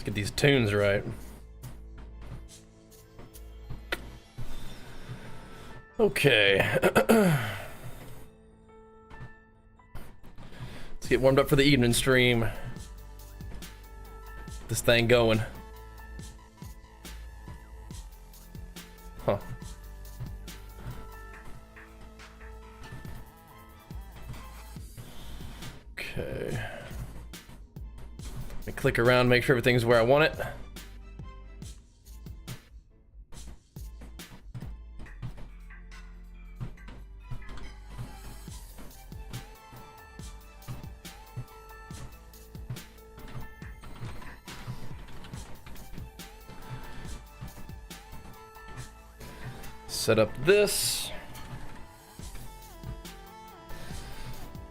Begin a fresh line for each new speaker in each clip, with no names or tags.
Get these tunes right. Okay. Let's get warmed up for the evening stream. This thing going. Huh. Okay. Let me click around, make sure everything's where I want it. Set up this.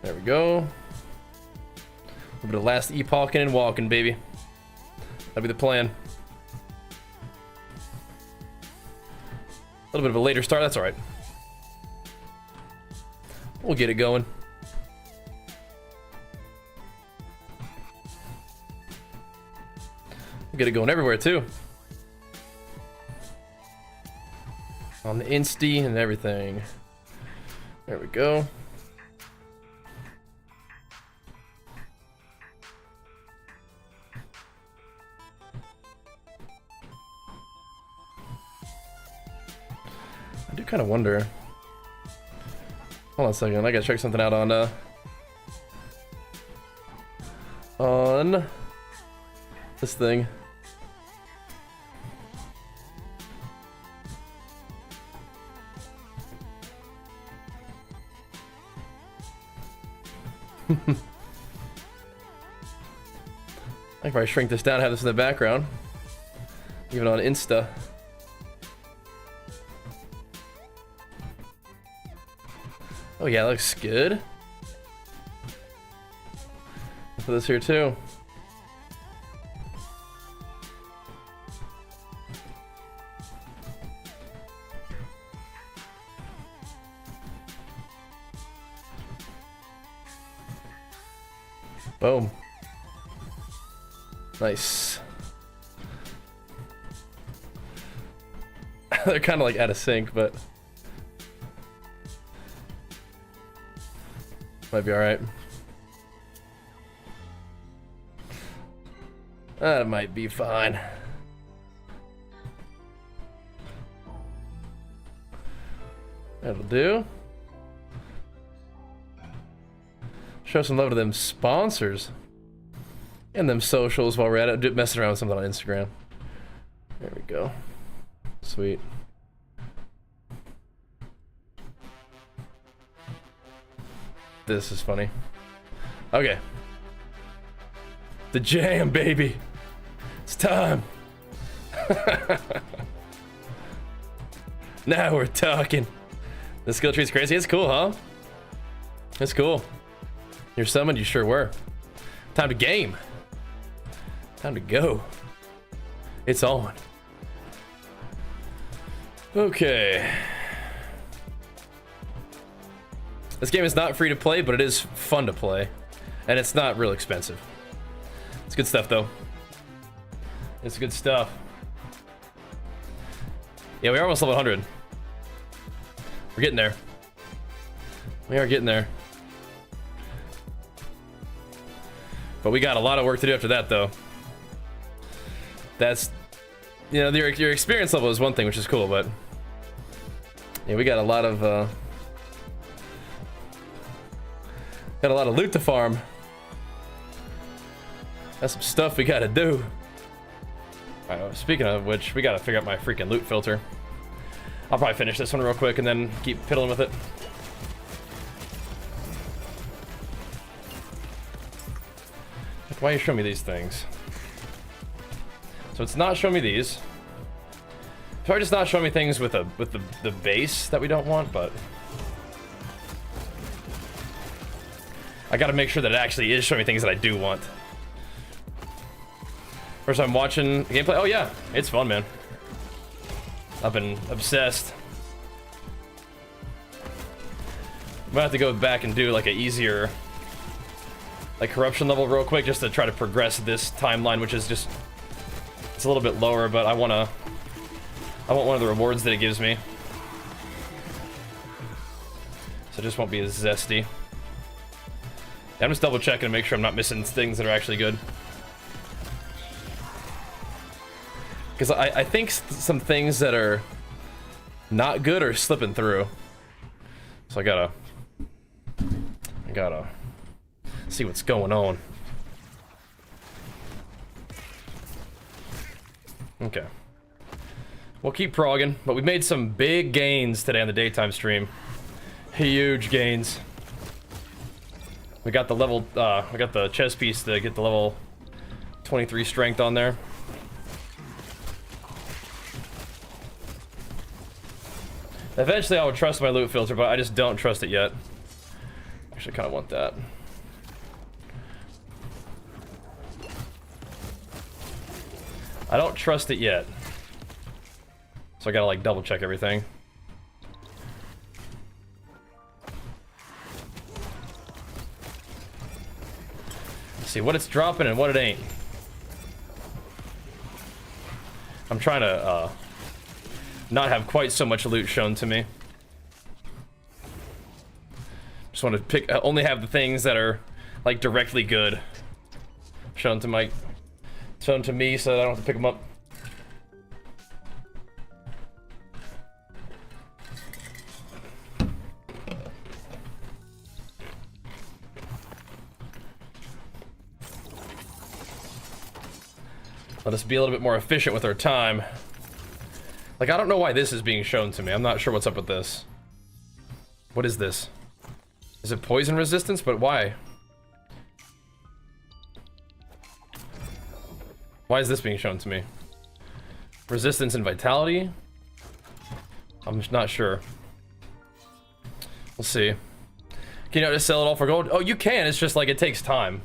There we go. A little bit of last epoching and walking, baby. That'll be the plan. A little bit of a later start, that's alright. We'll get it going. We'll get it going everywhere, too. On the Insta and everything. There we go. I do kind of wonder. Hold on a second, I gotta check something out on this thing. I can probably shrink this down, have this in the background. Even on Insta. Oh yeah, looks good. Put this here too. Boom. Nice. They're kind of like out of sync, but might be alright. That might be fine. That'll do. Show some love to them sponsors and them socials while we're at it. Messing around with something on Instagram. There we go. Sweet. This is funny. Okay. The jam, baby. It's time. Now we're talking. The skill tree's crazy. It's cool, huh? It's cool. You're summoned, you sure were. Time to game. Time to go. It's on. Okay. This game is not free to play, but it is fun to play. And it's not real expensive. It's good stuff, though. It's good stuff. Yeah, we are almost level 100. We're getting there. We are getting there. But we got a lot of work to do after that, though. That's, you know, your experience level is one thing, which is cool, but yeah, we got a lot of loot to farm. That's some stuff we gotta do. All right, speaking of which, we gotta figure out my freaking loot filter. I'll probably finish this one real quick and then keep fiddling with it. Why are you showing me these things? So it's not showing me these. Probably just not showing me things with the base that we don't want, but I gotta make sure that it actually is showing me things that I do want. First time watching gameplay. Oh yeah, it's fun, man. I've been obsessed. I'm gonna have to go back and do like an easier like corruption level real quick just to try to progress this timeline, which is just It's a little bit lower, but I want one of the rewards that it gives me. So it just won't be as zesty. I'm just double checking to make sure I'm not missing things that are actually good. Because I think some things that are not good are slipping through. So I gotta see what's going on. Okay. We'll keep progging, but we made some big gains today on the daytime stream. Huge gains. We got the level, we got the chest piece to get the level 23 strength on there. Eventually I would trust my loot filter, but I just don't trust it yet. Actually, I kind of want that. I don't trust it yet. So I gotta like double check everything. See what it's dropping and what it ain't. I'm trying to not have quite so much loot shown to me. Just want to pick only have the things that are like directly good shown to me so that I don't have to pick them up. Let us be a little bit more efficient with our time. Like, I don't know why this is being shown to me. I'm not sure what's up with this. What is this? Is it poison resistance? But why? Why is this being shown to me? Resistance and vitality? I'm just not sure. We'll see. Can you not just sell it all for gold? Oh, you can. It's just like it takes time.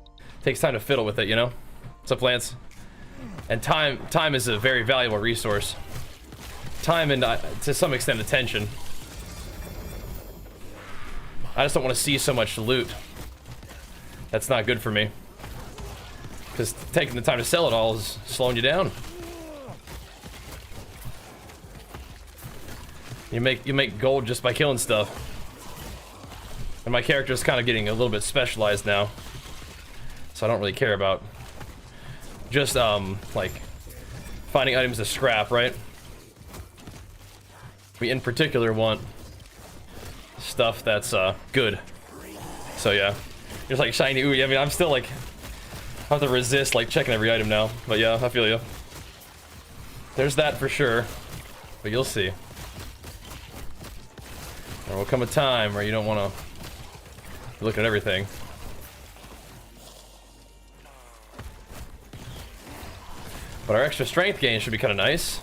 It takes time to fiddle with it, you know? What's up, Lance? And time is a very valuable resource. Time and, to some extent, attention. I just don't want to see so much loot. That's not good for me. Because taking the time to sell it all is slowing you down. You make gold just by killing stuff. And my character's kind of getting a little bit specialized now. So I don't really care about just, like, finding items to scrap, right? We, in particular, want stuff that's, good. So, yeah. Just, like, shiny ooey. I mean, I'm still, like, I have to resist, like, checking every item now. But, yeah, I feel you. There's that for sure. But you'll see. There will come a time where you don't want to look at everything. But our extra strength gain should be kind of nice.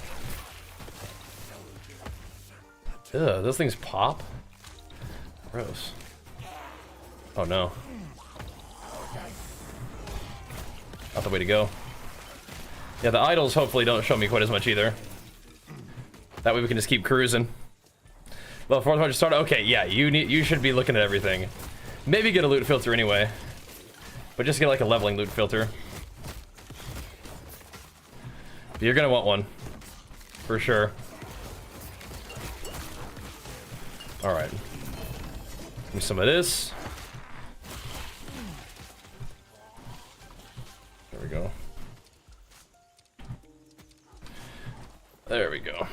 Ugh, those things pop? Gross. Oh no. Not the way to go. Yeah, the idols hopefully don't show me quite as much either. That way we can just keep cruising. Well, 400 start. Okay, yeah, you should be looking at everything. Maybe get a loot filter anyway. But just get like a leveling loot filter. You're gonna want one. For sure. Alright. Give me some of this. There we go. There we go.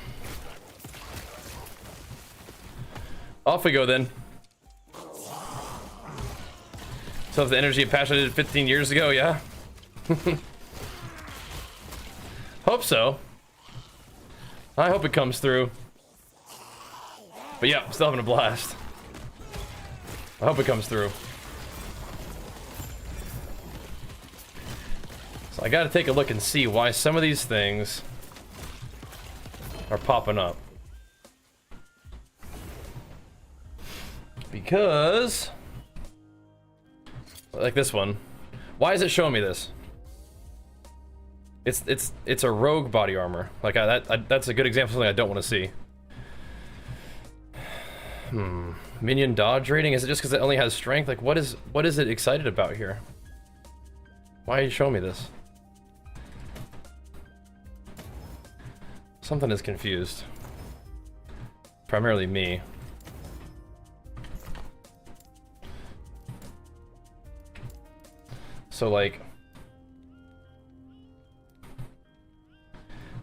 Off we go then. So if the energy and passion I did 15 years ago, yeah. Hope so. I hope it comes through. But yeah, still having a blast. I hope it comes through. So I gotta take a look and see why some of these things are popping up. Because, like this one, why is it showing me this? It's a rogue body armor. Like that's a good example of something I don't want to see. Minion dodge rating? Is it just because it only has strength? Like what is it excited about here? Why are you showing me this? Something is confused. Primarily me. So like,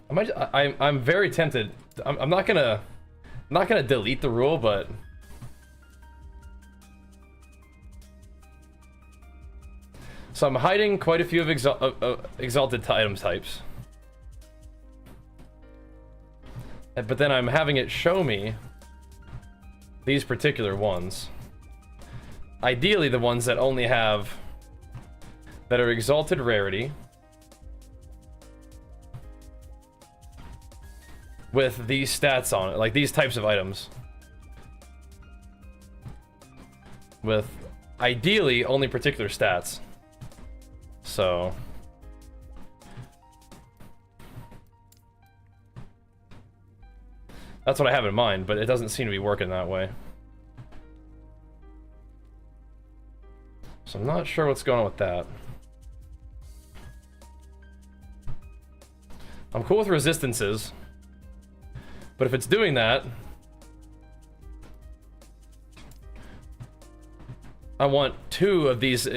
I'm very tempted. I'm not gonna delete the rule, but so I'm hiding quite a few of exalted item types, but then I'm having it show me these particular ones. Ideally, the ones that only have that are exalted rarity with these stats on it, like these types of items, with ideally only particular stats. So that's what I have in mind, but it doesn't seem to be working that way. So I'm not sure what's going on with that. I'm cool with resistances, but if it's doing that, I want 2 of these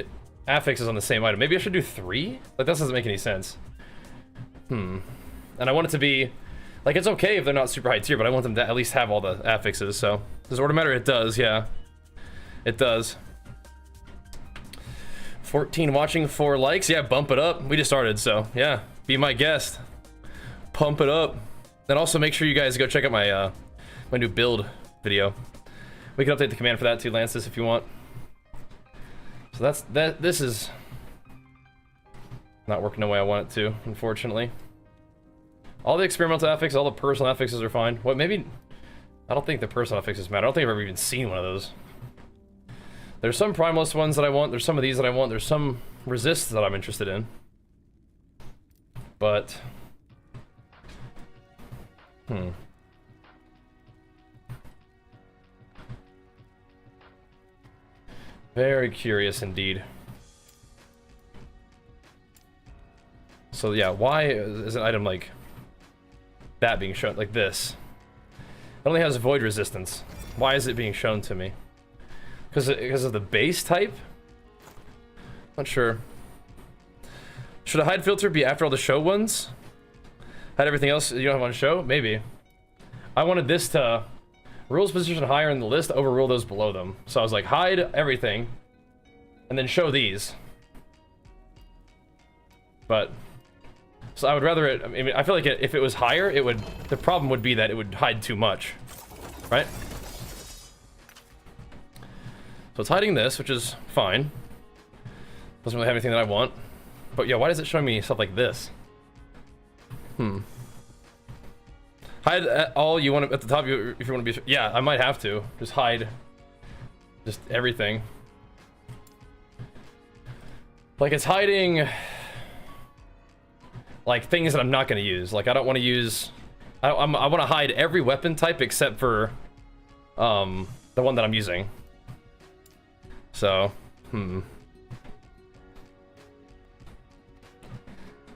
affixes on the same item. Maybe I should do 3? Like, that doesn't make any sense. And I want it to be, like, it's okay if they're not super high tier, but I want them to at least have all the affixes, so. Does order matter? It does, yeah. It does. 14 watching, 4 likes. Yeah, bump it up. We just started, so yeah, be my guest. Pump it up. And also make sure you guys go check out my my new build video. We can update the command for that too, Lances, if you want. So this is not working the way I want it to, unfortunately. All the experimental affixes, all the personal affixes are fine. What, maybe, I don't think the personal affixes matter. I don't think I've ever even seen one of those. There's some primalist ones that I want, there's some of these that I want, there's some resists that I'm interested in. But very curious indeed. So yeah, why is an item like that being shown, like this? It only has void resistance. Why is it being shown to me? Because of the base type? Not sure. Should a hide filter be after all the show ones? Hide everything else you don't have on show? Maybe. I wanted this to rules position higher in the list, overrule those below them. So I was like, hide everything, and then show these. But so I would rather it. I mean, I feel like if it was higher, it would. The problem would be that it would hide too much, right? So it's hiding this, which is fine. Doesn't really have anything that I want. But yeah, why is it showing me stuff like this? Hide all you want at the top if you want to be. Yeah, I might have to just hide just everything. Like it's hiding like things that I'm not going to use. Like I don't want to use. I want to hide every weapon type except for the one that I'm using. So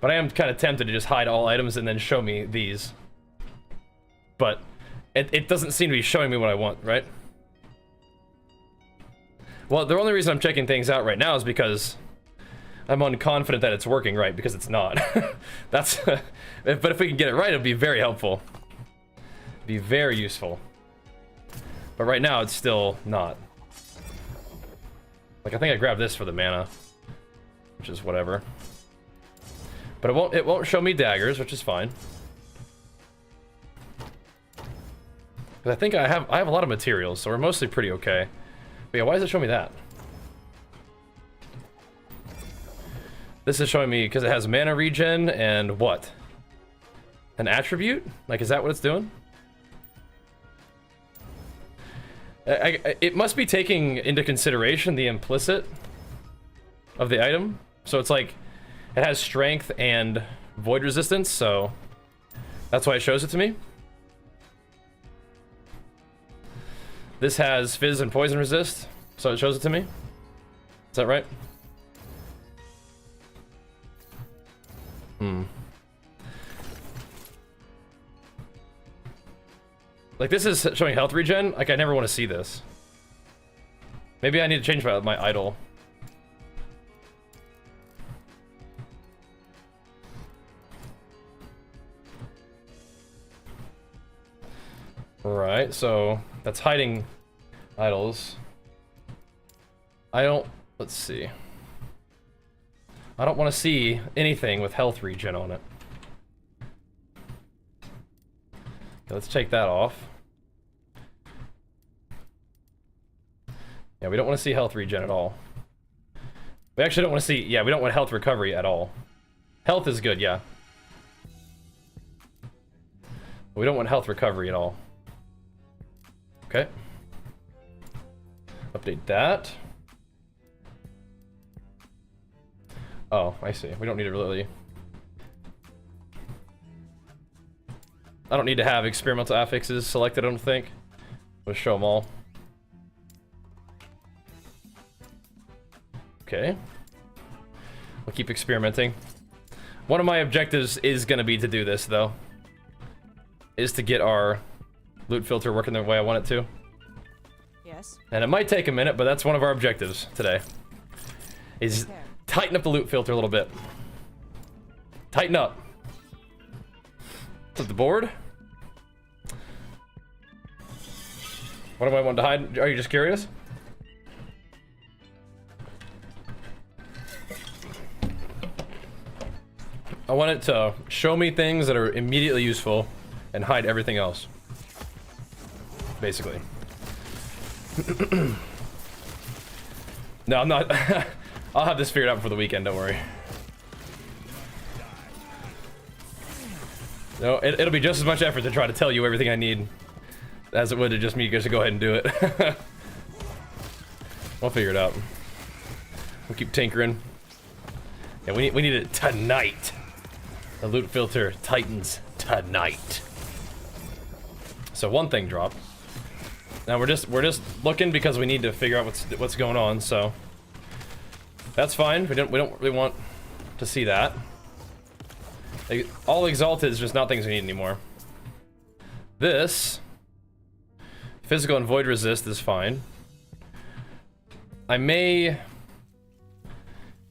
but I am kind of tempted to just hide all items and then show me these. But it doesn't seem to be showing me what I want, right? Well, the only reason I'm checking things out right now is because I'm unconfident that it's working right, because it's not. That's but if we can get it right, it'll be very helpful. Be very useful. But right now it's still not. Like I think I grabbed this for the mana, which is whatever. But it won't show me daggers, which is fine. Because I think I have a lot of materials, so we're mostly pretty okay. But yeah, why does it show me that? This is showing me because it has mana regen and what? An attribute? Like, is that what it's doing? It must be taking into consideration the implicit of the item. So it's like, it has strength and void resistance, so that's why it shows it to me. This has fizz and poison resist, so it shows it to me. Is that right? Like, this is showing health regen. Like, I never want to see this. Maybe I need to change my idle. Right, so that's hiding idols. I don't, let's see. I don't want to see anything with health regen on it. Okay, let's take that off. Yeah, we don't want to see health regen at all. We actually don't want to see, yeah, we don't want health recovery at all. Health is good, yeah. We don't want health recovery at all. Okay. Update that. Oh, I see. We don't need to really... I don't need to have experimental affixes selected, I don't think. We'll show them all. Okay. We'll keep experimenting. One of my objectives is going to be to do this, though. Is to get our loot filter working the way I want it to.
Yes.
And it might take a minute, but that's one of our objectives today. Is tighten up the loot filter a little bit. Tighten up. Flip the board. What do I want to hide? Are you just curious? I want it to show me things that are immediately useful and hide everything else. Basically. No, I'm not. I'll have this figured out for the weekend, don't worry. No, it'll be just as much effort to try to tell you everything I need as it would to just me just to go ahead and do it. We'll figure it out. We'll keep tinkering. Yeah, we need it tonight. The loot filter tightens tonight. So one thing dropped. Now we're just looking because we need to figure out what's going on. So that's fine. We don't really want to see that. All exalted is just not things we need anymore. This physical and void resist is fine. I may,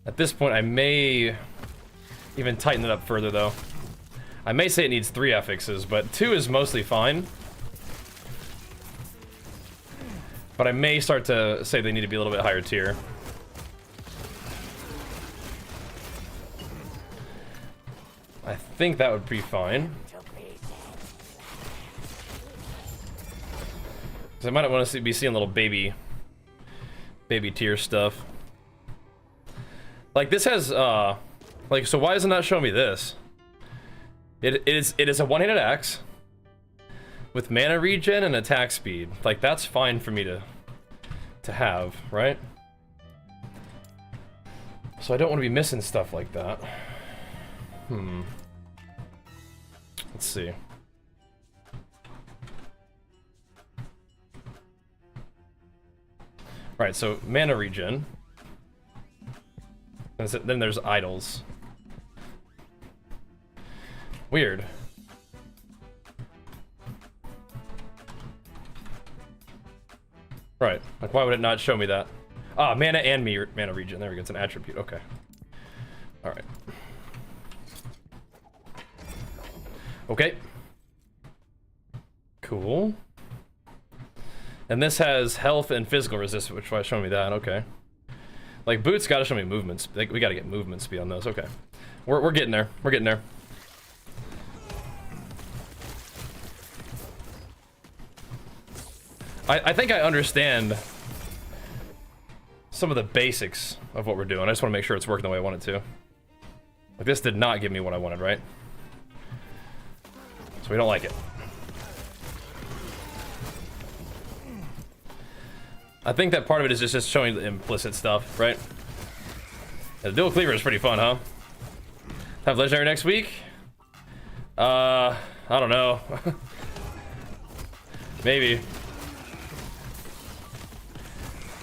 at this point, I may even tighten it up further though. I may say it needs 3 affixes, but 2 is mostly fine. But I may start to say they need to be a little bit higher tier. I think that would be fine. Because I might want to be seeing little baby tier stuff. Like this has like, so why isn't that showing me this? It is a one-handed axe with mana regen and attack speed. Like that's fine for me to have, right? So I don't want to be missing stuff like that. Let's see. Right, so mana regen. And then there's idols. Weird. Right, like why would it not show me that? Ah, mana and mana regen. There we go, it's an attribute, okay. Alright. Okay. Cool. And this has health and physical resistance, which is showing me that, okay. Like boots gotta show me movements. Like, we gotta get movement speed on those, okay. We're getting there. We're getting there. I think I understand some of the basics of what we're doing. I just want to make sure it's working the way I want it to. Like this did not give me what I wanted, right? So we don't like it. I think that part of it is just showing the implicit stuff, right? Yeah, the dual cleaver is pretty fun, huh? Have legendary next week? I don't know. Maybe.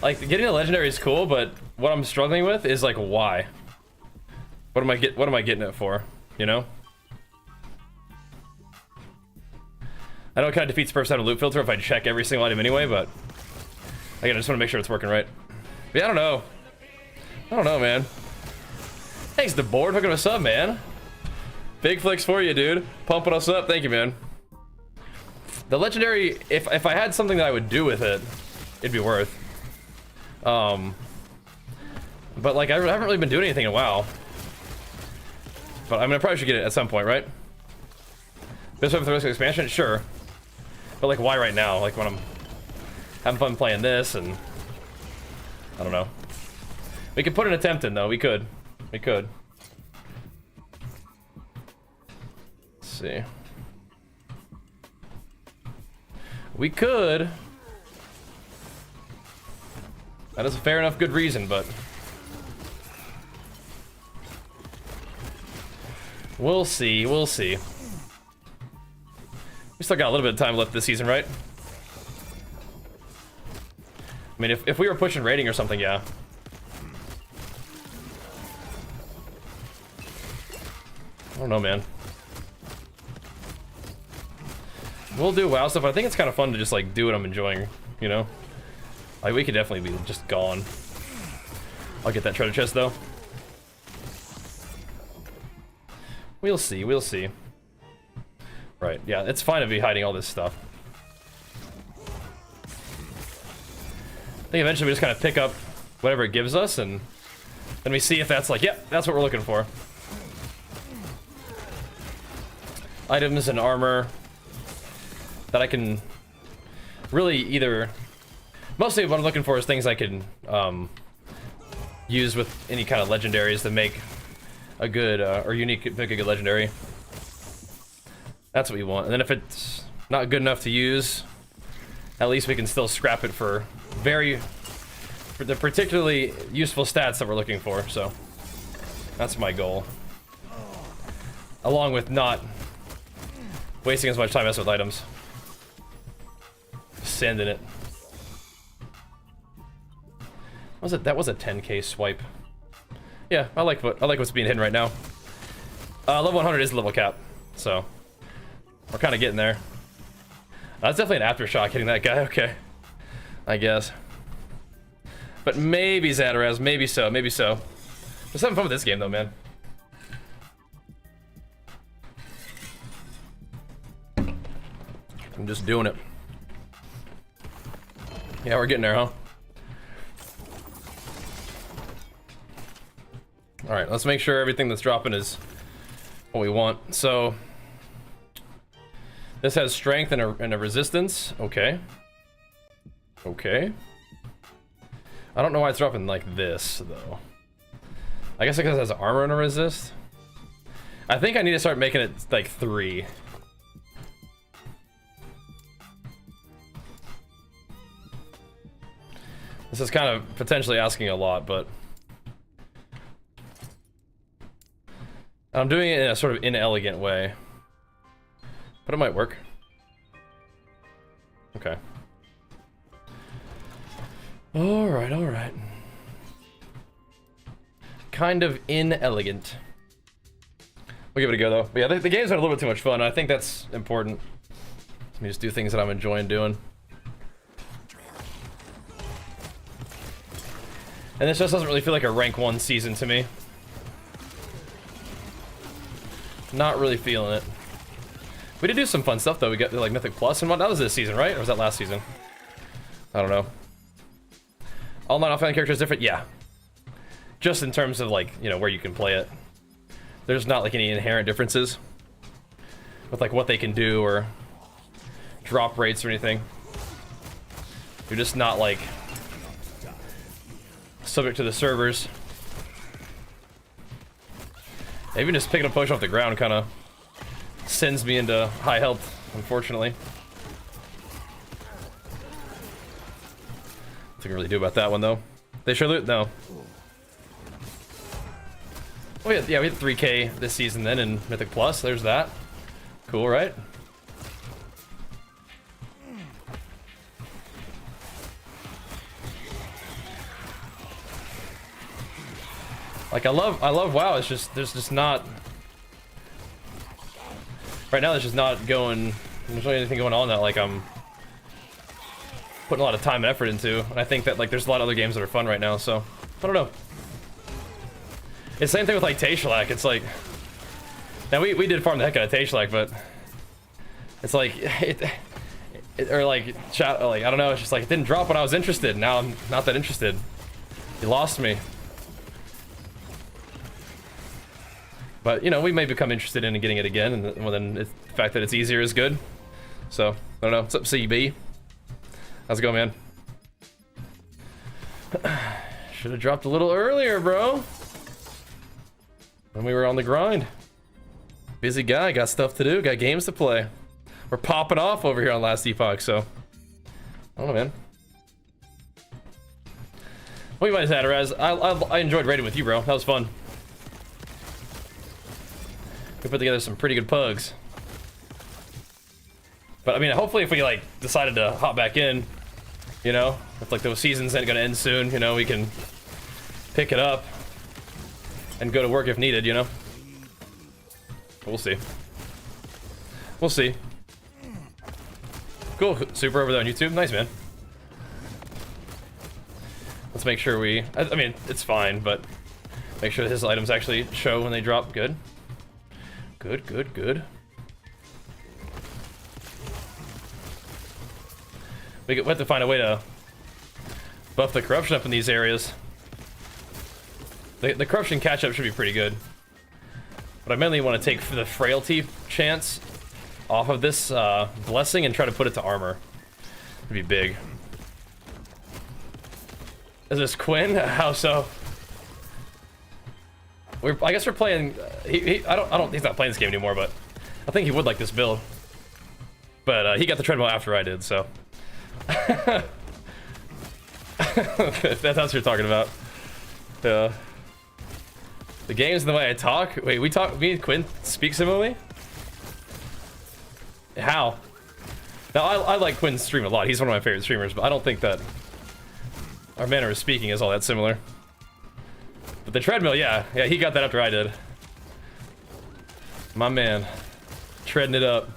Like, getting a legendary is cool, but what I'm struggling with is like, why? What am I getting it for? You know? I know it kind of defeats the purpose of a loot filter if I check every single item anyway, but again, I just want to make sure it's working right. But yeah, I don't know. I don't know, man. Thanks, the board, hooking us up, man. Big flicks for you, dude. Pumping us up. Thank you, man. The legendary, if I had something that I would do with it, it'd be worth. But like I haven't really been doing anything in a while. But I mean, I probably should get it at some point, right? Best way for the risk of expansion, sure. But like, why right now? Like when I'm having fun playing this, and I don't know. We could put an attempt in though. We could. We could. Let's see. We could. That is a fair enough good reason, but we'll see, we'll see. We still got a little bit of time left this season, right? I mean, if we were pushing rating or something, yeah. I don't know, man. We'll do WoW stuff. I think it's kind of fun to just like do what I'm enjoying, you know? Like we could definitely be just gone. I'll get that treasure chest though. We'll see, we'll see. Right, yeah, it's fine to be hiding all this stuff. I think eventually we just kind of pick up whatever it gives us and then we see if that's like, yep, that's what we're looking for. Items and armor that I can really either... Mostly what I'm looking for is things I can use with any kind of legendaries to make a good, or unique, make a good legendary. That's what we want. And then if it's not good enough to use, at least we can still scrap it for the particularly useful stats that we're looking for, so that's my goal. Along with not wasting as much time messing with items. Sending it. Was it? That was a 10k swipe. Yeah, I like what's being hidden right now. Level 100 is the level cap, so we're kind of getting there. That's definitely an aftershock hitting that guy. Okay, I guess. But maybe Zadaraz, maybe so, maybe so. Just having fun with this game though, man. I'm just doing it. Yeah, we're getting there, huh? Alright, let's make sure everything that's dropping is what we want. So, this has strength and a resistance. Okay. Okay. I don't know why it's dropping like this, though. I guess because it has armor and a resist. I think I need to start making it like 3. This is kind of potentially asking a lot, but I'm doing it in a sort of inelegant way. But it might work. Okay. Alright, alright. Kind of inelegant. We'll give it a go, though. But yeah, the game's had a little bit too much fun. I think that's important. Let me just do things that I'm enjoying doing. And this just doesn't really feel like a rank 1 season to me. Not really feeling it. We did do some fun stuff though. We got like Mythic Plus and what? That was this season, right? Or was that last season? I don't know. All 9 offline characters different? Yeah. Just in terms of like, you know, where you can play it. There's not like any inherent differences with like what they can do or drop rates or anything. You're just not like subject to the servers. Even just picking a potion off the ground kind of sends me into high health, unfortunately. Nothing I can really do about that one, though. They sure loot? No. Oh yeah, we hit 3k this season then in Mythic Plus. There's that. Cool, right? Like I love WoW. It's just there's just not right now. It's just not going There's really anything going on that like I'm putting a lot of time and effort into, and I think that like there's a lot of other games that are fun right now. So I don't know. It's the same thing with like Tayshalak. It's like now we did farm the heck out of Tayshalak, but it's like or like I don't know. It's just like it didn't drop when I was interested. Now I'm not that interested. You lost me. But, you know, we may become interested in getting it again, and then the fact that it's easier is good. So, I don't know. What's up, CB? How's it going, man? Should have dropped a little earlier, bro. When we were on the grind. Busy guy, got stuff to do, got games to play. We're popping off over here on Last Epoch, so. I don't know, man. What you might have had, Raz? I enjoyed raiding with you, bro. That was fun. We put together some pretty good pugs. But I mean, hopefully if we like decided to hop back in, you know, if like those seasons ain't gonna end soon, you know, we can pick it up and go to work if needed, you know. We'll see. We'll see. Cool, super over there on YouTube. Nice, man. Let's make sure we, I mean, it's fine, but make sure his items actually show when they drop. Good. Good, good, good. We have to find a way to buff the corruption up in these areas. The corruption catch-up should be pretty good. But I mainly want to take the frailty chance off of this blessing and try to put it to armor. It'd be big. Is this Quinn? How so? I guess we're playing. He's not playing this game anymore, but I think he would like this build. But he got the treadmill after I did, so. If that's what you're talking about. Yeah. The game's and the way I talk. Wait, me and Quinn speak similarly? How? Now I like Quinn's stream a lot. He's one of my favorite streamers, but I don't think that our manner of speaking is all that similar. But the treadmill, yeah, he got that after I did. My man, treading it up.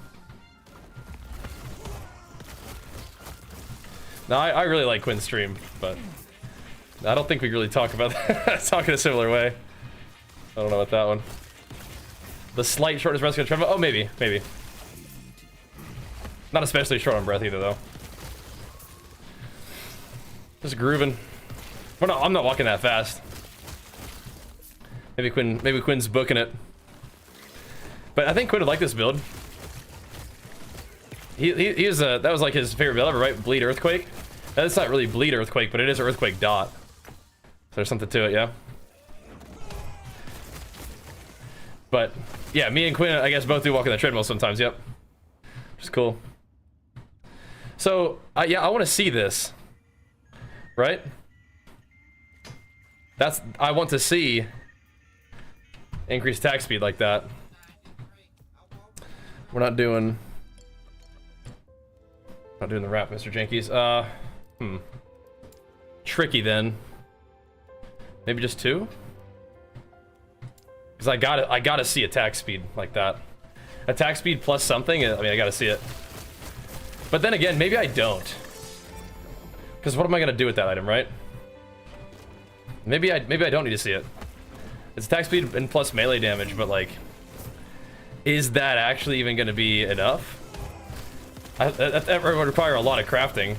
Now I really like Quinn's stream, but I don't think we really talk about that. Talk in a similar way. I don't know about that one. The slight shortness breath treadmill. Oh, maybe. Not especially short on breath either, though. Just grooving. Well, no, I'm not walking that fast. Maybe Quinn's booking it. But I think Quinn would like this build. That was like his favorite build ever, right? Bleed Earthquake. That's not really Bleed Earthquake, but it is Earthquake dot. So there's something to it, yeah. But yeah, me and Quinn, I guess, both do walk on the treadmill sometimes. Yep, which is cool. So yeah, I want to see this, right? I want to see increased attack speed like that. We're not doing the rap, Mr. Jenkies. Tricky then. Maybe just 2? Because I gotta see attack speed like that. Attack speed plus something. I mean, I gotta see it. But then again, maybe I don't. Because what am I gonna do with that item, right? Maybe I don't need to see it. It's attack speed and plus melee damage, but like, is that actually even gonna be enough? That would require a lot of crafting,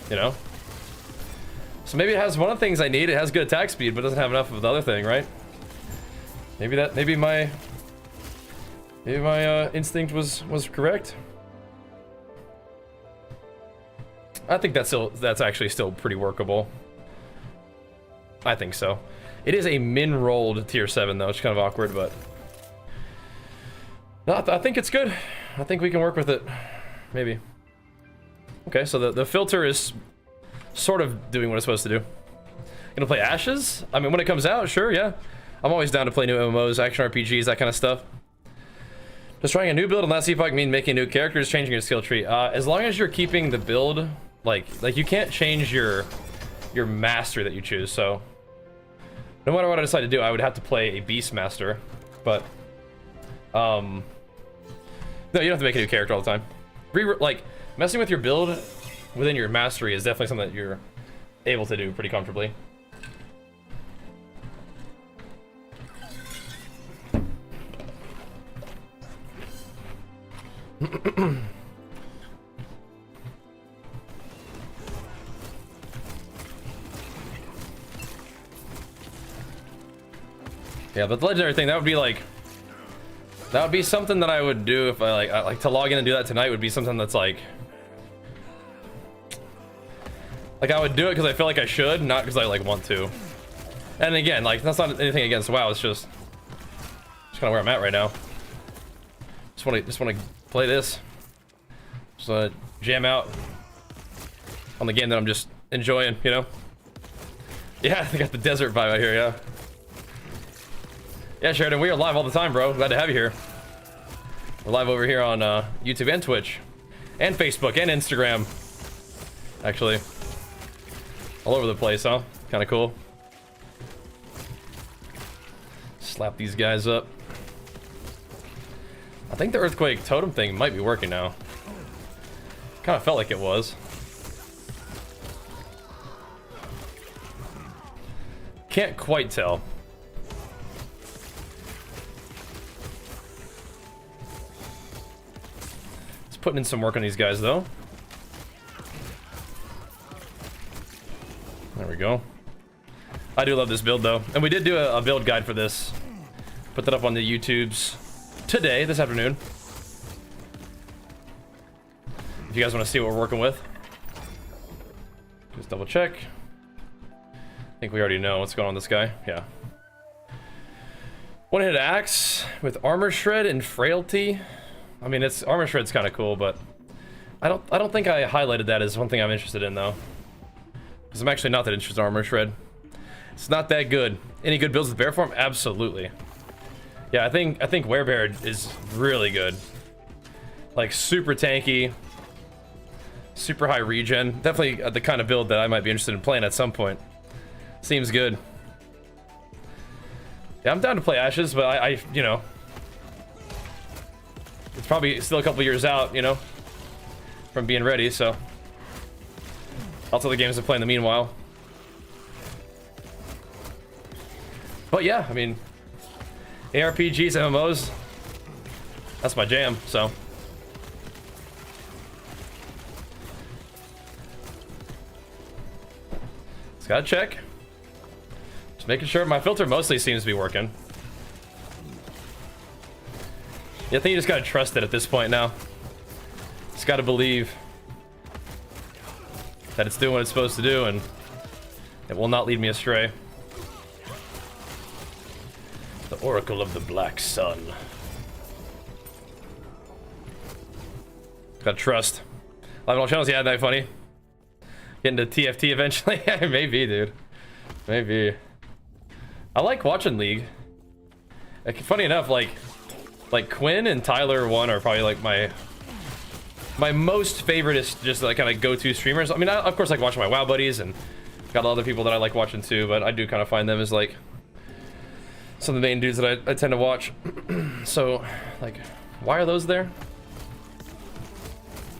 you know? So maybe it has one of the things I need. It has good attack speed, but doesn't have enough of the other thing, right? Maybe my instinct was correct. I think that's actually still pretty workable. I think so. It is a min-rolled tier 7 though, it's kind of awkward, but no, I think it's good. I think we can work with it. Maybe. Okay, so the filter is sort of doing what it's supposed to do. Gonna play Ashes? I mean, when it comes out, sure, yeah. I'm always down to play new MMOs, action RPGs, that kind of stuff. Just trying a new build on Last Epoch mean making new characters, changing your skill tree. As long as you're keeping the build, like you can't change your master that you choose, so no matter what I decide to do, I would have to play a Beastmaster, but No, you don't have to make a new character all the time. Like, messing with your build within your mastery is definitely something that you're able to do pretty comfortably. Yeah, but the legendary thing, that would be like, that would be something that I would do if I like to log in and do that tonight would be something that's like I would do it because I feel like I should, not because I like want to. And again, like that's not anything against WoW, it's just kind of where I'm at right now. Just want to play this. Just want to jam out on the game that I'm just enjoying, you know? Yeah, I got the desert vibe out here, yeah. Yeah, Sheridan, we are live all the time, bro. Glad to have you here. We're live over here on YouTube and Twitch, and Facebook and Instagram. Actually, all over the place, huh? Kind of cool. Slap these guys up. I think the earthquake totem thing might be working now. Kind of felt like it was. Can't quite tell. Putting in some work on these guys though. There we go. I do love this build though, and we did do a build guide for this. Put that up on the YouTubes today, this afternoon. If you guys want to see what we're working with, just double check. I think we already know what's going on with this guy. Yeah. One-hit axe with armor shred and frailty. I mean, it's armor shred's kind of cool, but I don't think I highlighted that as one thing I'm interested in though, because I'm actually not that interested in armor shred. It's not that good. Any good builds with bear form? Absolutely. Yeah, I think werebear is really good. Like super tanky, super high regen. Definitely the kind of build that I might be interested in playing at some point. Seems good. Yeah, I'm down to play Ashes, but I you know. It's probably still a couple years out, you know, from being ready, so lots of the games to play in the meanwhile. But yeah, I mean, ARPGs, MMOs, that's my jam, so. Just gotta check. Just making sure my filter mostly seems to be working. Yeah, I think you just gotta trust it at this point now. Just gotta believe that it's doing what it's supposed to do and it will not lead me astray. The Oracle of the Black Sun. Gotta trust. Live on all channels, yeah, that funny. Getting to TFT eventually? Maybe, dude. Maybe. I like watching League. Like, funny enough, like Quinn and Tyler 1 are probably like my most favorite is just like kind of go-to streamers. I mean, I of course like watching my WoW buddies and got other people that I like watching too, but I do kind of find them as like some of the main dudes that I tend to watch. So like, why are those there?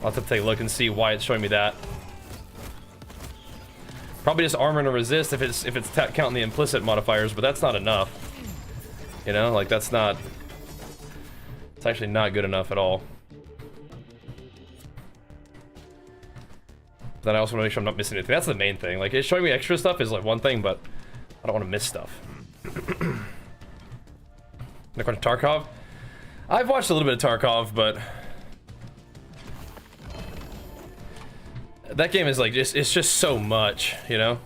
I'll have to take a look and see why it's showing me that. Probably just armor and resist if it's counting the implicit modifiers, but that's not enough. You know, like that's not. It's actually not good enough at all. Then I also want to make sure I'm not missing anything. That's the main thing. Like, it's showing me extra stuff is like one thing, but I don't want to miss stuff. Tarkov? I've watched a little bit of Tarkov, but that game is like it's just so much, you know?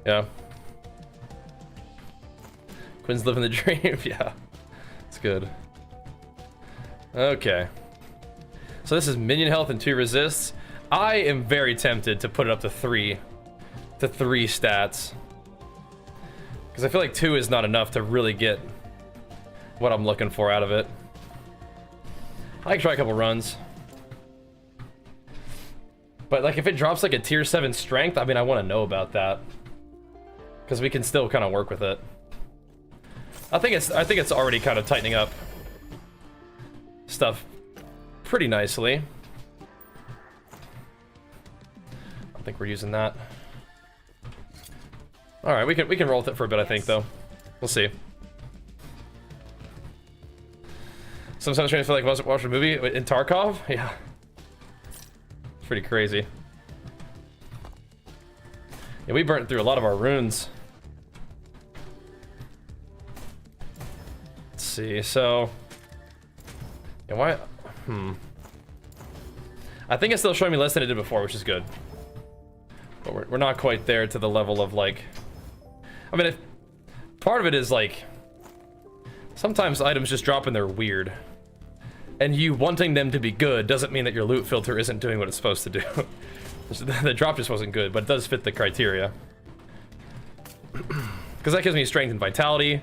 Yeah. Quinn's living the dream. Yeah. It's good. Okay. So this is minion health and 2 resists. I am very tempted to put it up to 3 stats. Because I feel like 2 is not enough to really get what I'm looking for out of it. I can try a couple runs. But like if it drops like a tier 7 strength, I mean I want to know about that. Because we can still kind of work with it. I think it's already kind of tightening up stuff pretty nicely. I don't think we're using that. All right, we can roll with it for a bit, I think, though. We'll see. Sometimes I feel like I wasn't watching a movie in Tarkov. Yeah, it's pretty crazy. Yeah, we burnt through a lot of our runes. Let's see. So, yeah, why? I think it's still showing me less than it did before, which is good. But we're not quite there to the level of like. I mean, if part of it is like sometimes items just drop and they're weird, and you wanting them to be good doesn't mean that your loot filter isn't doing what it's supposed to do. The drop just wasn't good, but it does fit the criteria. Because that gives me strength and vitality.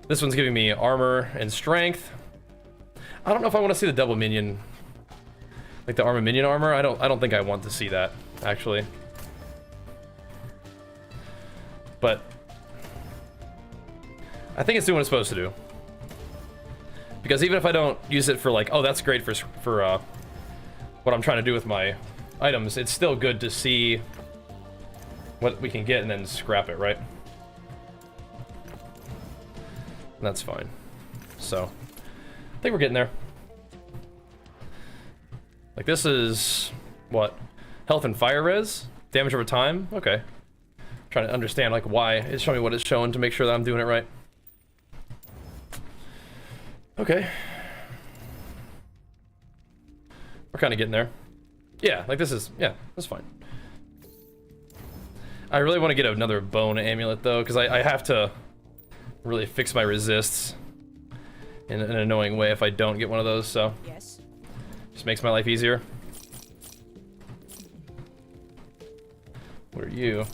This one's giving me armor and strength. I don't know if I want to see the double minion, like the armor minion armor. I don't think I want to see that actually. But I think it's doing what it's supposed to do. Because even if I don't use it for like, oh, that's great for what I'm trying to do with my items, it's still good to see what we can get and then scrap it, right? And that's fine. So, I think we're getting there. Like this is, what? Health and fire res? Damage over time? Okay. Trying to understand like why it's showing me what it's showing to make sure that I'm doing it right. Okay. We're kind of getting there. Yeah, like this is, yeah, that's fine. I really want to get another bone amulet though, because I have to really fix my resists in an annoying way if I don't get one of those, so.
Yes.
Just makes my life easier. What are you?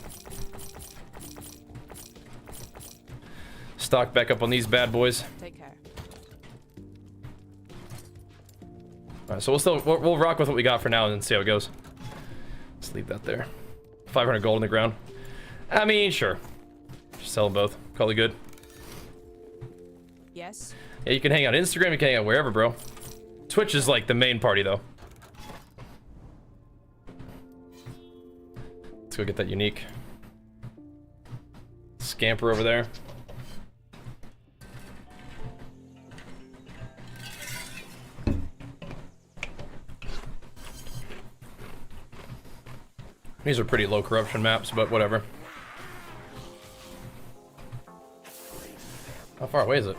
Stock back up on these bad boys.
Take care.
Alright, so we'll rock with what we got for now and then see how it goes. Let's leave that there. 500 gold in the ground. I mean, sure. Just sell them both. Call it good.
Yes.
Yeah, you can hang out on Instagram, you can hang out wherever, bro. Twitch is like the main party, though. Let's go get that unique. Scamper over there. These are pretty low corruption maps, but whatever. How far away is it?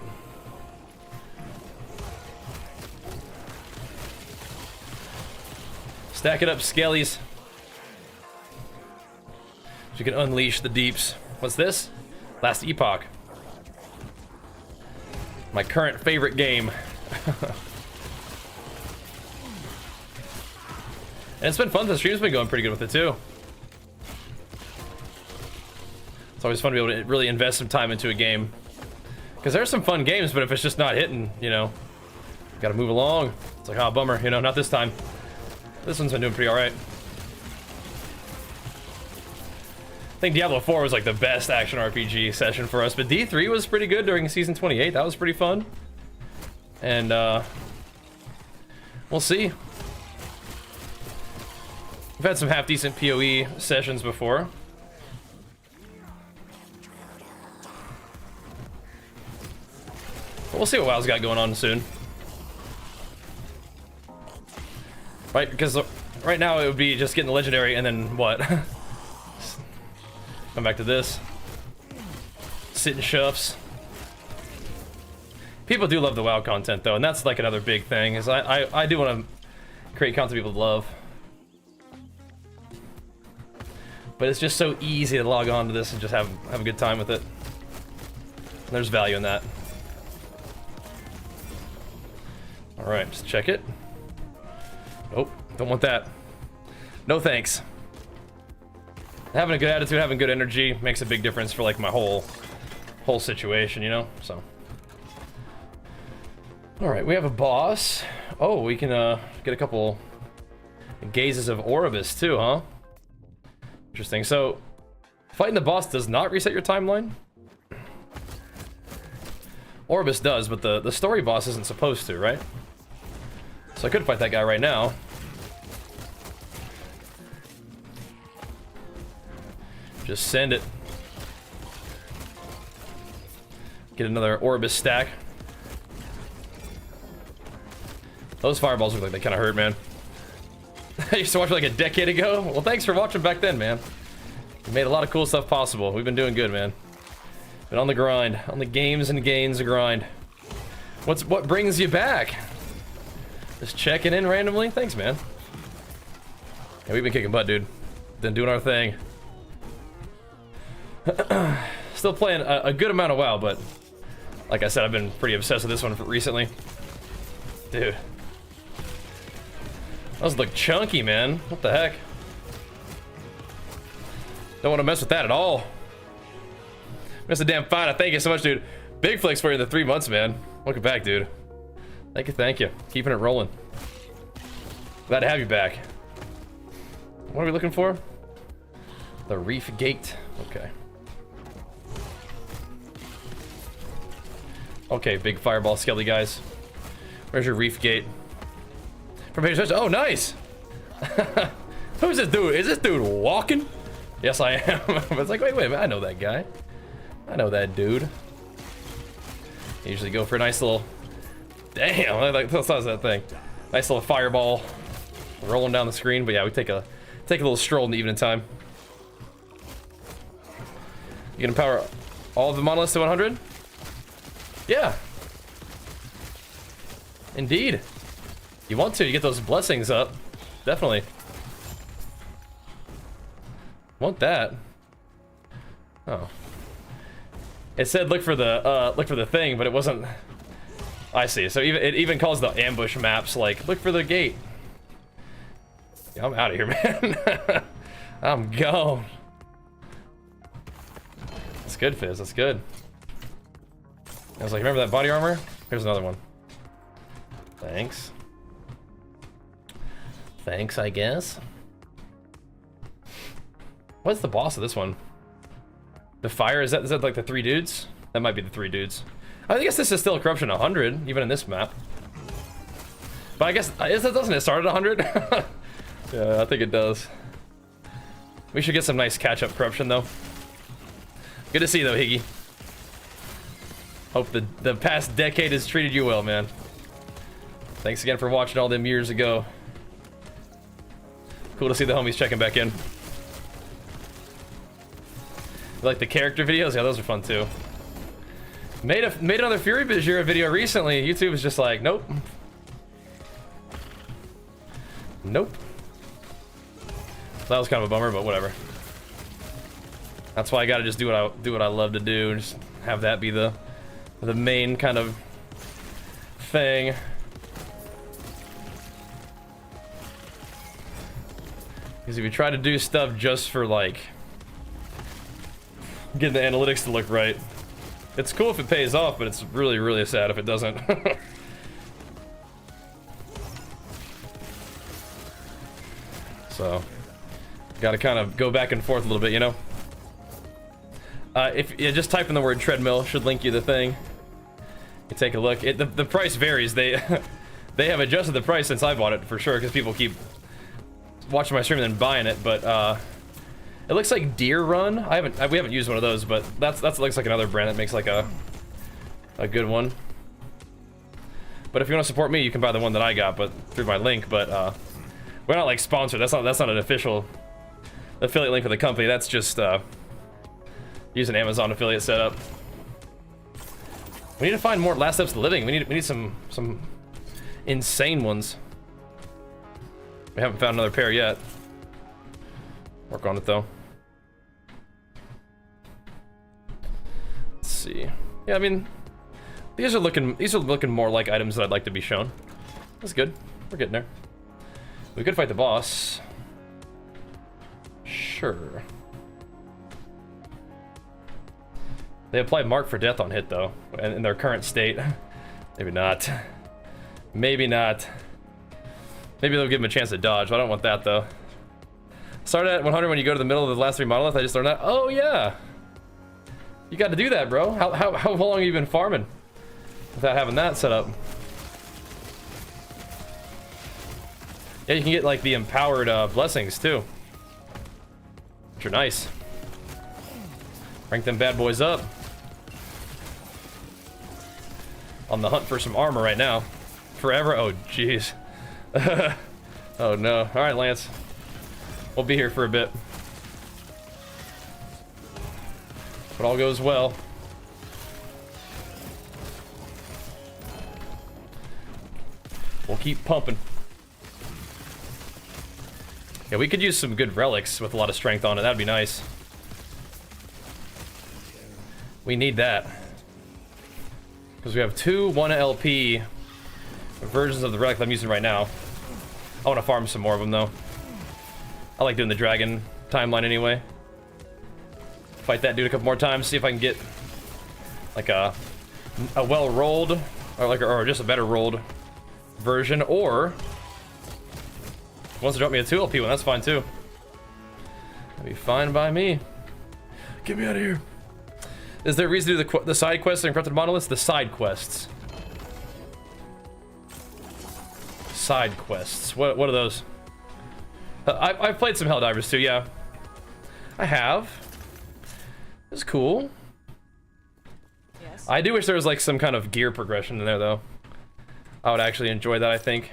Stack it up, scalies. So you can unleash the deeps. What's this? Last Epoch. My current favorite game. And it's been fun. The stream's been going pretty good with it too. It's always fun to be able to really invest some time into a game. Because there's some fun games, but if it's just not hitting, you know, gotta move along. It's like, oh, bummer, you know, not this time. This one's been doing pretty alright. I think Diablo 4 was like the best action RPG session for us, but D3 was pretty good during season 28. That was pretty fun. And, we'll see. We've had some half-decent PoE sessions before. We'll see what WoW's got going on soon. Right, because right now it would be just getting the legendary and then what? Come back to this. Sit and shuffs. People do love the WoW content though, and that's like another big thing, is I do want to create content people love. But it's just so easy to log on to this and just have a good time with it. And there's value in that. Alright, just check it. Nope, don't want that. No thanks. Having a good attitude, having good energy makes a big difference for like my whole situation, you know? So. Alright, we have a boss. Oh, we can get a couple gazes of Oribus too, huh? Interesting. So, fighting the boss does not reset your timeline? Oribus does, but the story boss isn't supposed to, right? So I could fight that guy right now. Just send it. Get another Orbis stack. Those fireballs look like they kind of hurt, man. I used to watch it like a decade ago. Well, thanks for watching back then, man. We made a lot of cool stuff possible. We've been doing good, man. Been on the grind. On the games and gains grind. What brings you back? Just checking in randomly? Thanks, man. Yeah, we've been kicking butt, dude. Been doing our thing. Still playing a good amount of WoW, but like I said, I've been pretty obsessed with this one recently. Dude. Those look chunky, man. What the heck? Don't want to mess with that at all. Missed a damn fight. Thank you so much, dude. Big flex for you in the 3 months, man. Welcome back, dude. Thank you. Keeping it rolling. Glad to have you back. What are we looking for? The Reef Gate. Okay. Okay, big fireball skelly guys. Where's your Reef Gate? From page. Oh, nice! Who's this dude? Is this dude walking? Yes, I am. It's like, wait a minute, I know that guy. I know that dude. Usually go for a nice little... Damn, I like the size of that thing. Nice little fireball rolling down the screen. But yeah, we take a little stroll in the evening time. You can empower all of the monoliths to 100? Yeah. Indeed. You want to, you get those blessings up. Definitely. Want that. Oh. It said look for the thing, but it wasn't. I see. So it even calls the ambush maps like look for the gate. Yeah, I'm out of here, man. I'm gone. That's good, Fizz. That's good. I was like, remember that body armor? Here's another one. Thanks. Thanks, I guess. What's the boss of this one? The fire, is that like the 3 dudes? That might be the 3 dudes. I guess this is still a corruption 100, even in this map. But I guess, doesn't it start at 100? Yeah, I think it does. We should get some nice catch-up corruption, though. Good to see you, though, Higgy. Hope the past decade has treated you well, man. Thanks again for watching all them years ago. Cool to see the homies checking back in. Like the character videos? Yeah, those are fun too. Made another Fury Bajheera video recently. YouTube is just like, nope. Nope. So that was kind of a bummer, but whatever. That's why I gotta just do what I love to do and just have that be the main kind of thing. Because if you try to do stuff just for like getting the analytics to look right, it's cool if it pays off, but it's really, really sad if it doesn't. So, gotta kind of go back and forth a little bit, you know? If you just type in the word treadmill, should link you the thing. You take a look. The price varies. They have adjusted the price since I bought it for sure, because people keep watching my stream and then buying it. But it looks like Deer Run. We haven't used one of those, but that looks like another brand that makes like a good one. But if you want to support me, you can buy the one that I got, but through my link. But we're not like sponsored. That's not an official affiliate link for the company. That's just use an Amazon affiliate setup. We need to find more Last Steps to Living. We need some insane ones. We haven't found another pair yet. Work on it though. Let's see. Yeah, I mean, these are looking more like items that I'd like to be shown. That's good. We're getting there. We could fight the boss. Sure. They apply Mark for Death on hit though, in their current state. Maybe not. Maybe not. Maybe they'll give him a chance to dodge, but I don't want that though. Start at 100 when you go to the middle of the last 3 monoliths. I just learned that. Oh yeah. You got to do that, bro. How long have you been farming without having that set up? Yeah, you can get like the empowered blessings too, which are nice. Rank them bad boys up. On the hunt for some armor right now. Forever? Oh, jeez. Oh, no. Alright, Lance. We'll be here for a bit. But all goes well. We'll keep pumping. Yeah, we could use some good relics with a lot of strength on it. That'd be nice. We need that. Because we have two 1 LP versions of the relic that I'm using right now. I want to farm some more of them, though. I like doing the dragon timeline anyway. Fight that dude a couple more times, see if I can get like a well-rolled, or just a better rolled version, or if he wants to drop me a 2 LP one, that's fine too. That'd be fine by me. Get me out of here. Is there a reason to do the side quests in Corrupted Monoliths? The side quests. Side quests. What are those? I've played some Helldivers too, yeah. I have. It's cool.
Yes.
I do wish there was like some kind of gear progression in there though. I would actually enjoy that, I think.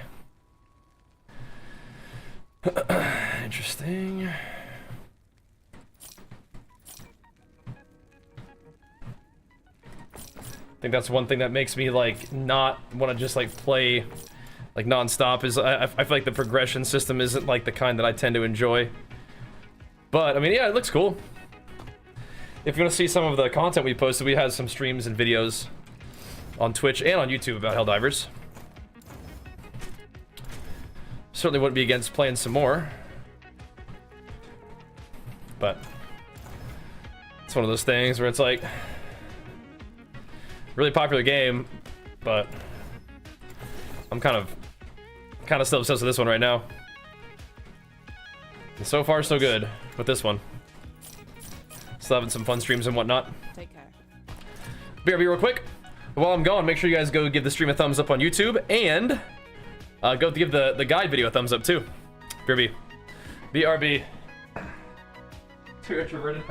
Interesting. I think that's one thing that makes me like not want to just like play like non-stop is I feel like the progression system isn't like the kind that I tend to enjoy. But I mean, yeah, it looks cool. If you want to see some of the content we posted, we had some streams and videos on Twitch and on YouTube about Helldivers. Certainly wouldn't be against playing some more. But it's one of those things where it's like really popular game, but I'm kind of still obsessed with this one right now. And so far, so good with this one. Still having some fun streams and whatnot.
Take care.
BRB real quick. While I'm gone, make sure you guys go give the stream a thumbs up on YouTube and go give the guide video a thumbs up too. BRB. BRB. Too introverted.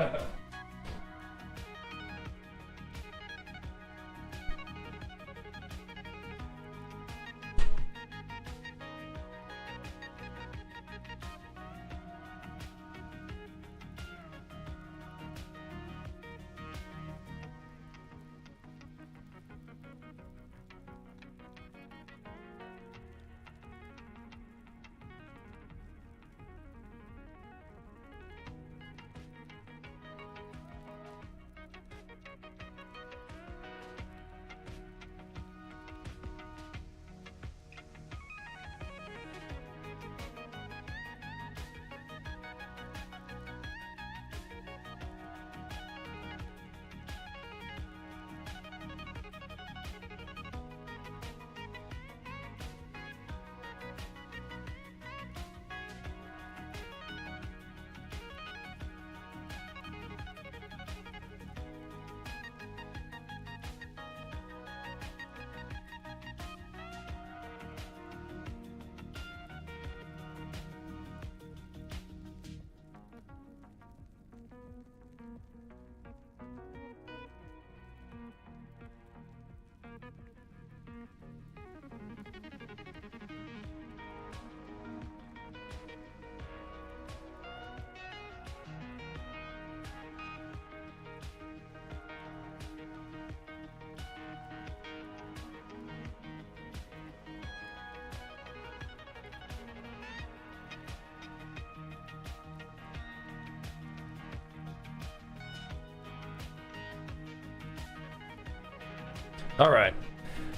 All right.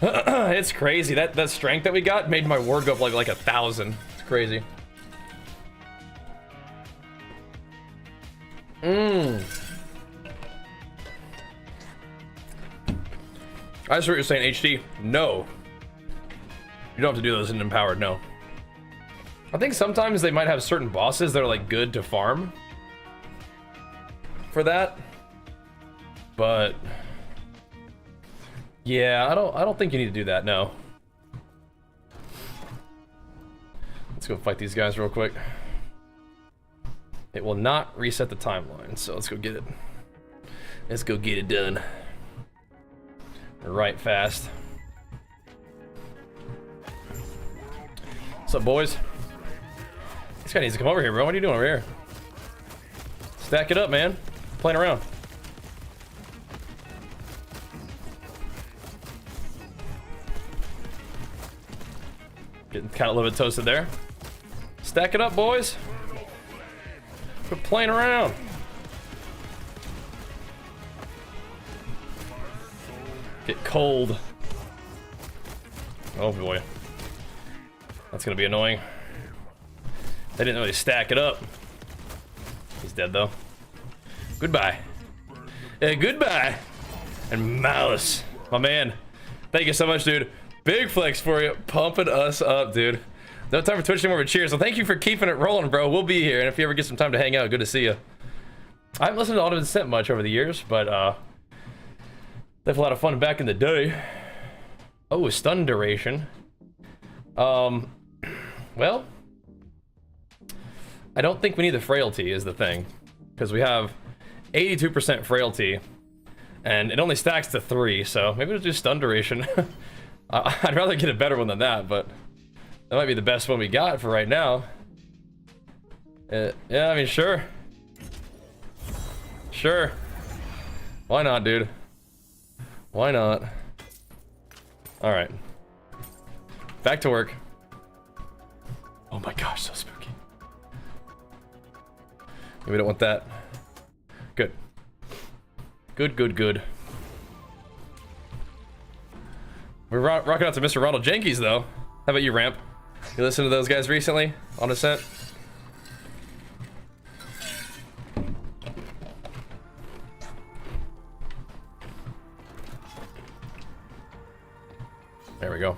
It's crazy. That strength that we got made my ward go up like 1,000. It's crazy. I just heard you're saying HD. No. You don't have to do those in Empowered, no. I think sometimes they might have certain bosses that are like good to farm for that. But yeah, I don't think you need to do that, no. Let's Let's go fight these guys real quick. It will not reset the timeline, so let's go get it. Let's go get it done. Right fast. What's up, boys? This guy needs to come over here, bro. What are you doing over here? Stack it up, man. Playing around. Getting kind of a little bit toasted there. Stack it up, boys. Quit playing around. Get cold. Oh boy. That's gonna be annoying. They didn't really stack it up. He's dead though. Goodbye. Goodbye. And Malice, my man. Thank you so much, dude. Big flex for you, pumping us up, dude. No time for Twitch anymore, but cheers. So thank you for keeping it rolling, bro. We'll be here, and if you ever get some time to hang out, good to see you. I haven't listened to Auto Descent much over the years, but they have a lot of fun back in the day. Oh, stun duration. Well, I don't think we need the frailty is the thing, because we have 82% frailty, and it only stacks to 3, so maybe we'll do stun duration. I'd rather get a better one than that, but that might be the best one we got for right now. Yeah, I mean, sure. Sure. Why not, dude? Why not? Alright. Back to work. Oh my gosh, so spooky. We don't want that. Good. Good, good, good. We're rocking out to Mr. Ronald Jenkins, though. How about you, Ramp? You listened to those guys recently on Ascent? There we go.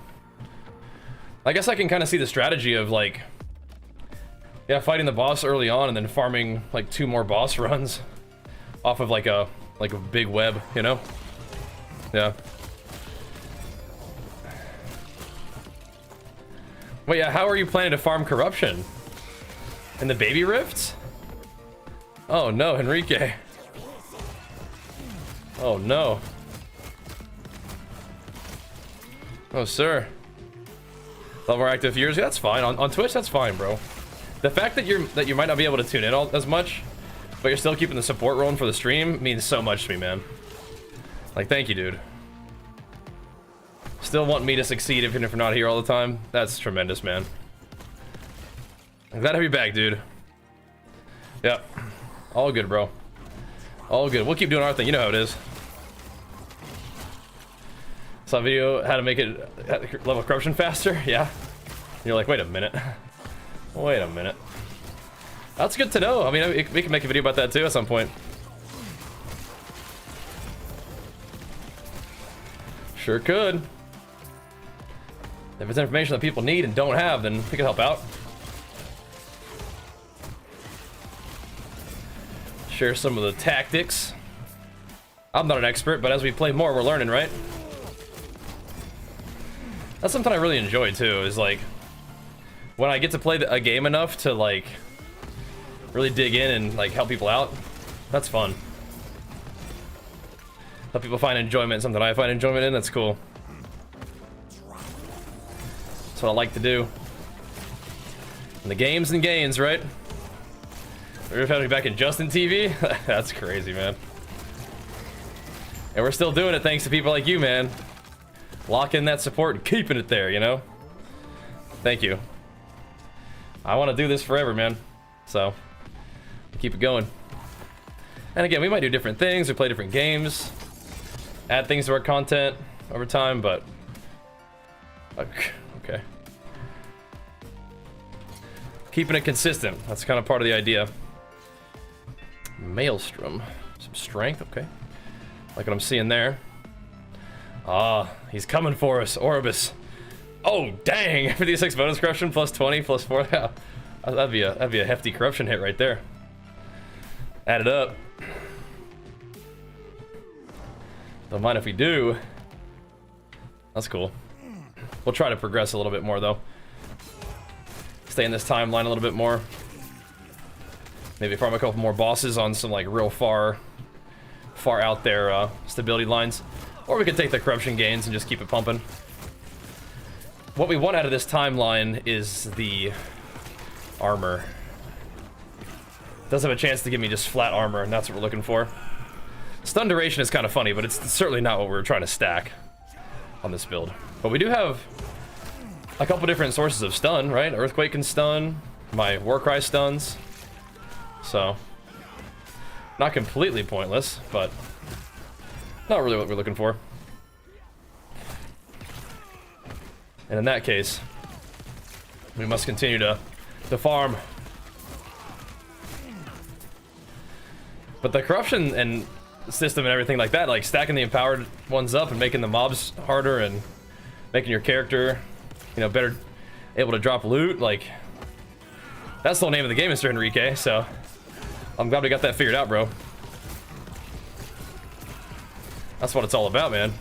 I guess I can kind of see the strategy of like, yeah, fighting the boss early on and then farming like 2 more boss runs off of like a big web, you know? Yeah. Wait, yeah, how are you planning to farm corruption? In the baby rifts? Oh no, Enrique. Oh no. Oh sir. A lot more active viewers, that's fine. On Twitch, that's fine, bro. The fact that you might not be able to tune in as much, but you're still keeping the support rolling for the stream means so much to me, man. Like, thank you, dude. Still want me to succeed even if you're not here all the time. That's tremendous, man. I'm glad to have you back, dude. Yep. All good, bro. All good. We'll keep doing our thing. You know how it is. Saw a video how to make it level corruption faster. Yeah. And you're like, wait a minute. Wait a minute. That's good to know. I mean, we can make a video about that too at some point. Sure could. If it's information that people need and don't have, then we can help out. Share some of the tactics. I'm not an expert, but as we play more, we're learning, right? That's something I really enjoy too, is like, when I get to play a game enough to like, really dig in and like help people out, that's fun. Help people find enjoyment in something I find enjoyment in, that's cool. That's what I like to do. And the games and gains, right? We're gonna have me back in Justin TV? That's crazy, man. And we're still doing it thanks to people like you, man. Locking that support and keeping it there, you know? Thank you. I want to do this forever, man. So, keep it going. And again, we might do different things, we play different games, add things to our content over time, but... Okay. Keeping it consistent, that's kind of part of the idea. Maelstrom. Some strength, okay. Like what I'm seeing there. Ah, he's coming for us, Orbis. Oh, dang! 56 bonus corruption, plus 20, plus 4. Yeah. That'd be a hefty corruption hit right there. Add it up. Don't mind if we do. That's cool. We'll try to progress a little bit more, though. Stay in this timeline a little bit more. Maybe farm a couple more bosses on some like real far out there stability lines. Or we could take the corruption gains and just keep it pumping. What we want out of this timeline is the armor. Does have a chance to give me just flat armor, and that's what we're looking for. Stun duration is kind of funny, but it's certainly not what we're trying to stack on this build. But we do have a couple different sources of stun, right? Earthquake can stun, my Warcry stuns. So, not completely pointless, but not really what we're looking for. And in that case, we must continue to farm. But the corruption and system and everything like that, like stacking the empowered ones up and making the mobs harder and making your character, you know, better able to drop loot, like that's the whole name of the game, Mr. Enrique. So I'm glad we got that figured out, bro. That's what it's all about, man.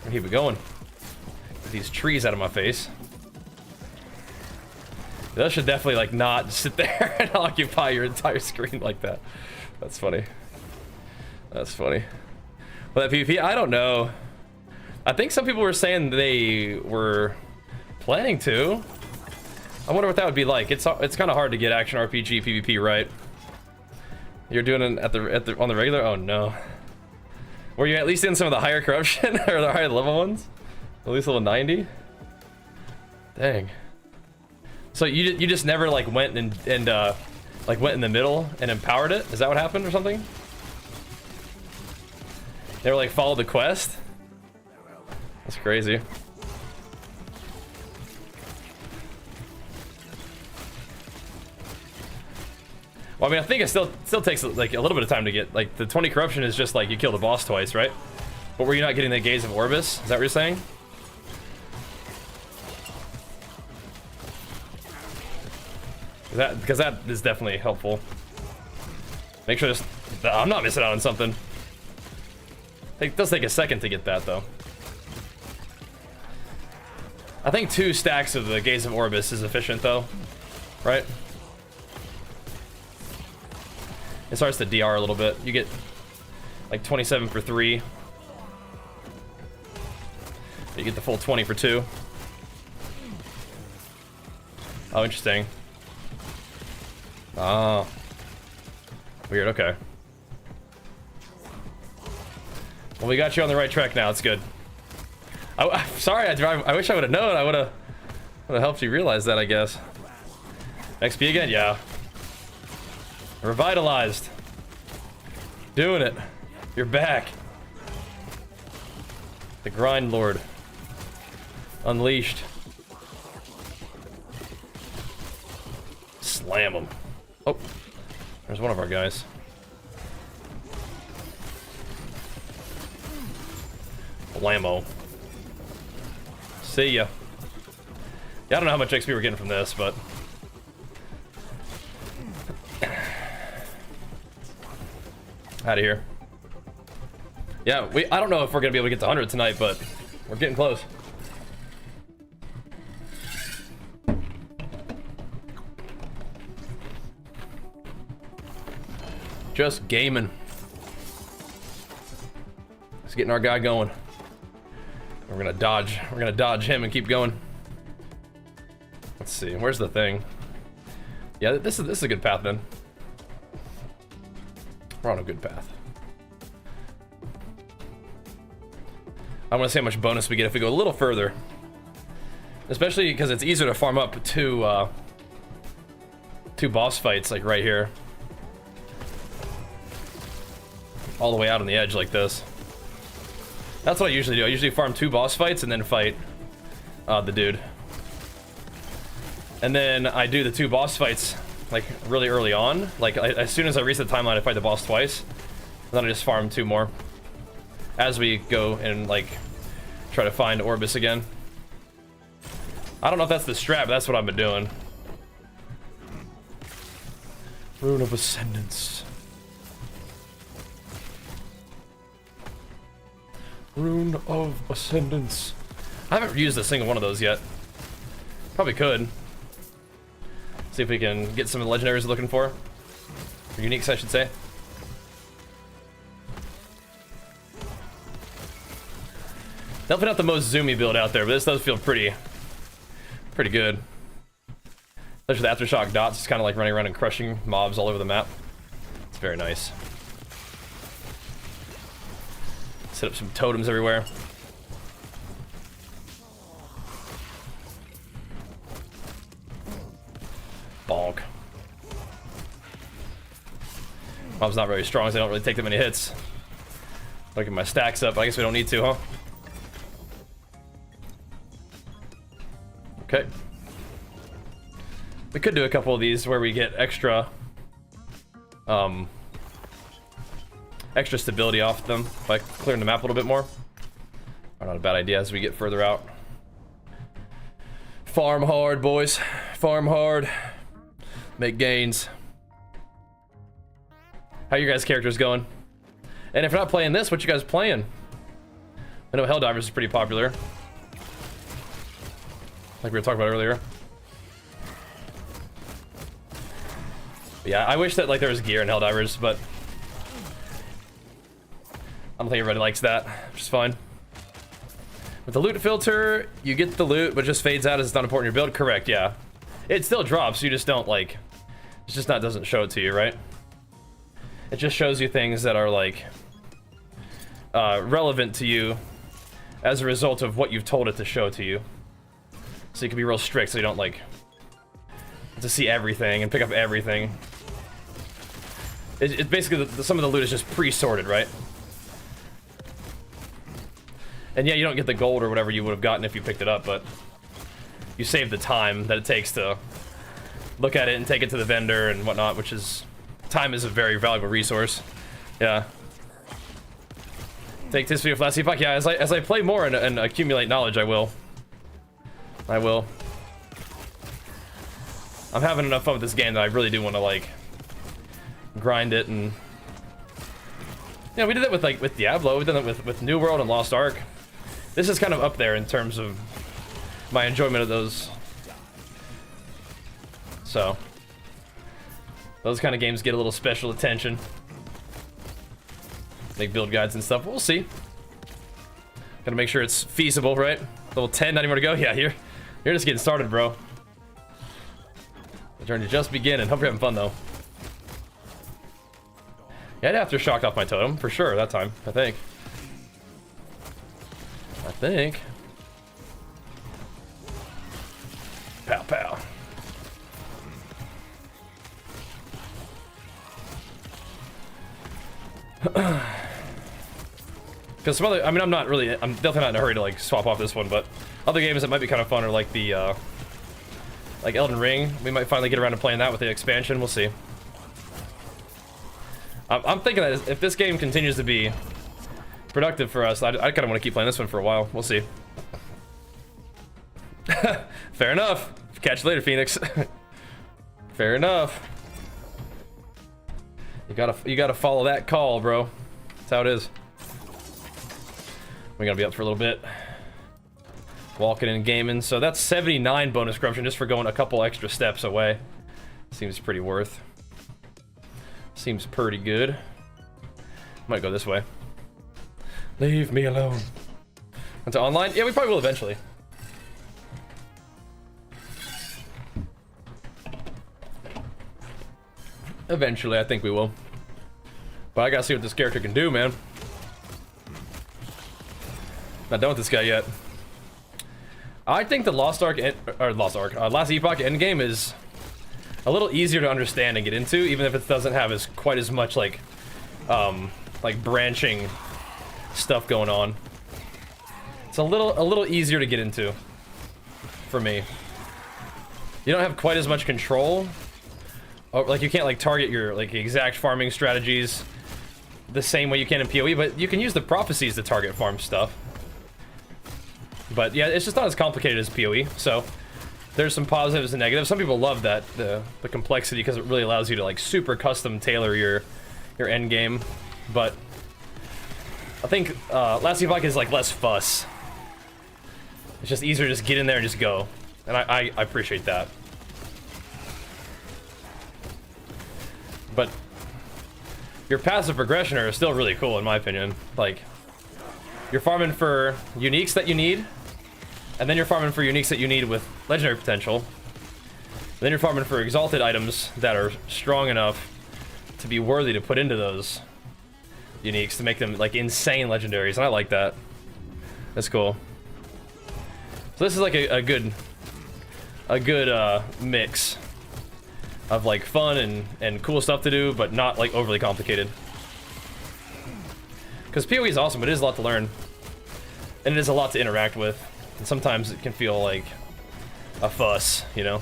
And keep it going. Get these trees out of my face. That should definitely like not sit there and occupy your entire screen like that. That's funny. That's funny. Well, that PvP, I don't know. I think some people were saying they were planning to. I wonder what that would be like. It's kind of hard to get action RPG PvP right. You're doing it on the regular? Oh no. Were you at least in some of the higher corruption or the higher level ones? At least level 90? Dang. So you just never like went and like went in the middle and empowered it? Is that what happened or something? They were like followed the quest? That's crazy. Well, I mean, I think it still takes like a little bit of time to get, like, the 20 corruption is just like you kill the boss twice, right? But were you not getting the Gaze of Orbis? Is that what you're saying? Because that is definitely helpful. Make sure I'm not missing out on something. It does take a second to get that though. I think 2 stacks of the Gaze of Orbis is efficient though, right? It starts to DR a little bit. You get like 27 for 3. You get the full 20 for 2. Oh, interesting. Oh. Weird, okay. Well, we got you on the right track now, it's good. Sorry, I wish I would have known. I would have helped you realize that, I guess. XP again? Yeah. Revitalized. Doing it. You're back. The Grind Lord. Unleashed. Slam him. Oh, there's one of our guys. Blammo. See ya. Yeah, I don't know how much XP we're getting from this, but out of here. Yeah, I don't know if we're gonna be able to get to 100 tonight, but we're getting close. Just gaming. Just getting our guy going. We're gonna dodge him and keep going. Let's see, where's the thing? Yeah, this is a good path then. We're on a good path. I want to see how much bonus we get if we go a little further. Especially because it's easier to farm up two boss fights like right here. All the way out on the edge like this. That's what I usually do. I usually farm 2 boss fights and then fight the dude. And then I do the 2 boss fights like really early on. Like as soon as I reach the timeline, I fight the boss twice. And then I just farm 2 more. As we go and like try to find Orbis again. I don't know if that's the strat, but that's what I've been doing. Rune of Ascendance. Rune of Ascendance. I haven't used a single one of those yet. Probably could. See if we can get some of the legendaries we're looking for. Or uniques, I should say. Definitely not the most zoomy build out there, but this does feel pretty good. Especially the aftershock dots, it's kind of like running around and crushing mobs all over the map. It's very nice. Set up some totems everywhere. Bonk. Mob's not very strong, so they don't really take that many hits. Look at my stacks up. I guess we don't need to, huh? Okay. We could do a couple of these where we get extra extra stability off them by clearing the map a little bit more. Not a bad idea as we get further out. Farm hard, boys. Farm hard. Make gains. How are your guys' characters going? And if you're not playing this, what you guys playing? I know Helldivers is pretty popular. Like we were talking about earlier. But yeah, I wish that like there was gear in Helldivers, but I don't think everybody likes that, which is fine. With the loot filter, you get the loot, but it just fades out as it's not important in your build. Correct, yeah. It still drops, you just don't like, it's just not, doesn't show it to you, right? It just shows you things that are like relevant to you as a result of what you've told it to show to you. So you can be real strict so you don't like have to see everything and pick up everything. It's basically some of the loot is just pre-sorted, right? And yeah, you don't get the gold or whatever you would have gotten if you picked it up, but you save the time that it takes to look at it and take it to the vendor and whatnot, which is, time is a very valuable resource. Yeah. Take this video for last Epoch. Yeah, as I play more and accumulate knowledge, I will. I'm having enough fun with this game that I really do want to like grind it, and yeah, we did it with like with Diablo, we did it with New World and Lost Ark. This is kind of up there in terms of my enjoyment of those. So those kind of games get a little special attention. Make build guides and stuff. We'll see. Gotta make sure it's feasible, right? Level 10, not even to go. Yeah, you're just getting started, bro. The journey just beginning. Hope you're having fun though. Yeah, I'd have to shock off my totem for sure that time. I think. Pow pow. Because some other, I mean, I'm definitely not in a hurry to like swap off this one, but other games that might be kind of fun are like the like Elden Ring. We might finally get around to playing that with the expansion. We'll see. I'm thinking that if this game continues to be productive for us, I kind of want to keep playing this one for a while. We'll see. Fair enough. Catch you later, Phoenix. Fair enough. You gotta follow that call, bro. That's how it is. We're gonna be up for a little bit. Walking and gaming. So that's 79 bonus corruption just for going a couple extra steps away. Seems pretty worth. Seems pretty good. Might go this way. Leave me alone. Into online? Yeah, we probably will eventually. Eventually, I think we will. But I gotta see what this character can do, man. Not done with this guy yet. I think the Last Epoch Endgame is a little easier to understand and get into, even if it doesn't have quite as much like branching stuff going on. It's a little easier to get into for me. You don't have quite as much control. Or, like, you can't like target your like exact farming strategies the same way you can in PoE, but you can use the prophecies to target farm stuff. But yeah, it's just not as complicated as PoE, so there's some positives and negatives. Some people love that, the complexity, because it really allows you to like super custom tailor your end game. But I think Last Epoch is like less fuss. It's just easier to just get in there and just go. and I appreciate that. But your passive progression are still really cool in my opinion. Like, you're farming for uniques that you need, and then you're farming for uniques that you need with legendary potential. Then you're farming for exalted items that are strong enough to be worthy to put into those uniques to make them like insane legendaries, and I like that. That's cool. So this is like a good mix of like fun and cool stuff to do, but not like overly complicated. Because PoE is awesome, but it is a lot to learn, and it is a lot to interact with, and sometimes it can feel like a fuss, you know?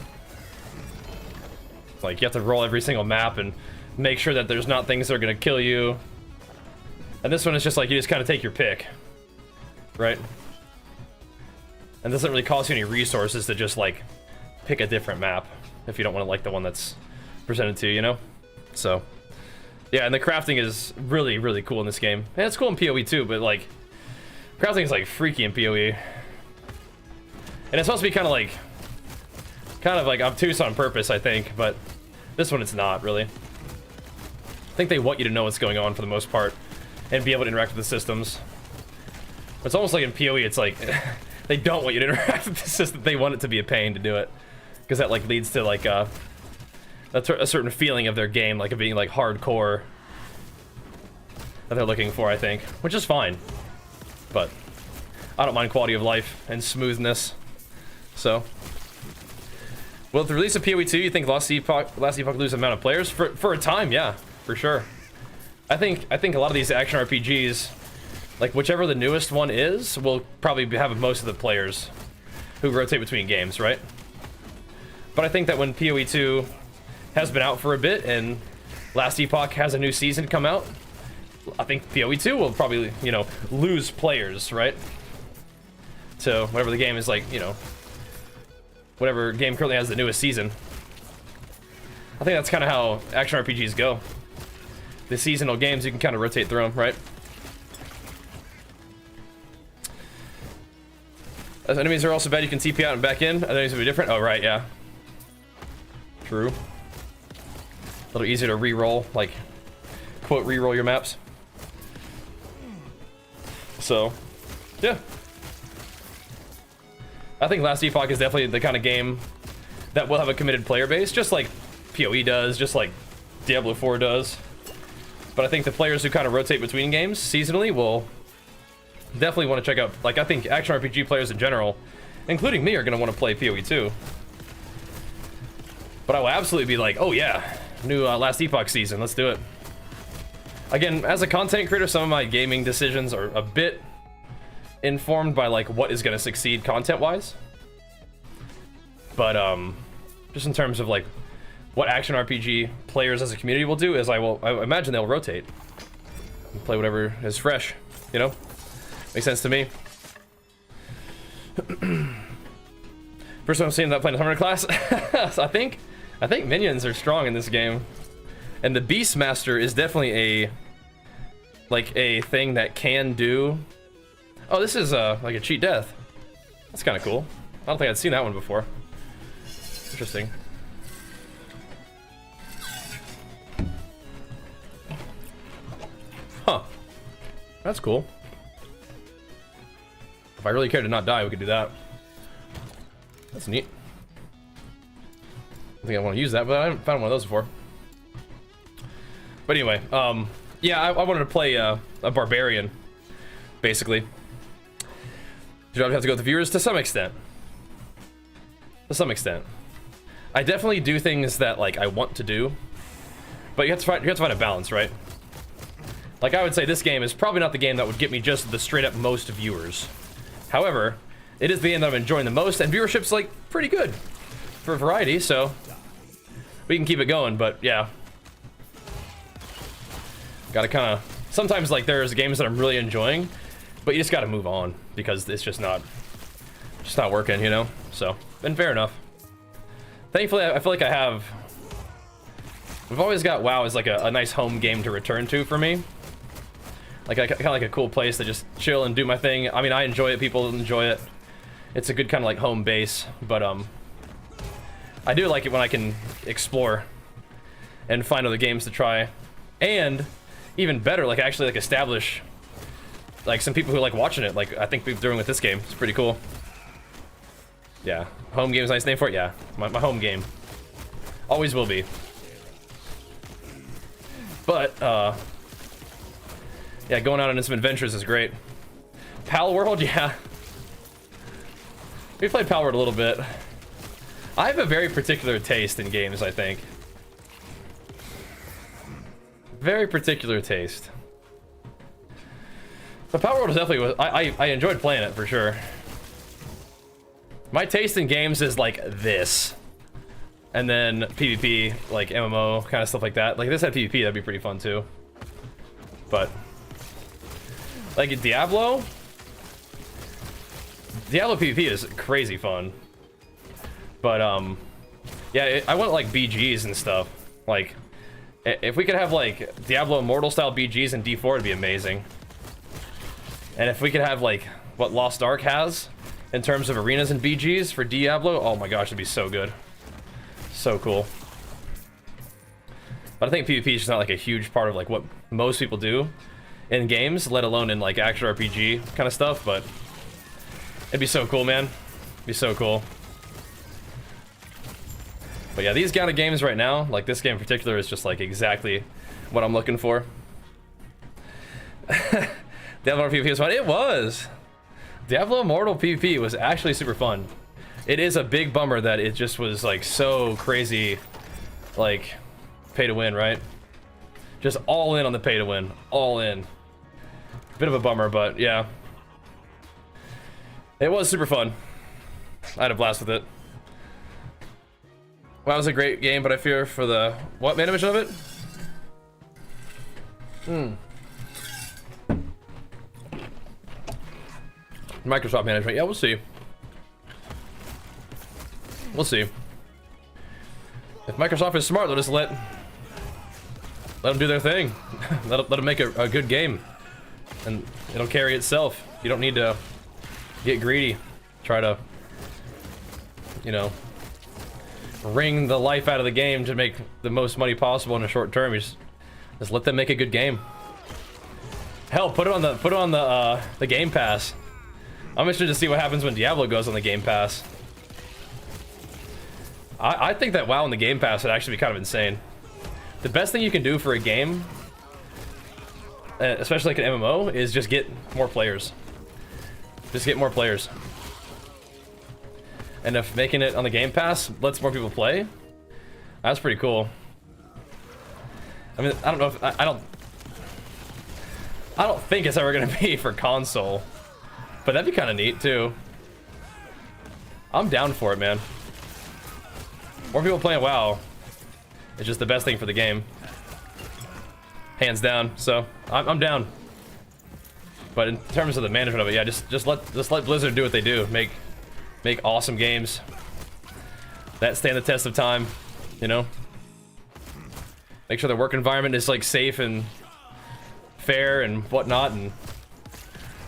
Like, you have to roll every single map and make sure that there's not things that are gonna kill you. And this one is just like, you just kind of take your pick, right? And it doesn't really cost you any resources to just like pick a different map if you don't want to like the one that's presented to you, you know? So, yeah, and the crafting is really, really cool in this game. And it's cool in PoE too, but like, crafting is like freaky in PoE. And it's supposed to be kind of like obtuse on purpose, I think, but this one it's not really. I think they want you to know what's going on for the most part and be able to interact with the systems. It's almost like in PoE, it's like they don't want you to interact with the system. They want it to be a pain to do it, because that like leads to like a certain feeling of their game, like of being like hardcore that they're looking for, I think, which is fine. But I don't mind quality of life and smoothness. So, well, with the release of PoE 2, you think Last Epoch lose amount of players? For a time, yeah, for sure. I think a lot of these action RPGs, like whichever the newest one is, will probably have most of the players who rotate between games, right? But I think that when PoE 2 has been out for a bit and Last Epoch has a new season come out, I think PoE 2 will probably, you know, lose players, right? To whatever the game is, like, you know, whatever game currently has the newest season. I think that's kind of how action RPGs go. The seasonal games, you can kind of rotate through them, right? As enemies are also bad, you can TP out and back in. Enemies will be different. Oh, right, yeah. True. A little easier to re-roll, like, quote, re-roll your maps. So, yeah. I think Last Epoch is definitely the kind of game that will have a committed player base, just like PoE does, just like Diablo 4 does. But I think the players who kind of rotate between games seasonally will definitely want to check out, like, I think action RPG players in general, including me, are going to want to play PoE 2. But I will absolutely be like, oh yeah, new Last Epoch season, let's do it. Again, as a content creator, some of my gaming decisions are a bit informed by like what is going to succeed content-wise. But just in terms of like what action RPG players as a community will do is I imagine they'll rotate and play whatever is fresh, you know? Makes sense to me. First time I'm seeing that playing a Summoner class. So I think minions are strong in this game. And the Beastmaster is definitely a thing that can do. Oh, this is like a cheat death. That's kind of cool. I don't think I'd seen that one before. Interesting. Huh. That's cool. If I really cared to not die, we could do that. That's neat. I think I want to use that, but I haven't found one of those before. But anyway, yeah, I wanted to play a barbarian, basically. You don't have to go with the viewers to some extent. To some extent. I definitely do things that like I want to do, but you have to find a balance, right? Like I would say this game is probably not the game that would get me just the straight up most viewers. However, it is the game that I'm enjoying the most, and viewership's like pretty good for variety, so we can keep it going. But yeah, gotta kind of sometimes like there's games that I'm really enjoying, but you just gotta move on because it's just not working, you know. So, and fair enough. Thankfully, I feel like we've always got WoW as like a nice home game to return to for me. Like kind of like a cool place to just chill and do my thing. I mean, I enjoy it, people enjoy it. it's a good kind of like home base. But I do like it when I can explore and find other games to try, and even better, like actually like establish like some people who like watching it, like I think we're doing with this game. It's pretty cool. Yeah, home game is a nice name for it. Yeah, my home game. Always will be. But yeah, going out on some adventures is great. Pal World, yeah. We played Pal World a little bit. I have a very particular taste in games, I think. Very particular taste. But Pal World was definitely, I enjoyed playing it for sure. My taste in games is like this. And then PvP, like MMO, kind of stuff like that. Like if this had PvP, that'd be pretty fun too. But like Diablo PvP is crazy fun. But yeah, I want like BGs and stuff. Like if we could have like Diablo Immortal style BGs in D4, it'd be amazing. And if we could have like what Lost Ark has in terms of arenas and BGs for Diablo, oh my gosh, it'd be so good. So cool. But I think PvP is just not like a huge part of like what most people do in games, let alone in like action RPG kind of stuff, but it'd be so cool, man. It'd be so cool. But yeah, these kind of games right now, like this game in particular, is just like exactly what I'm looking for. Diablo PvP was fun. It was. Diablo Immortal PvP was actually super fun. It is a big bummer that it just was like so crazy, like pay to win, right? Just all in on the pay to win, all in. Bit of a bummer, but yeah. It was super fun. I had a blast with it. Well, that was a great game, but I fear for the what management of it? Microsoft management. Yeah, we'll see. We'll see. If Microsoft is smart, they'll just let them do their thing. let them make a good game, and it'll carry itself. You don't need to get greedy, try to, you know, wring the life out of the game to make the most money possible in a short term. You just let them make a good game. Hell, put it on the Game Pass. I'm interested to see what happens when Diablo goes on the Game Pass. I think that WoW on the Game Pass would actually be kind of insane. The best thing you can do for a game, especially like an MMO, is just get more players. Just get more players. And if making it on the Game Pass lets more people play, that's pretty cool. I mean, I don't know if I don't think it's ever gonna be for console, but that'd be kind of neat too. I'm down for it, man. More people playing WoW is just the best thing for the game, hands down. So I'm down. But in terms of the management of it, yeah, just let Blizzard do what they do. Make awesome games that stand the test of time. You know, make sure the work environment is like safe and fair and whatnot, and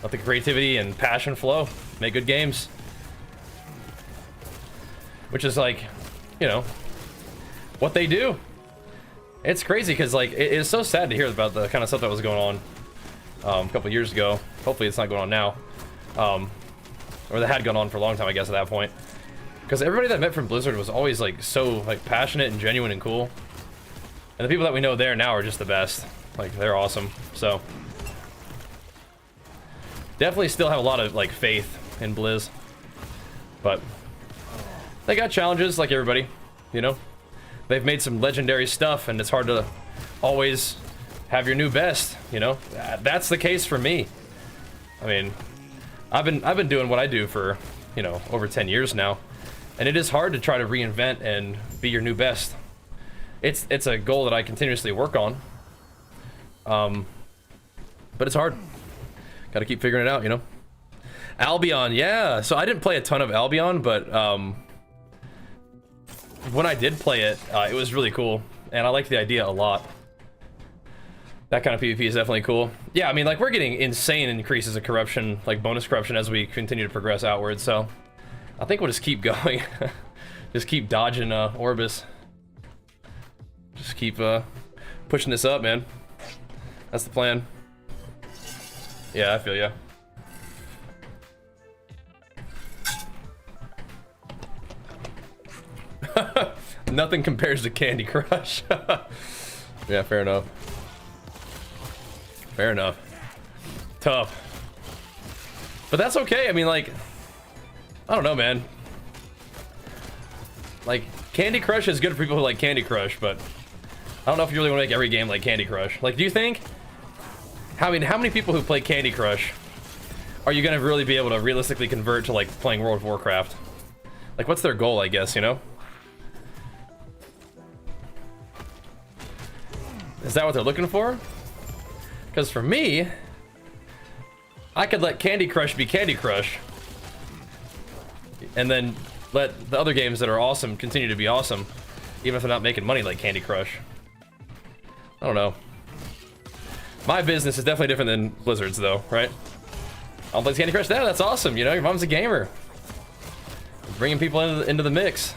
let the creativity and passion flow. Make good games, which is like, you know, what they do. It's crazy because like it is so sad to hear about the kind of stuff that was going on a couple years ago. Hopefully it's not going on now, or that had gone on for a long time, I guess, at that point. Because everybody that I met from Blizzard was always like so like passionate and genuine and cool, and the people that we know there now are just the best. Like, they're awesome. So definitely still have a lot of like faith in Blizz, but they got challenges like everybody, you know. They've made some legendary stuff, and it's hard to always have your new best, you know. That's the case for me. I mean, I've been doing what I do for, you know, over 10 years now, and it is hard to try to reinvent and be your new best. It's a goal that I continuously work on, but it's hard. Got to keep figuring it out, you know. Albion, yeah. So I didn't play a ton of Albion, but when I did play it, it was really cool, and I liked the idea a lot. That kind of PvP is definitely cool. Yeah, I mean, like, we're getting insane increases of corruption, like bonus corruption, as we continue to progress outward, so I think we'll just keep going. Just keep dodging Orbis. Just keep pushing this up, man. That's the plan. Yeah, I feel ya. Nothing compares to Candy Crush. Yeah, fair enough. Fair enough. Tough. But that's okay. I mean, like, I don't know, man. Like, Candy Crush is good for people who like Candy Crush, but I don't know if you really want to make every game like Candy Crush. Like, do you think? I mean, how many people who play Candy Crush are you gonna really be able to realistically convert to like playing World of Warcraft? Like, what's their goal, I guess, you know? Is that what they're looking for? Because for me, I could let Candy Crush be Candy Crush, and then let the other games that are awesome continue to be awesome, even if they're not making money like Candy Crush. I don't know. My business is definitely different than Blizzard's, though, right? I'll play Candy Crush. Yeah, that's awesome. You know, your mom's a gamer. Bringing people into the mix.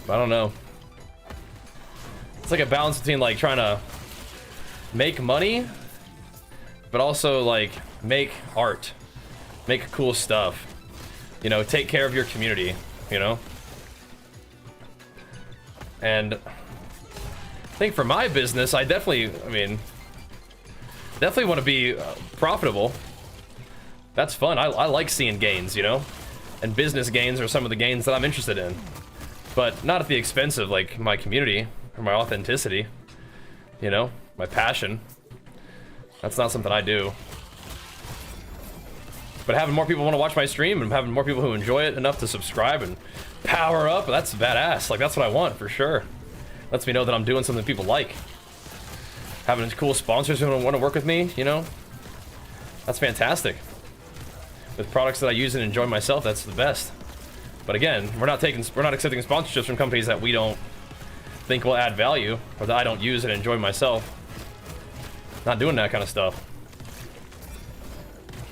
I don't know. It's like a balance between like trying to make money, but also like make art, make cool stuff. You know, take care of your community. You know. And I think for my business, I definitely want to be profitable. That's fun. I like seeing gains, you know? And business gains are some of the gains that I'm interested in. But not at the expense of, like, my community or my authenticity. You know? My passion. That's not something I do. But having more people want to watch my stream and having more people who enjoy it enough to subscribe and power up, that's badass. Like, that's what I want, for sure. Lets me know that I'm doing something people like. Having cool sponsors who want to work with me, you know? That's fantastic. With products that I use and enjoy myself, that's the best. But again, we're not accepting sponsorships from companies that we don't think will add value, or that I don't use and enjoy myself. Not doing that kind of stuff.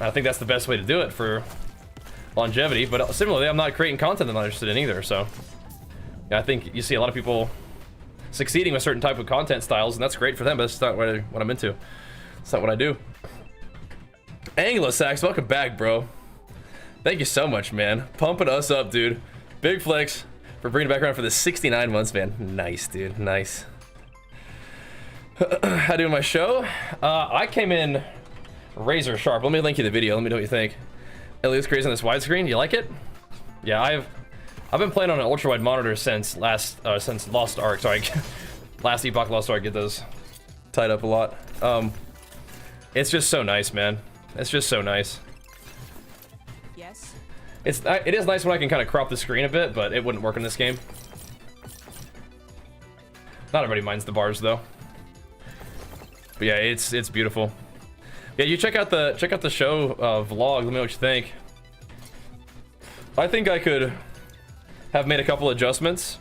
I think that's the best way to do it for longevity, but similarly, I'm not creating content that I'm not interested in either, so. Yeah, I think you see a lot of people succeeding with certain type of content styles, and that's great for them, but that's not what I'm into. It's not what I do. Anglo-Sax, welcome back, bro. Thank you so much, man. Pumping us up, dude. Big flex for bringing it back around for the 69 months, man. Nice, dude. Nice. How doing my show? I came in razor sharp. Let me link you the video. Let me know what you think. It looks crazy on this widescreen. You like it? Yeah, I've been playing on an ultra wide monitor since since Lost Ark. Sorry, last Epoch Lost Ark. Get those tied up a lot. It's just so nice, man. It's just so nice.
Yes.
It is nice when I can kind of crop the screen a bit, but it wouldn't work in this game. Not everybody minds the bars though. But yeah, it's beautiful. Yeah, you check out the show vlog. Let me know what you think. I think I could have made a couple adjustments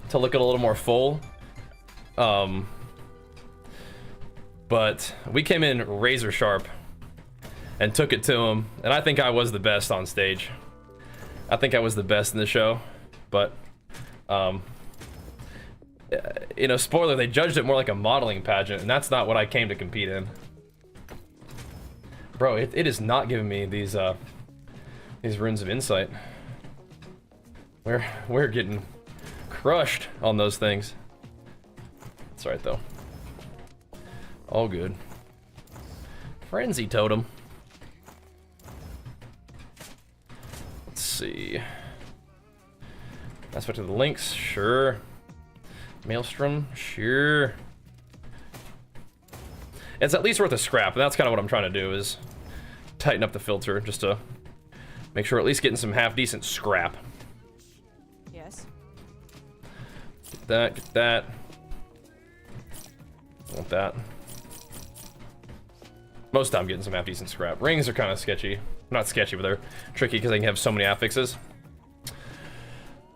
to look at a little more full. But we came in razor sharp and took it to him, and I think I was the best on stage. I think I was the best in the show, but you know, spoiler, they judged it more like a modeling pageant, and that's not what I came to compete in. Bro, it is not giving me these runes of insight. We're getting crushed on those things. That's right though. All good. Frenzy totem. Let's see. Aspect of the links, sure. Maelstrom, sure. It's at least worth a scrap, and that's kind of what I'm trying to do, is tighten up the filter just to make sure we're at least getting some half decent scrap.
Yes.
Get that, get that. Want that. Most of the time getting some half decent scrap. Rings are kind of sketchy. Not sketchy, but they're tricky because they can have so many affixes.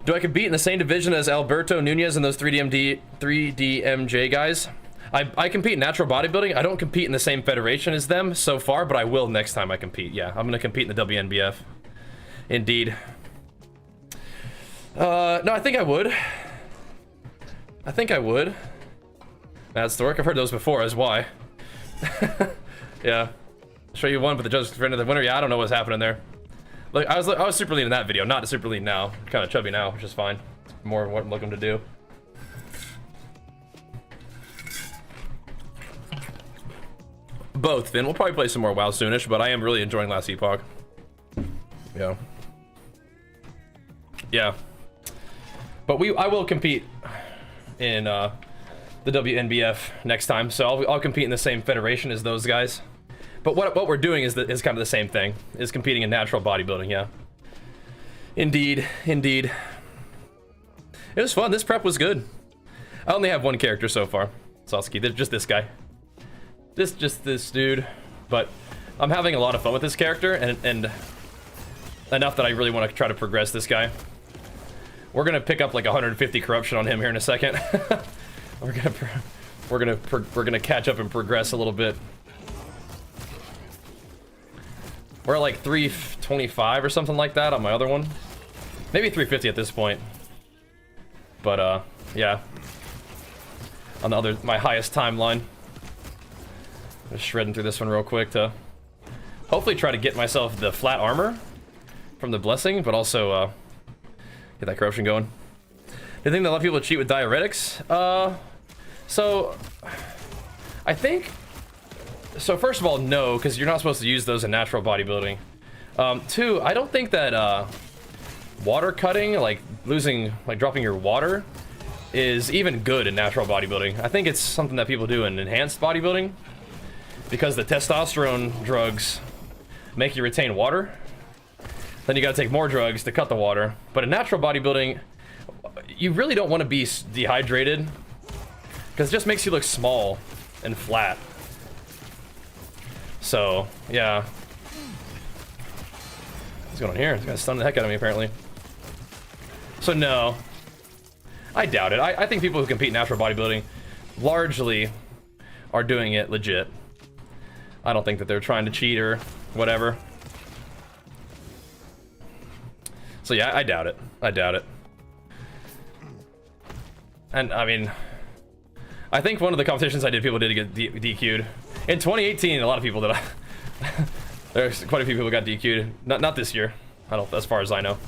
Do I compete in the same division as Alberto Nunez and those 3DMJ guys? I compete in natural bodybuilding. I don't compete in the same federation as them so far, but I will next time I compete. Yeah, I'm gonna compete in the WNBF. Indeed. No, I think I would. I think I would. That's the work. I've heard those before, as why. Yeah. Show you one, but the judges defended the winner. Yeah, I don't know what's happening there. Look, I was super lean in that video, not super lean now. Kind of chubby now, which is fine. More of what I'm looking to do. Both, Finn. We'll probably play some more WoW soonish, but I am really enjoying last Epoch. Yeah. Yeah. But I will compete in the WNBF next time, so I'll compete in the same federation as those guys. But what we're doing is kind of the same thing, is competing in natural bodybuilding, yeah. Indeed, indeed. It was fun. This prep was good. I only have one character so far, Sasuke. Just this guy. Just this dude. But I'm having a lot of fun with this character, and enough that I really want to try to progress this guy. We're gonna pick up like 150 corruption on him here in a second. we're gonna catch up and progress a little bit. We're at like 325 or something like that on my other one. Maybe 350 at this point. But yeah. On the other, my highest timeline. Just shredding through this one real quick to hopefully try to get myself the flat armor from the blessing, but also get that corruption going. Do you think that a lot of people cheat with diuretics? So I think, so first of all, no, because you're not supposed to use those in natural bodybuilding. Two, I don't think that water cutting, like dropping your water, is even good in natural bodybuilding. I think it's something that people do in enhanced bodybuilding, because the testosterone drugs make you retain water. Then you gotta take more drugs to cut the water. But in natural bodybuilding, you really don't want to be dehydrated, because it just makes you look small and flat. So, yeah. What's going on here? It's gonna stun the heck out of me, apparently. So, no. I doubt it. I think people who compete in natural bodybuilding largely are doing it legit. I don't think that they're trying to cheat or whatever. So yeah, I doubt it. I doubt it. And I mean, I think one of the competitions I did, people did get DQ'd. In 2018, a lot of people did. There's quite a few people got DQ'd. Not this year. I don't, as far as I know.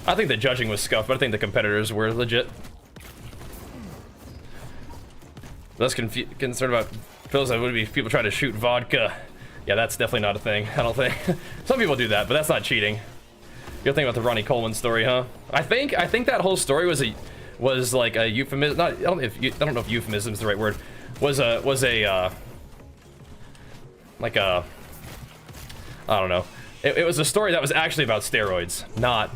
I think the judging was scuffed, but I think the competitors were legit. Less concerned about pills that would be people trying to shoot vodka. Yeah, that's definitely not a thing. I don't think. Some people do that, but that's not cheating. You'll think about the Ronnie Coleman story, huh? I think that whole story was like a euphemism. I don't know if euphemism is the right word. Was a like a, I don't know. It was a story that was actually about steroids, not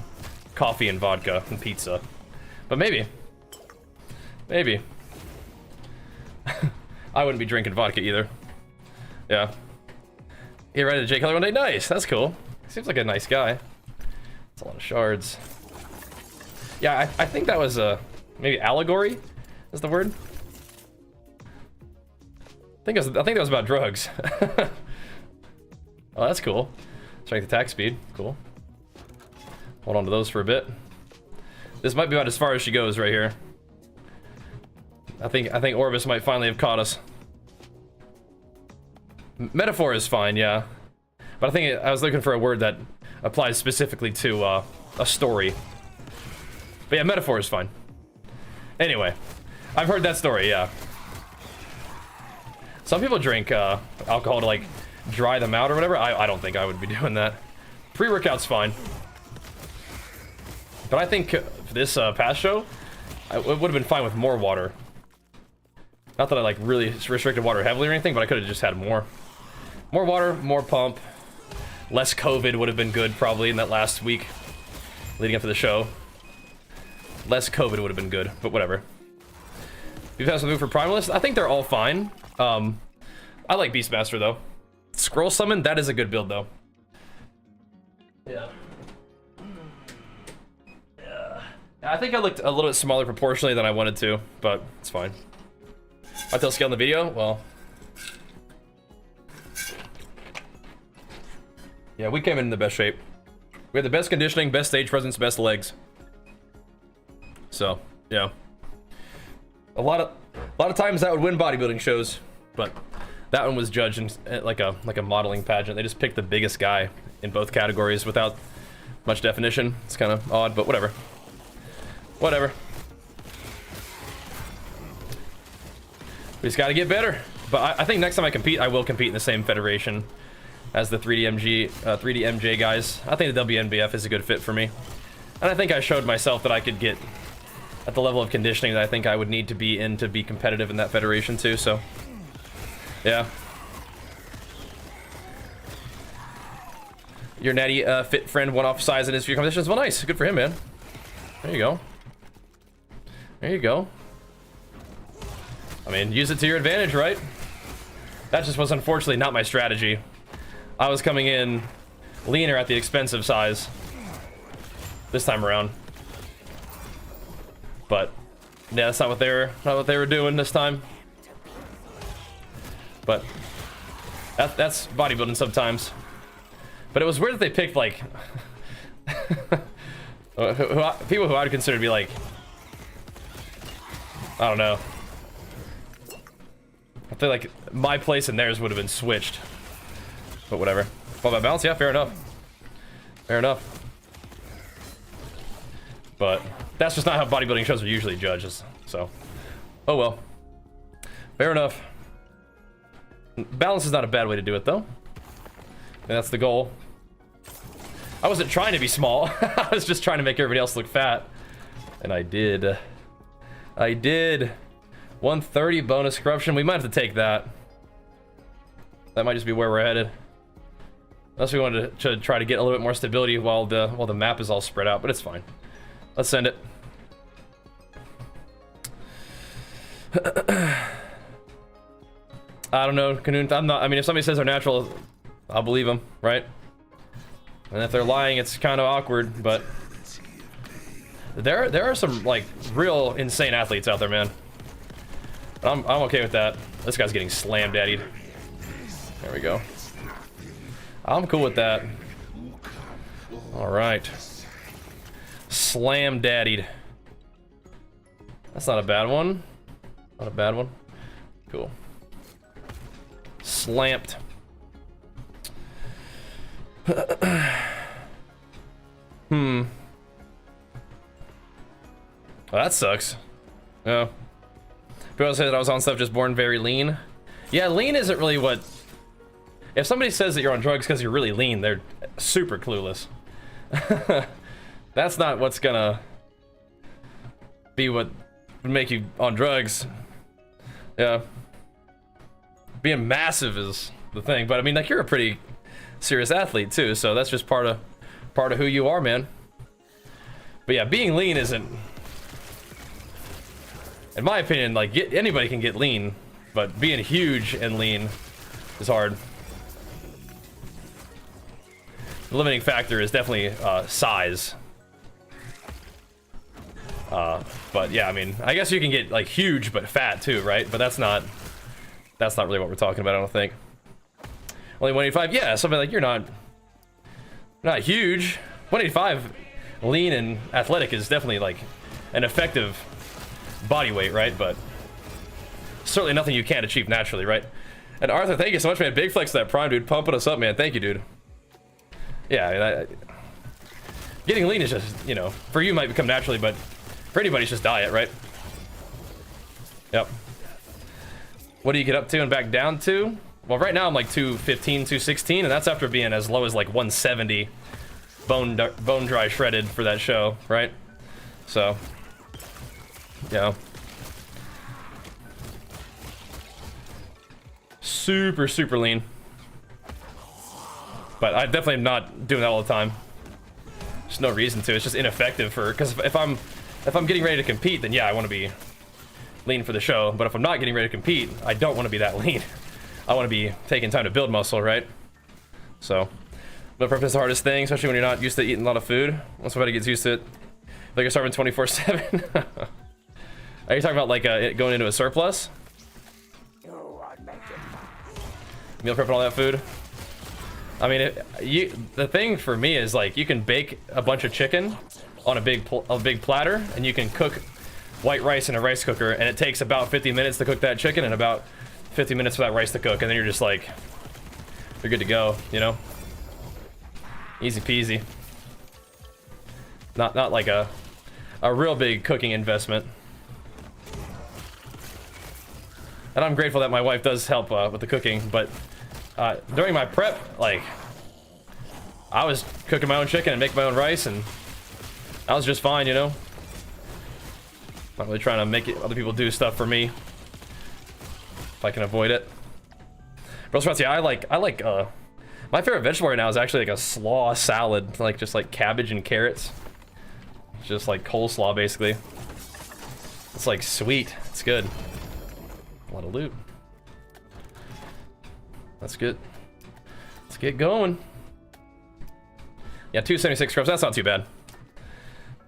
coffee and vodka and pizza. But maybe. I wouldn't be drinking vodka either. Yeah. He read to Jay Cutler one day. Nice, that's cool. Seems like a nice guy. It's a lot of shards. Yeah, I think that was maybe allegory is the word. I think that was about drugs. Oh, that's cool. Strength attack speed, cool. Hold on to those for a bit. This might be about as far as she goes right here. I think Orbis might finally have caught us. Metaphor is fine, yeah. But I think I was looking for a word that applies specifically to a story. But yeah, metaphor is fine. Anyway, I've heard that story, yeah. Some people drink alcohol to like dry them out or whatever. I don't think I would be doing that. Pre-workout's fine. But I think for this past show, it would have been fine with more water. Not that I like really restricted water heavily or anything, but I could have just had more. More water, more pump. Less COVID would have been good probably in that last week leading up to the show. Less COVID would have been good, but whatever. You've had some move for Primalist? I think they're all fine. I like Beastmaster though. Scroll Summon, that is a good build though. Yeah. Yeah. I think I looked a little bit smaller proportionally than I wanted to, but it's fine. I tell scale in the video? Well, yeah, we came in the best shape. We had the best conditioning, best stage presence, best legs. So, yeah. A lot of times that would win bodybuilding shows, but that one was judged in like a modeling pageant. They just picked the biggest guy in both categories without much definition. It's kind of odd, but whatever. Whatever. We just got to get better. But I think next time I compete, I will compete in the same federation as the 3D MJ guys. I think the WNBF is a good fit for me. And I think I showed myself that I could get at the level of conditioning that I think I would need to be in to be competitive in that federation too, so. Yeah. Your natty fit friend went off size in his few competitions. Well, nice. Good for him, man. There you go. There you go. I mean, use it to your advantage, right? That just was unfortunately not my strategy. I was coming in leaner at the expensive size this time around. But yeah, that's not what they were doing this time. But that's bodybuilding sometimes. But it was weird that they picked like people who I'd consider to be like, I don't know. I feel like my place and theirs would have been switched. But whatever. Well, by balance, yeah, fair enough. Fair enough. But that's just not how bodybuilding shows are usually judged. So, oh well. Fair enough. Balance is not a bad way to do it, though. And that's the goal. I wasn't trying to be small. I was just trying to make everybody else look fat. And I did. I did. 130 bonus corruption. We might have to take that. That might just be where we're headed. Unless we wanted to try to get a little bit more stability while the map is all spread out, but it's fine. Let's send it. I don't know, Canoon. I mean, if somebody says they're natural, I'll believe them, right? And if they're lying, it's kind of awkward, but there are some like real insane athletes out there, man. I'm okay with that. This guy's getting slam daddied. There we go. I'm cool with that. All right. Slam daddied. That's not a bad one. Not a bad one. Cool. Slamped. Well, that sucks. Yeah. People say that I was on stuff just born very lean. Yeah, lean isn't really what... If somebody says that you're on drugs because you're really lean, they're super clueless. That's not what's gonna be what would make you on drugs. Yeah. Being massive is the thing, but I mean, like, you're a pretty serious athlete too, so that's just part of who you are, man. But yeah, being lean isn't, in my opinion, like, anybody can get lean, but being huge and lean is hard. The limiting factor is definitely size. But yeah, I mean, I guess you can get like huge but fat too, right? But that's not really what we're talking about, I don't think. Only 185, yeah, something like you're not huge. 185 lean and athletic is definitely like an effective body weight, right? But certainly nothing you can't achieve naturally, right? And Arthur, thank you so much, man. Big flex to that prime, dude. Pumping us up, man. Thank you, dude. Yeah, getting lean is just, you know, for you might become naturally, but for anybody, it's just diet, right? Yep. What do you get up to and back down to? Well, right now I'm like 215, 216, and that's after being as low as like 170 bone dry shredded for that show, right? So, yeah. Super, super lean. But I definitely am not doing that all the time. There's no reason to. It's just ineffective for, because if I'm getting ready to compete, then yeah, I want to be lean for the show. But if I'm not getting ready to compete, I don't want to be that lean. I want to be taking time to build muscle, right? So, meal prep is the hardest thing, especially when you're not used to eating a lot of food. Once somebody gets used to it, like you're starving 24/7. Are you talking about like going into a surplus? Meal prepping all that food. I mean, the thing for me is like you can bake a bunch of chicken on a big platter, and you can cook white rice in a rice cooker, and it takes about 50 minutes to cook that chicken and about 50 minutes for that rice to cook, and then you're just like, you're good to go, you know? Easy peasy. Not like a real big cooking investment. And I'm grateful that my wife does help with the cooking, but during my prep, like, I was cooking my own chicken and making my own rice, and I was just fine, you know? Not really trying to make other people do stuff for me if I can avoid it. But I like my favorite vegetable right now is actually like a slaw salad, like just like cabbage and carrots. Just like coleslaw, basically. It's like sweet. It's good. A lot of loot. That's good. Let's get going. Yeah, 276 scrubs. That's not too bad.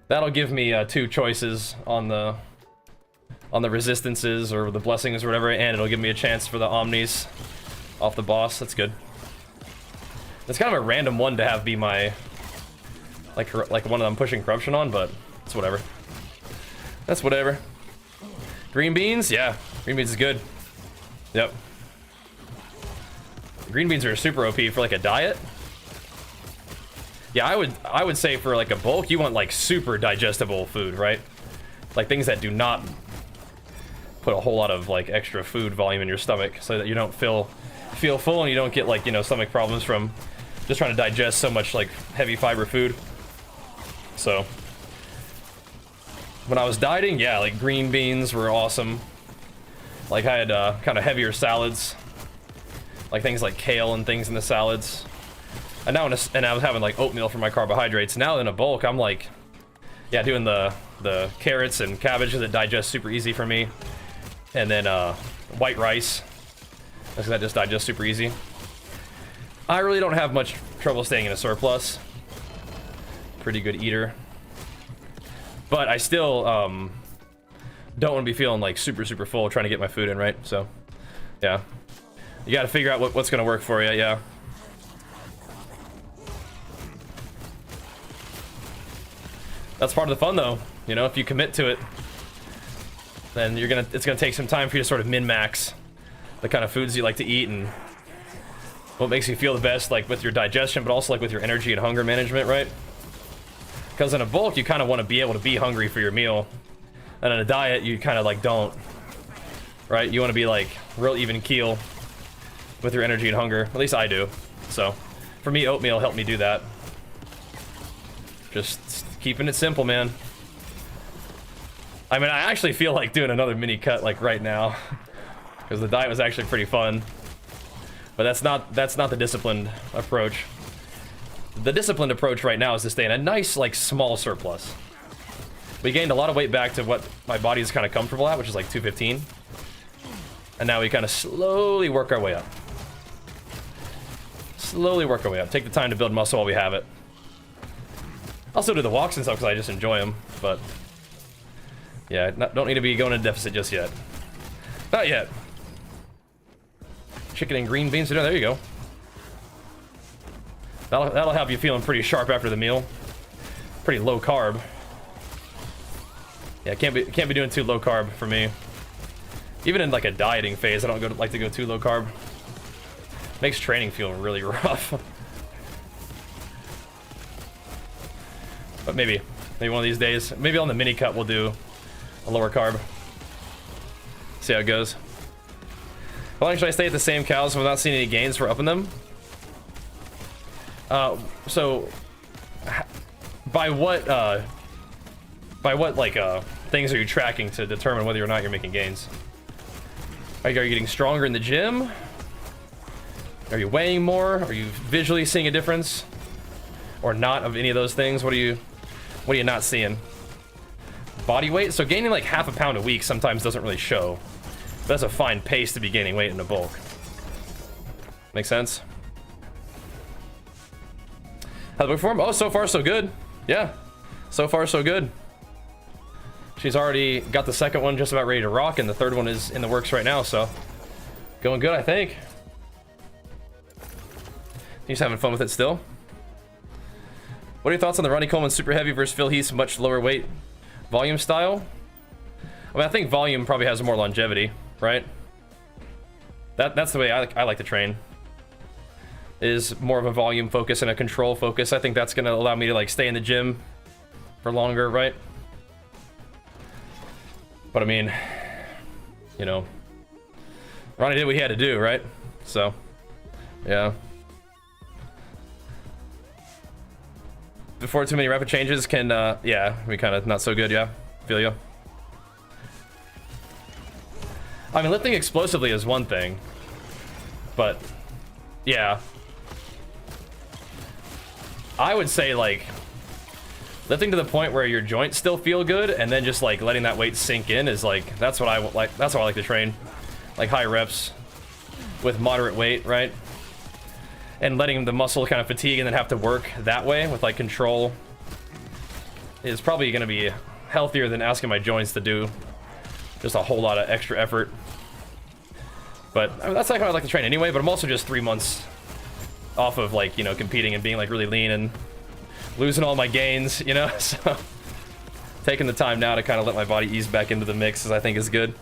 That'll give me 2 choices on the resistances or the blessings or whatever, and it'll give me a chance for the omnis off the boss. That's good. It's kind of a random one to have be my like one that I'm pushing corruption on, but it's whatever. That's whatever. Green beans, yeah, green beans is good. Yep. Green beans are super OP for like a diet. Yeah, I would say for like a bulk, you want like super digestible food, right? Like things that do not put a whole lot of like extra food volume in your stomach, so that you don't feel full and you don't get like, you know, stomach problems from just trying to digest so much like heavy fiber food. So when I was dieting, yeah, like green beans were awesome. Like I had kind of heavier salads, like things like kale and things in the salads. And now, and I was having like oatmeal for my carbohydrates. Now in a bulk, I'm like, yeah, doing the carrots and cabbage that digest super easy for me, and then white rice, because that just digests super easy. I really don't have much trouble staying in a surplus. Pretty good eater, but I still don't want to be feeling like super full trying to get my food in, right? So, yeah, you got to figure out what's gonna work for you. Yeah. That's part of the fun, though. You know, if you commit to it, then it's gonna take some time for you to sort of min-max the kind of foods you like to eat and what makes you feel the best, like with your digestion, but also like with your energy and hunger management, right? Because in a bulk, you kind of want to be able to be hungry for your meal, and in a diet, you kind of like don't, right? You want to be like real even keel with your energy and hunger. At least I do. So, for me, oatmeal helped me do that. Just keeping it simple, man. I mean, I actually feel like doing another mini cut like right now, because the diet was actually pretty fun. But that's not the disciplined approach. The disciplined approach right now is to stay in a nice, like, small surplus. We gained a lot of weight back to what my body is kind of comfortable at, which is like 215. And now we kind of slowly work our way up. Slowly work our way up. Take the time to build muscle while we have it. I'll still do the walks and stuff because I just enjoy them, but yeah, don't need to be going into deficit just yet. Not yet. Chicken and green beans. There you go. That'll have you feeling pretty sharp after the meal. Pretty low carb. Yeah, can't be doing too low carb for me. Even in like a dieting phase, I don't like to go too low carb. Makes training feel really rough. But maybe one of these days, maybe on the mini cut we'll do a lower carb. See how it goes. How long should I stay at the same cows without seeing any gains for upping them? So by what like things are you tracking to determine whether or not you're making gains? Are you getting stronger in the gym? Are you weighing more? Are you visually seeing a difference? Or not of any of those things? What are you not seeing? Body weight? So gaining like half a pound a week sometimes doesn't really show. But that's a fine pace to be gaining weight in a bulk. Make sense? How'd the perform? Oh, so far so good. Yeah, so far so good. She's already got the second one just about ready to rock, and the third one is in the works right now, so going good, I think. He's having fun with it still. What are your thoughts on the Ronnie Coleman super heavy versus Phil Heath's much lower weight volume style? I mean, I think volume probably has more longevity, right? That's the way I like to train. Is more of a volume focus and a control focus. I think that's gonna allow me to like stay in the gym for longer, right? But I mean, you know, Ronnie did what he had to do, right? So, yeah. Before too many rapid changes can, yeah, be kind of not so good, yeah. Feel you. I mean, lifting explosively is one thing, but, yeah. I would say, like, lifting to the point where your joints still feel good, and then just, like, letting that weight sink in is, like, that's what I like, that's what I like to train. Like, high reps with moderate weight, right? And letting the muscle kind of fatigue and then have to work that way with, like, control is probably going to be healthier than asking my joints to do just a whole lot of extra effort. But I mean, that's like how I like to train anyway, but I'm also just 3 months off of, like, you know, competing and being, like, really lean and losing all my gains, you know? So taking the time now to kind of let my body ease back into the mix I think is good.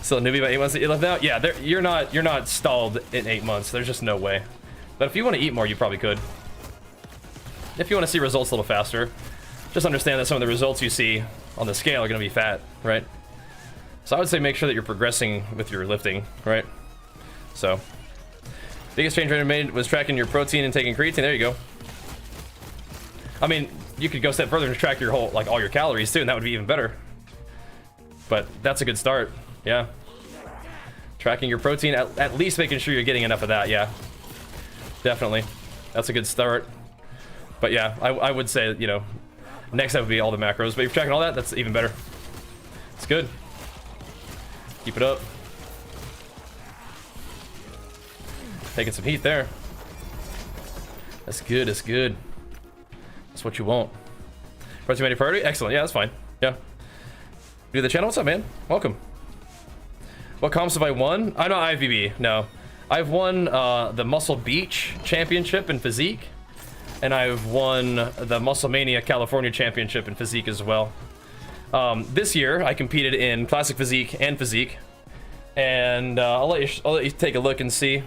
Still a newbie about 8 months that you left out? Yeah, you're not stalled in 8 months. There's just no way. But if you want to eat more, you probably could. If you want to see results a little faster, just understand that some of the results you see on the scale are going to be fat, right? So I would say make sure that you're progressing with your lifting, right? So, biggest change I made was tracking your protein and taking creatine. There you go. I mean, you could go a step further and track your whole, like, all your calories too, and that would be even better. But that's a good start, yeah. Tracking your protein, at least making sure you're getting enough of that, yeah. Definitely. That's a good start. But yeah, I would say, you know, next up would be all the macros. But if you're tracking all that, that's even better. It's good. Keep it up. Taking some heat there. That's good, that's good. That's what you want. Protein ready priority? Excellent, yeah, that's fine. Yeah. Do the channel, what's up, man? Welcome. What comps have I won? I'm not IFBB, no. I've won the Muscle Beach Championship in Physique, and I've won the Muscle Mania California Championship in Physique as well. This year, I competed in Classic Physique and Physique, and I'll let you take a look and see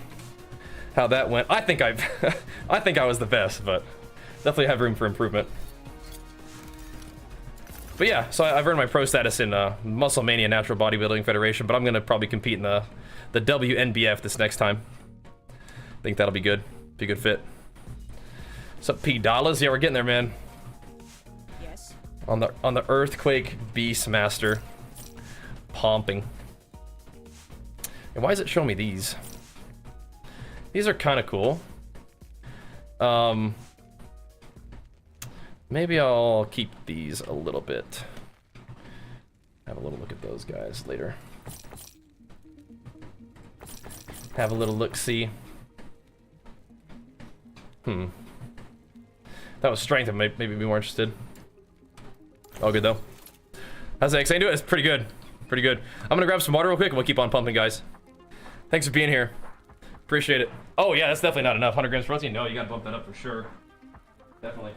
how that went. I think I think I was the best, but definitely have room for improvement. But yeah, so I've earned my pro status in Muscle Mania Natural Bodybuilding Federation, but I'm gonna probably compete in the WNBF this next time. I think that'll be good. Be a good fit. What's up, P Dollars? Yeah, we're getting there, man.
Yes.
On the Earthquake Beastmaster. Pumping. And why is it showing me these? These are kind of cool. Maybe I'll keep these a little bit. Have a little look at those guys later. Have a little look-see. That was strength, and maybe be more interested. All good though. How's the XA do it? It's pretty good. Pretty good. I'm gonna grab some water real quick and we'll keep on pumping, guys. Thanks for being here. Appreciate it. Oh yeah, that's definitely not enough. 100 grams protein? No, you gotta bump that up for sure. Definitely.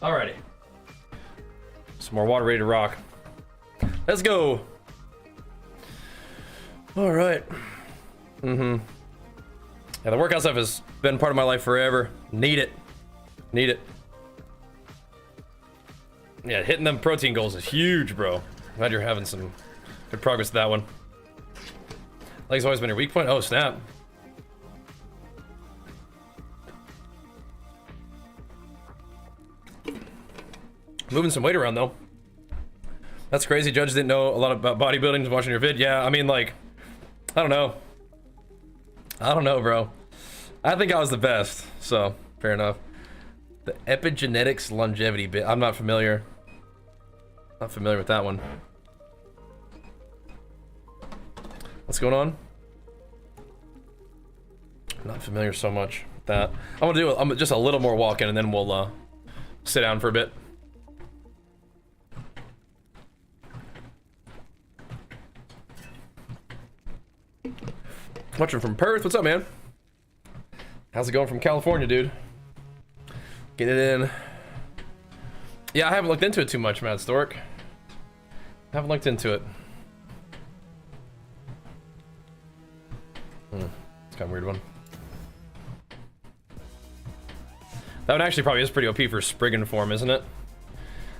Alrighty. Some more water ready to rock. Let's go. Alright. Yeah, the workout stuff has been part of my life forever. Need it. Need it. Yeah, hitting them protein goals is huge, bro. Glad you're having some good progress with that one. Legs always been your weak point? Oh, snap. Moving some weight around, though. That's crazy. Judge didn't know a lot about bodybuilding watching your vid. Yeah, I mean, like, I don't know. I don't know, bro. I think I was the best, so fair enough. The epigenetics longevity bit. I'm not familiar. Not familiar with that one. What's going on? Not familiar so much with that. I'm gonna do just a little more walking and then we'll sit down for a bit. Watching from Perth. What's up, man? How's it going from California, dude? Get it in. Yeah, I haven't looked into it too much, Mad Stork. Haven't looked into it. It's kind of a weird one. That one actually probably is pretty OP for Spriggan form, isn't it?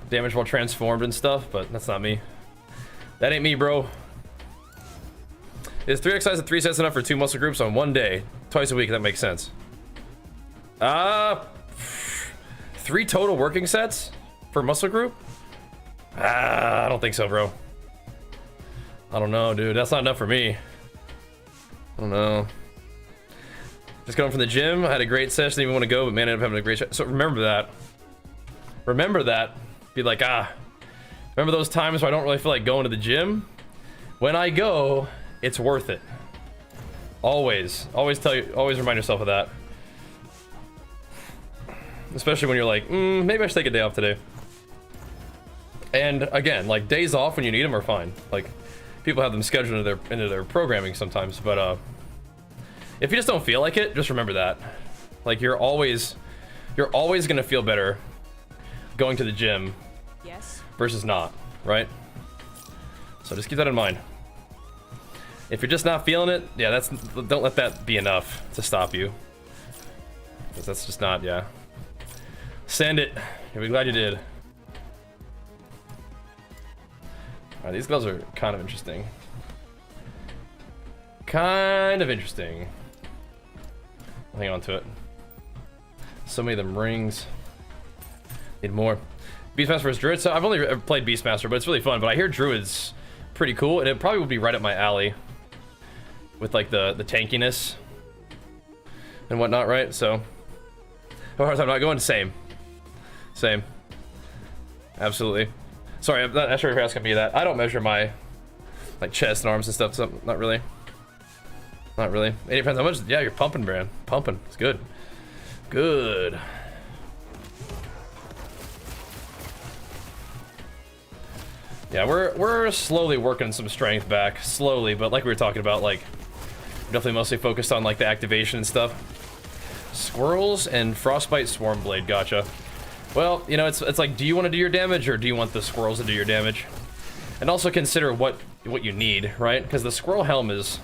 Damage while transformed and stuff, but that's not me. That ain't me, bro. Is 3 exercises and 3 sets enough for 2 muscle groups on one day? Twice a week, that makes sense. 3 total working sets for muscle group? I don't think so, bro. I don't know, dude. That's not enough for me. I don't know. Just going from the gym. I had a great session. Didn't even want to go, but man, I ended up having a great session. So remember that. Remember that. Be like, remember those times where I don't really feel like going to the gym? When I go, it's worth it. Always. Always remind yourself of that. Especially when you're like, maybe I should take a day off today. And again, like days off when you need them are fine. Like people have them scheduled into their programming sometimes, but if you just don't feel like it, just remember that. Like you're always gonna feel better going to the gym versus not, right? So just keep that in mind. If you're just not feeling it, yeah, don't let that be enough to stop you. Because that's just not, yeah. Send it. You'll be glad you did. Alright, these gloves are kind of interesting. Kind of interesting. I'll hang on to it. So many of them rings. Need more. Beastmaster vs. Druid. So I've only ever played Beastmaster, but it's really fun. But I hear Druid's pretty cool, and it probably would be right up my alley. With like the tankiness and whatnot, right? So have a hard time not going. Same. Absolutely. Sorry, I'm not sure if you're asking me that. I don't measure my like chest and arms and stuff. So not really. It depends how much. Yeah, you're pumping, Brand. Pumping. It's good. Good. Yeah, we're slowly working some strength back. Slowly, but like we were talking about, like definitely mostly focused on like the activation and stuff. Squirrels and Frostbite Swarm Blade, gotcha. Well, you know, it's like, do you want to do your damage or do you want the squirrels to do your damage? And also consider what you need, right? Because the squirrel helm is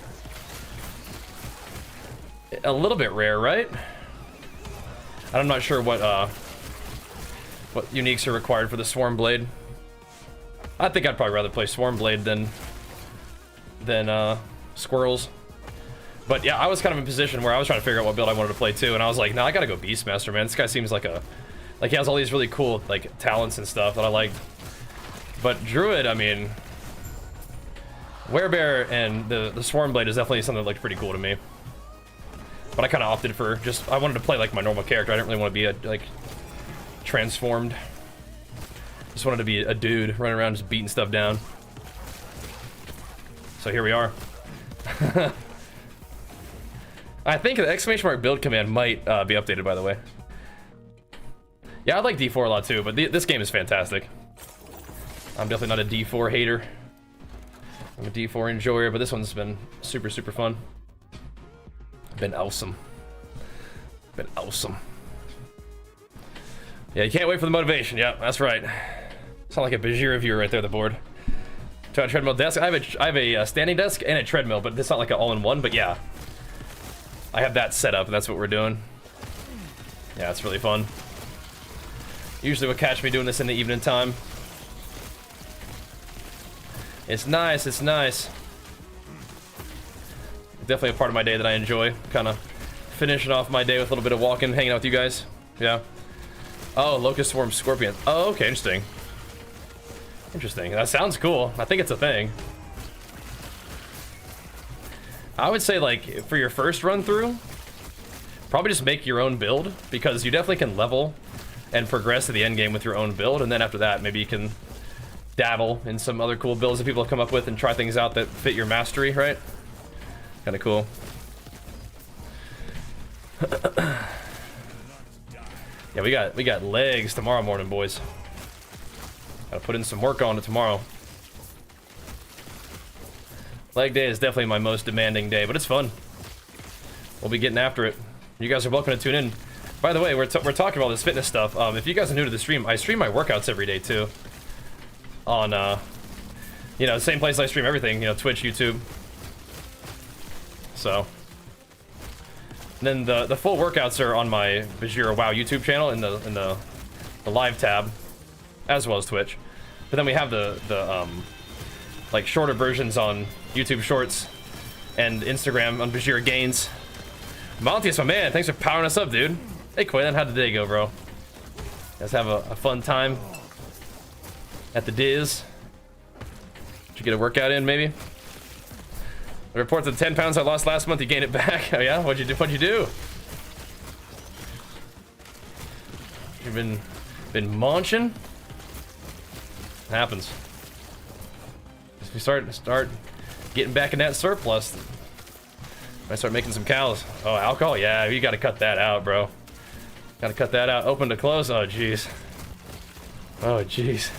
a little bit rare, right? I'm not sure what uniques are required for the Swarm Blade. I think I'd probably rather play Swarm Blade than squirrels. But yeah, I was kind of in a position where I was trying to figure out what build I wanted to play too, and I was like, no, I gotta go Beastmaster, man. This guy seems like he has all these really cool like talents and stuff that I liked. But Druid, I mean, Werebear and the Swarm Blade is definitely something that looked pretty cool to me. But I kind of opted for I wanted to play like my normal character. I didn't really want to be like transformed. Just wanted to be a dude running around just beating stuff down. So here we are. I think the exclamation mark build command might be updated, by the way. Yeah, I like D4 a lot too, but this game is fantastic. I'm definitely not a D4 hater. I'm a D4 enjoyer, but this one's been super, super fun. Been awesome. Yeah, you can't wait for the motivation. Yeah, that's right. Sound like a Bajheera viewer right there, the board. Try a treadmill desk. I have a standing desk and a treadmill, but it's not like an all-in-one, but yeah. I have that set up, and that's what we're doing. Yeah, it's really fun. Usually would catch me doing this in the evening time. It's nice, it's nice. Definitely a part of my day that I enjoy. Kind of finishing off my day with a little bit of walking, hanging out with you guys. Yeah. Oh, Locust Swarm Scorpion. Oh, okay, interesting. Interesting. That sounds cool. I think it's a thing. I would say, like, for your first run through, probably just make your own build, because you definitely can level and progress to the end game with your own build, and then after that, maybe you can dabble in some other cool builds that people have come up with and try things out that fit your mastery, right? Kind of cool. Yeah, we got legs tomorrow morning, boys. Gotta put in some work on it tomorrow. Leg day is definitely my most demanding day, but it's fun. We'll be getting after it. You guys are welcome to tune in. By the way, we're talking about this fitness stuff. If you guys are new to the stream, I stream my workouts every day too. On, you know, the same place I stream everything. You know, Twitch, YouTube. So. And then the full workouts are on my Bajheera WoW YouTube channel in the live tab, as well as Twitch. But then we have the like shorter versions on YouTube Shorts and Instagram on Bajheera Gains. Montius, my man, thanks for powering us up, dude. Hey, Quaylen, how'd the day go, bro? You guys have a fun time at the Diz? Did you get a workout in, maybe? The reports of the 10 pounds I lost last month, you gained it back. Oh yeah? What'd you do? What'd you do? You've been munching? It happens. If we start getting back in that surplus, I start making some cows. Oh, alcohol? Yeah, you gotta cut that out, bro. Gotta cut that out. Open to close? Oh, jeez. Oh, jeez.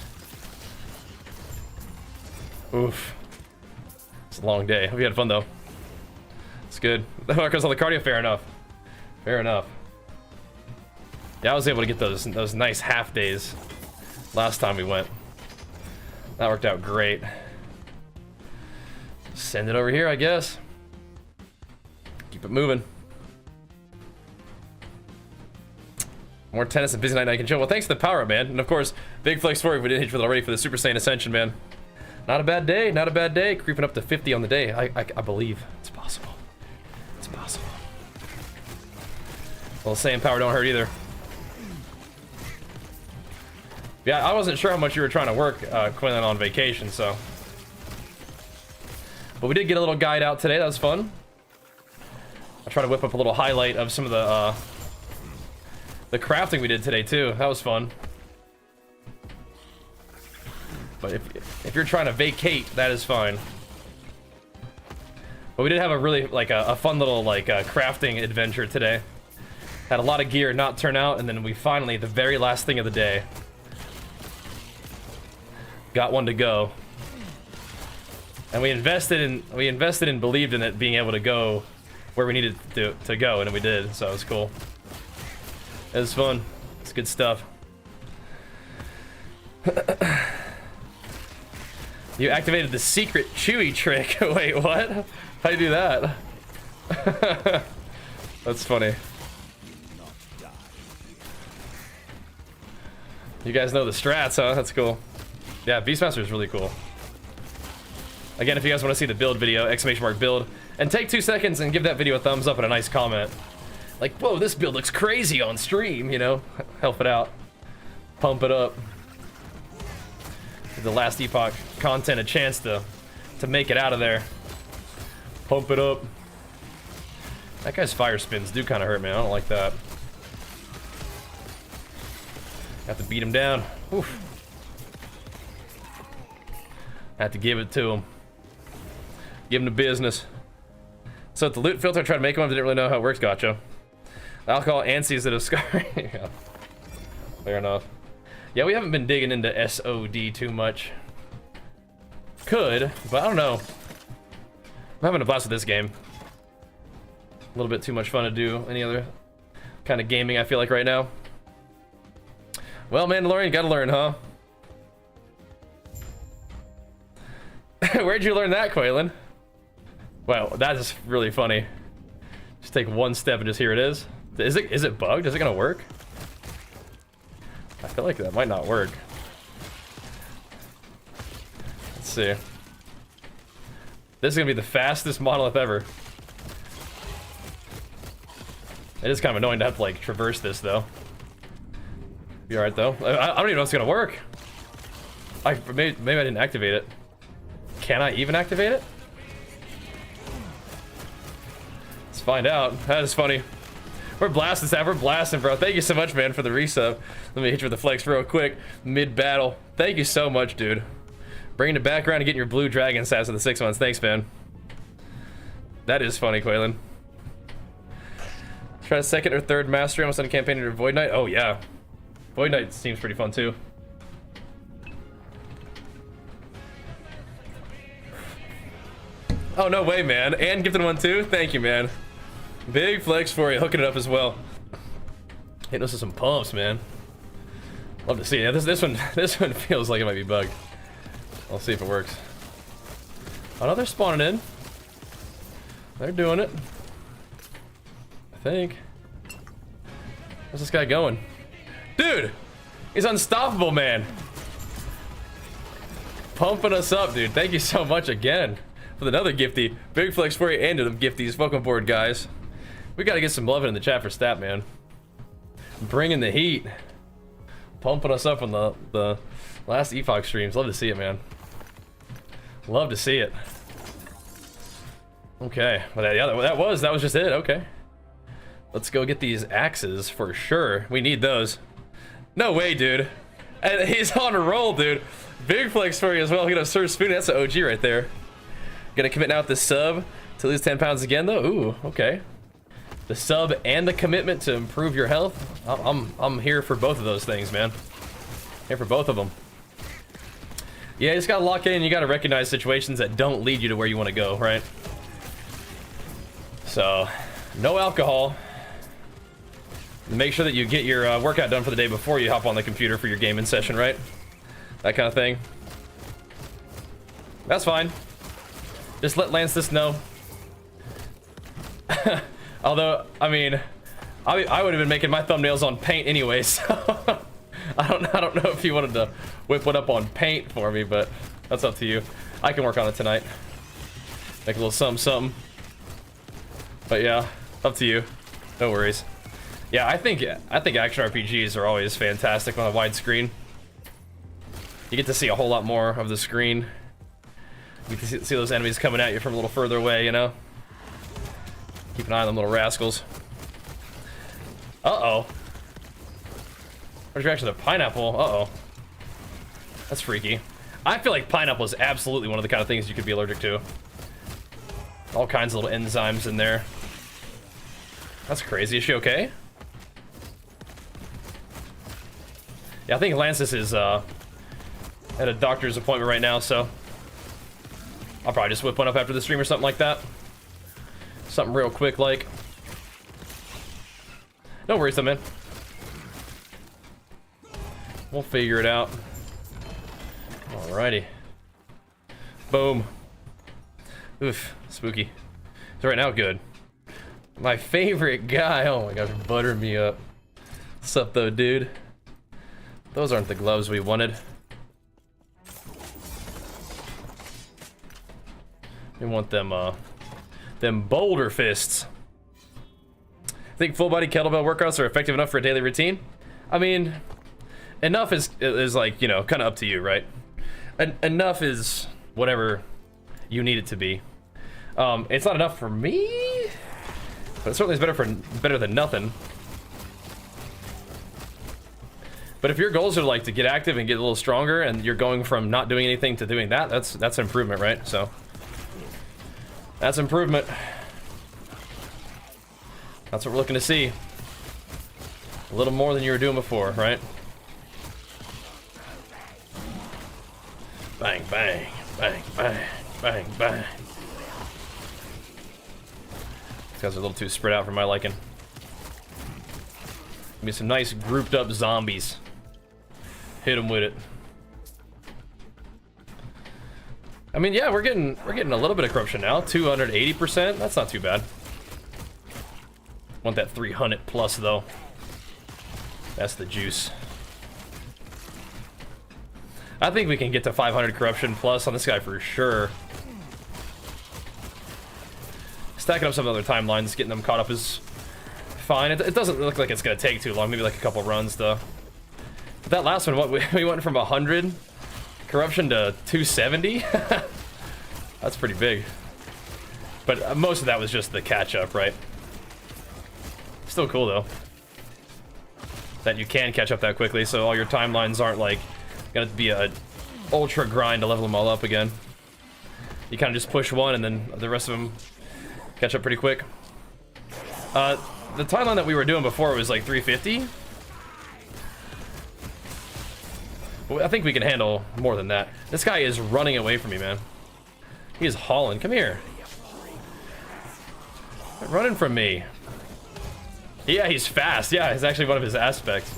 Oof. It's a long day. Hope you had fun, though. It's good. Because all the cardio, fair enough. Fair enough. Yeah, I was able to get those nice half days last time we went. That worked out great. Send it over here, I guess. Keep it moving. More tennis and busy night I can chill. Well, thanks to the power up, man. And of course, big flex for you if we didn't hit you with already for the Super Saiyan Ascension, man. Not a bad day, not a bad day. Creeping up to 50 on the day. I believe it's possible. It's possible. Well, Saiyan power don't hurt either. Yeah, I wasn't sure how much you were trying to work, Quinlan, on vacation, so. But we did get a little guide out today. That was fun. I'll try to whip up a little highlight of some of the crafting we did today too. That was fun. But if you're trying to vacate, that is fine. But we did have a really like a fun little like crafting adventure today. Had a lot of gear not turn out, and then we finally, the very last thing of the day, got one to go. And we invested and believed in it being able to go where we needed to go, and we did, so it was cool. It was fun. It's good stuff. You activated the secret Chewy trick. Wait, what? How'd you do that? That's funny. You guys know the strats, huh? That's cool. Yeah, Beastmaster is really cool. Again, if you guys want to see the build video, !build, and take 2 seconds and give that video a thumbs up and a nice comment. Like, whoa, this build looks crazy on stream, you know? Help it out. Pump it up. Give the last Epoch content a chance to make it out of there. Pump it up. That guy's fire spins do kind of hurt, man. I don't like that. Have to beat him down. Oof. Have to give it to him. Give him the business. So at the loot filter, I tried to make one, didn't really know how it works. Gotcha. Alcohol ANSIs that have scarred. Yeah. Fair enough. Yeah, we haven't been digging into SOD too much. Could, but I don't know. I'm having a blast with this game. A little bit too much fun to do any other kind of gaming, I feel like, right now. Well, Mandalorian, you gotta learn, huh? Where'd you learn that, Quaylen? Wow, that is really funny. Just take one step and just here it is. Is it bugged? Is it gonna work? I feel like that might not work. Let's see. This is gonna be the fastest monolith ever. It is kind of annoying to have to like traverse this though. Be alright though. I don't even know if it's gonna work. Maybe I didn't activate it. Can I even activate it? Let's find out. That is funny. We're blasting, Sav. We're blasting, bro. Thank you so much, man, for the resub. Let me hit you with the flex real quick. Mid-battle. Thank you so much, dude. Bringing it back around and getting your blue dragon stats for the 6 months. Thanks, man. That is funny, Quaylen. Try a second or third mastery almost on a campaign under Void Knight. Oh, yeah. Void Knight seems pretty fun, too. Oh, no way, man. And gifted one, too? Thank you, man. Big flex for you. Hooking it up as well. Hitting us with some pumps, man. Love to see it. Yeah, this one feels like it might be bugged. I'll see if it works. Oh, no, they're spawning in. They're doing it. I think. Where's this guy going? Dude! He's unstoppable, man. Pumping us up, dude. Thank you so much again for another gifty. Big flex for you and to them gifties. Welcome aboard, guys. We gotta get some love in the chat for Stat, man. Bringing the heat. Pumping us up on the last Epoch streams. Love to see it, man. Love to see it. Okay. Well, yeah, that was just it. Okay. Let's go get these axes for sure. We need those. No way, dude. And he's on a roll, dude. Big flex for you as well. Gonna serve spoon. That's an OG right there. Gonna commit now with the sub to lose 10 pounds again, though. Ooh, okay. The sub and the commitment to improve your health. I'm here for both of those things, man. Here for both of them. Yeah, you just gotta lock in. You gotta recognize situations that don't lead you to where you want to go, right? So, no alcohol. Make sure that you get your workout done for the day before you hop on the computer for your gaming session, right? That kind of thing. That's fine. Just let Lance this know. Although, I mean, I would have been making my thumbnails on paint anyway, so I don't know if you wanted to whip one up on paint for me, but that's up to you. I can work on it tonight. Make a little something. But yeah, up to you. No worries. Yeah, I think action RPGs are always fantastic on a wide screen. You get to see a whole lot more of the screen. You get to see those enemies coming at you from a little further away, you know? Keep an eye on them little rascals. Uh-oh. Where's your reaction to pineapple? Uh-oh. That's freaky. I feel like pineapple is absolutely one of the kind of things you could be allergic to. All kinds of little enzymes in there. That's crazy. Is she okay? Yeah, I think Lancis is at a doctor's appointment right now, so I'll probably just whip one up after the stream or something like that. Something real quick, like. No worries, though, man. We'll figure it out. Alrighty. Boom. Oof, spooky. So right now, good. My favorite guy. Oh my gosh, butter me up. What's up, though, dude? Those aren't the gloves we wanted. We want them boulder fists. I think full body kettlebell workouts are effective enough for a daily routine. I mean, enough is like, you know, kind of up to you, right? Enough is whatever you need it to be. It's not enough for me, but it certainly is better than nothing. But if your goals are like to get active and get a little stronger, and you're going from not doing anything to doing that, that's an improvement, right? So that's improvement. That's what we're looking to see. A little more than you were doing before, right? Bang, bang, bang, bang, bang, bang. These guys are a little too spread out for my liking. Give me some nice grouped up zombies. Hit him with it. I mean, yeah, we're getting a little bit of corruption now. 280%. That's not too bad. Want that 300 plus though. That's the juice. I think we can get to 500 corruption plus on this guy for sure. Stacking up some other timelines, getting them caught up is fine. It doesn't look like it's gonna take too long. Maybe like a couple runs though. But that last one, what we went from 100 corruption to 270. That's pretty big. But most of that was just the catch up, right? Still cool though. That you can catch up that quickly, so all your timelines aren't like gonna be a ultra grind to level them all up again. You kind of just push one and then the rest of them catch up pretty quick. The timeline that we were doing before was like 350. But I think we can handle more than that. This guy is running away from me, man. He is hauling. Come here. Quit running from me. Yeah, he's fast. Yeah, it's actually one of his aspects.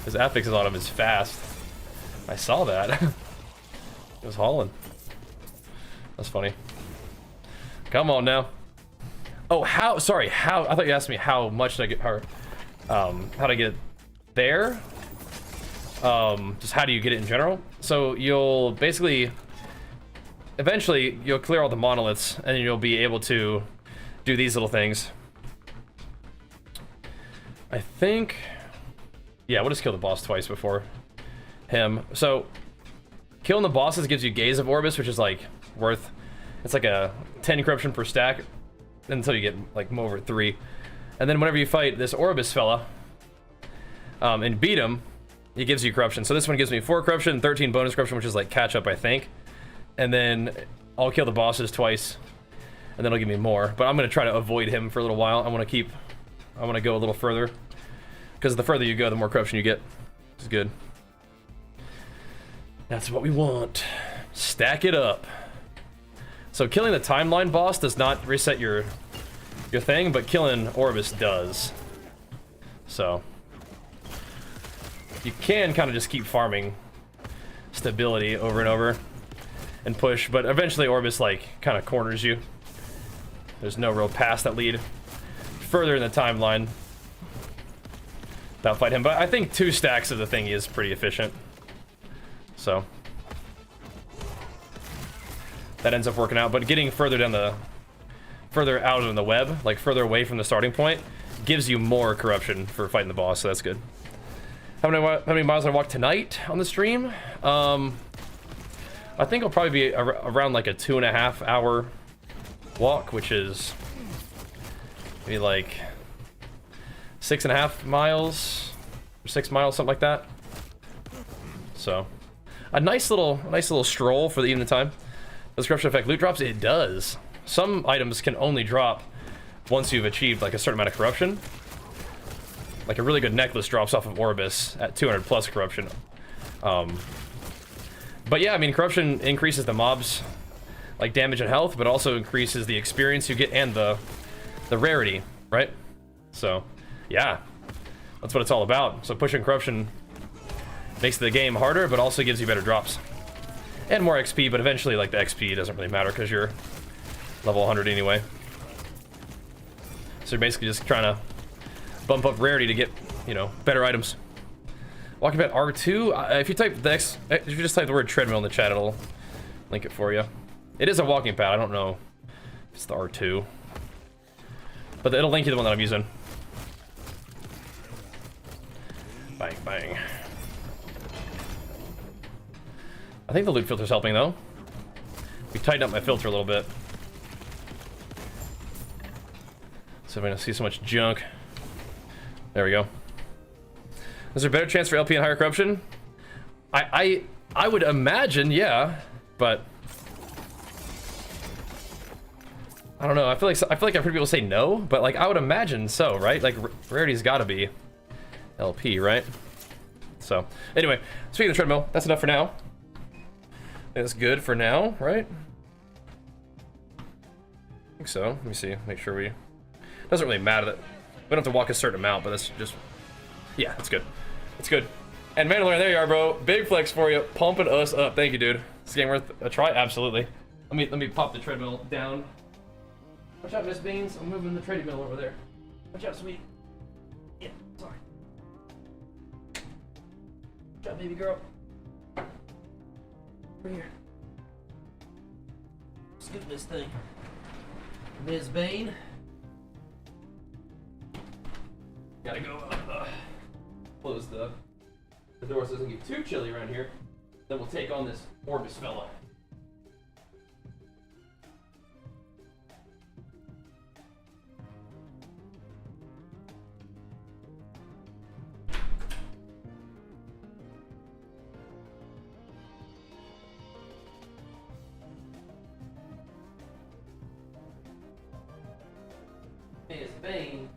His affix on him is fast. I saw that. He was hauling. That's funny. Come on now. Oh, how? Sorry, how? I thought you asked me how much did I get her. How to get it there? Just how do you get it in general? So you'll basically, eventually, you'll clear all the monoliths, and then you'll be able to do these little things. I think, yeah, we'll just kill the boss twice before him. So killing the bosses gives you Gaze of Orbis, which is like worth, it's like a 10 corruption per stack until you get like over 3. And then whenever you fight this Orbis fella and beat him, it gives you corruption. So this one gives me 4 corruption, 13 bonus corruption, which is like catch up, I think. And then I'll kill the bosses twice, and then it'll give me more. But I'm gonna try to avoid him for a little while. I want to go a little further, because the further you go, the more corruption you get. It's good. That's what we want. Stack it up. So killing the timeline boss does not reset your thing, but killing Orbis does. So you can kind of just keep farming stability over and over and push, but eventually Orbis like kind of corners you. There's no real paths that lead further in the timeline without fight him, but I think 2 stacks of the thing is pretty efficient. So that ends up working out, but getting further out in the web, like further away from the starting point, gives you more corruption for fighting the boss, so that's good. How many miles I walk tonight on the stream? I think it'll probably be around like a 2.5 hour walk, which is maybe like 6.5 miles, or 6 miles, something like that. So a nice little stroll for the evening time. Does corruption affect loot drops? It does. Some items can only drop once you've achieved like a certain amount of corruption. Like a really good necklace drops off of Orbis at 200 plus corruption. But yeah, I mean, corruption increases the mobs like damage and health, but also increases the experience you get and the rarity, right? So yeah, that's what it's all about. So pushing corruption makes the game harder, but also gives you better drops and more XP. But eventually, like, the XP doesn't really matter because you're level 100 anyway. So you're basically just trying to bump up rarity to get, you know, better items. Walking pad R2. If you type if you just type the word treadmill in the chat, it'll link it for you. It is a walking pad. I don't know if it's the R2, but it'll link you the one that I'm using. Bang, bang. I think the loot filter's helping though. We tightened up my filter a little bit, so I'm gonna see so much junk. There we go. Is there a better chance for LP and higher corruption? I would imagine, yeah, but I don't know. I feel like I've heard people say no, but like I would imagine so, right? Like rarity's got to be LP, right? So anyway, speaking of the treadmill, that's enough for now. That's good for now, right? I think so. Let me see. Make sure we. Doesn't really matter that we don't have to walk a certain amount, but that's just. Yeah, that's good. It's good. And Mandalorian, there you are, bro. Big flex for you, pumping us up. Thank you, dude. This game worth a try, absolutely. Let me pop the treadmill down. Watch out, Miss Beans. I'm moving the treadmill over there. Watch out, sweet. Yeah, sorry. Watch out, baby girl. Over here. Scoop this thing. Ms. Bane. Gotta go close the door so it doesn't get too chilly around here. Then we'll take on this Orbis fella. Ms. Bane.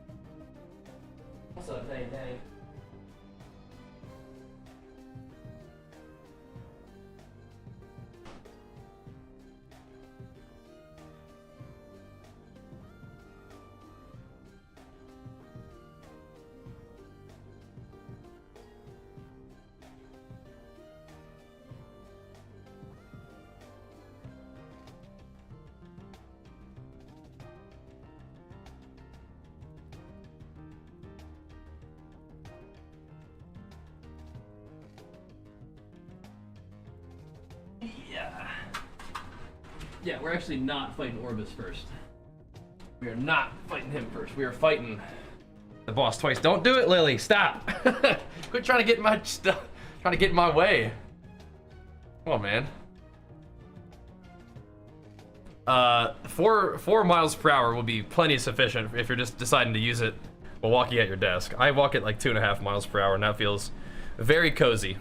What's up, Dang Dang? Yeah, we're actually not fighting Orbis first. We are not fighting him first. We are fighting the boss twice. Don't do it, Lily. Stop. Quit trying to get my stuff. Trying to get in my way. Come on, man. 4 miles per hour will be plenty sufficient if you're just deciding to use it while walking at your desk. I walk at like 2.5 miles per hour, and that feels very cozy.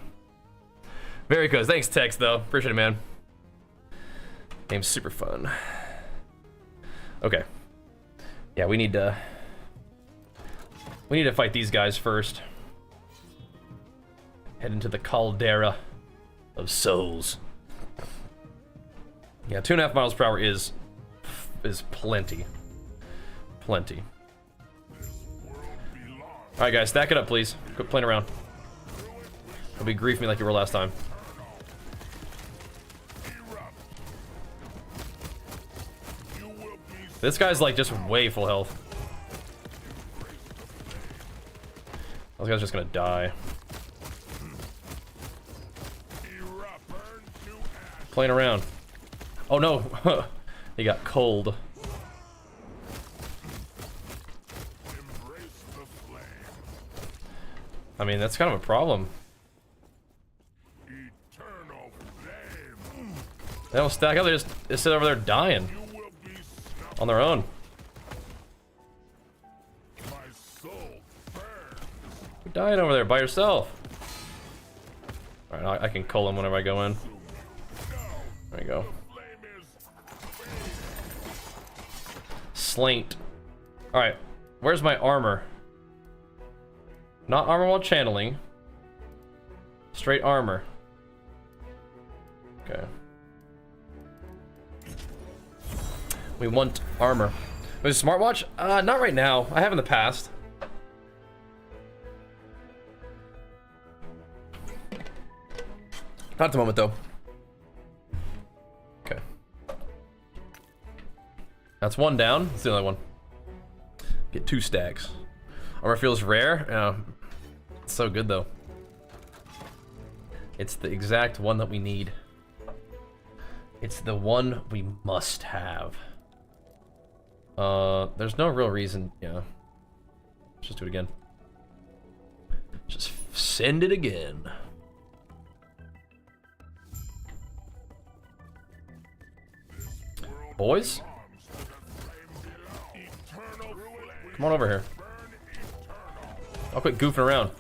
Very cozy. Thanks, Tex, though. Appreciate it, man. Game's super fun. Okay. Yeah, we need to fight these guys first. Head into the caldera of souls. Yeah, 2.5 miles per hour is plenty. Plenty. Alright guys, stack it up please. Quit playing around. Don't be grief me like you were last time. This guy's like just way full health. This guy's just gonna die. Playing around. Oh no, he got cold. I mean, that's kind of a problem. They don't stack up, they just sit over there dying. On their own. You're dying over there by yourself. Alright, I can cull him whenever I go in. There you go. Slaint. Alright, where's my armor? Not armor while channeling. Straight armor. Okay. We want armor. Was a smartwatch? Not right now. I have in the past. Not at the moment, though. Okay. That's one down. That's the other one. Get 2 stacks. Armor feels rare. Yeah. It's so good, though. It's the exact one that we need. It's the one we must have. There's no real reason, yeah. Let's just do it again. Just send it again. Boys? Come on over here. I'll quit goofing around.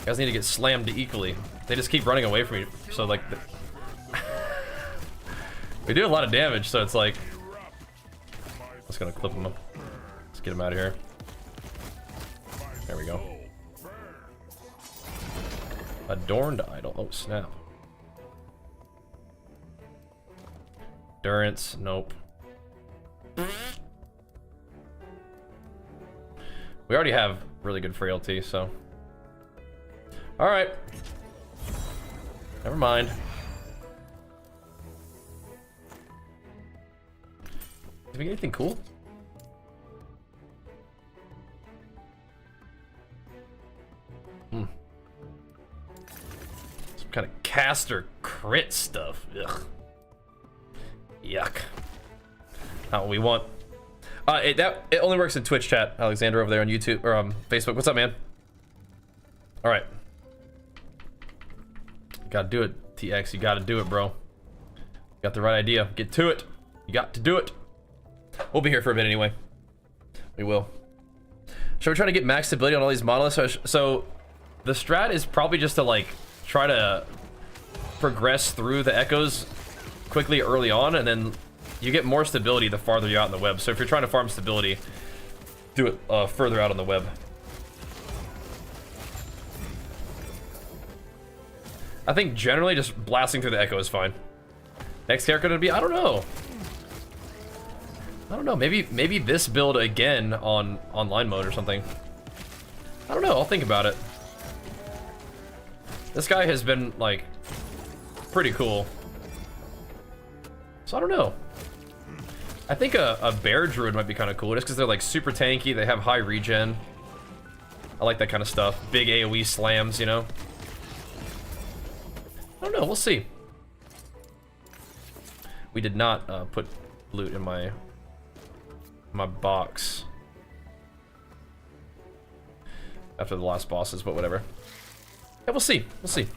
You guys need to get slammed equally. They just keep running away from you, so like... We do a lot of damage, so it's like... Just gonna clip him up. Let's get him out of here. There we go. Adorned idol. Oh, snap. Endurance. Nope. We We already have really good frailty, so. All right. Never mind. Did we get anything cool? Some kind of caster crit stuff. Ugh. Yuck. Not what we want. It only works in Twitch chat, Alexander over there on YouTube or Facebook. What's up, man? All right. You gotta do it, TX. You gotta do it, bro. Got the right idea. Get to it. You got to do it. We'll be here for a bit anyway. We will. So we're trying to get max stability on all these monoliths. So the strat is probably just to like try to progress through the echoes quickly early on, and then you get more stability the farther you're out in the web. So if you're trying to farm stability, do it further out on the web. I think generally just blasting through the echo is fine. Next character to be, I don't know. I don't know, maybe this build again on online mode or something. I don't know, I'll think about it. This guy has been like pretty cool. So I don't know. I think a bear druid might be kind of cool just because they're like super tanky, they have high regen. I like that kind of stuff. Big AoE slams, you know? I don't know, we'll see. We did not put loot in my box after the last bosses, but whatever. Yeah, we'll see. We'll see.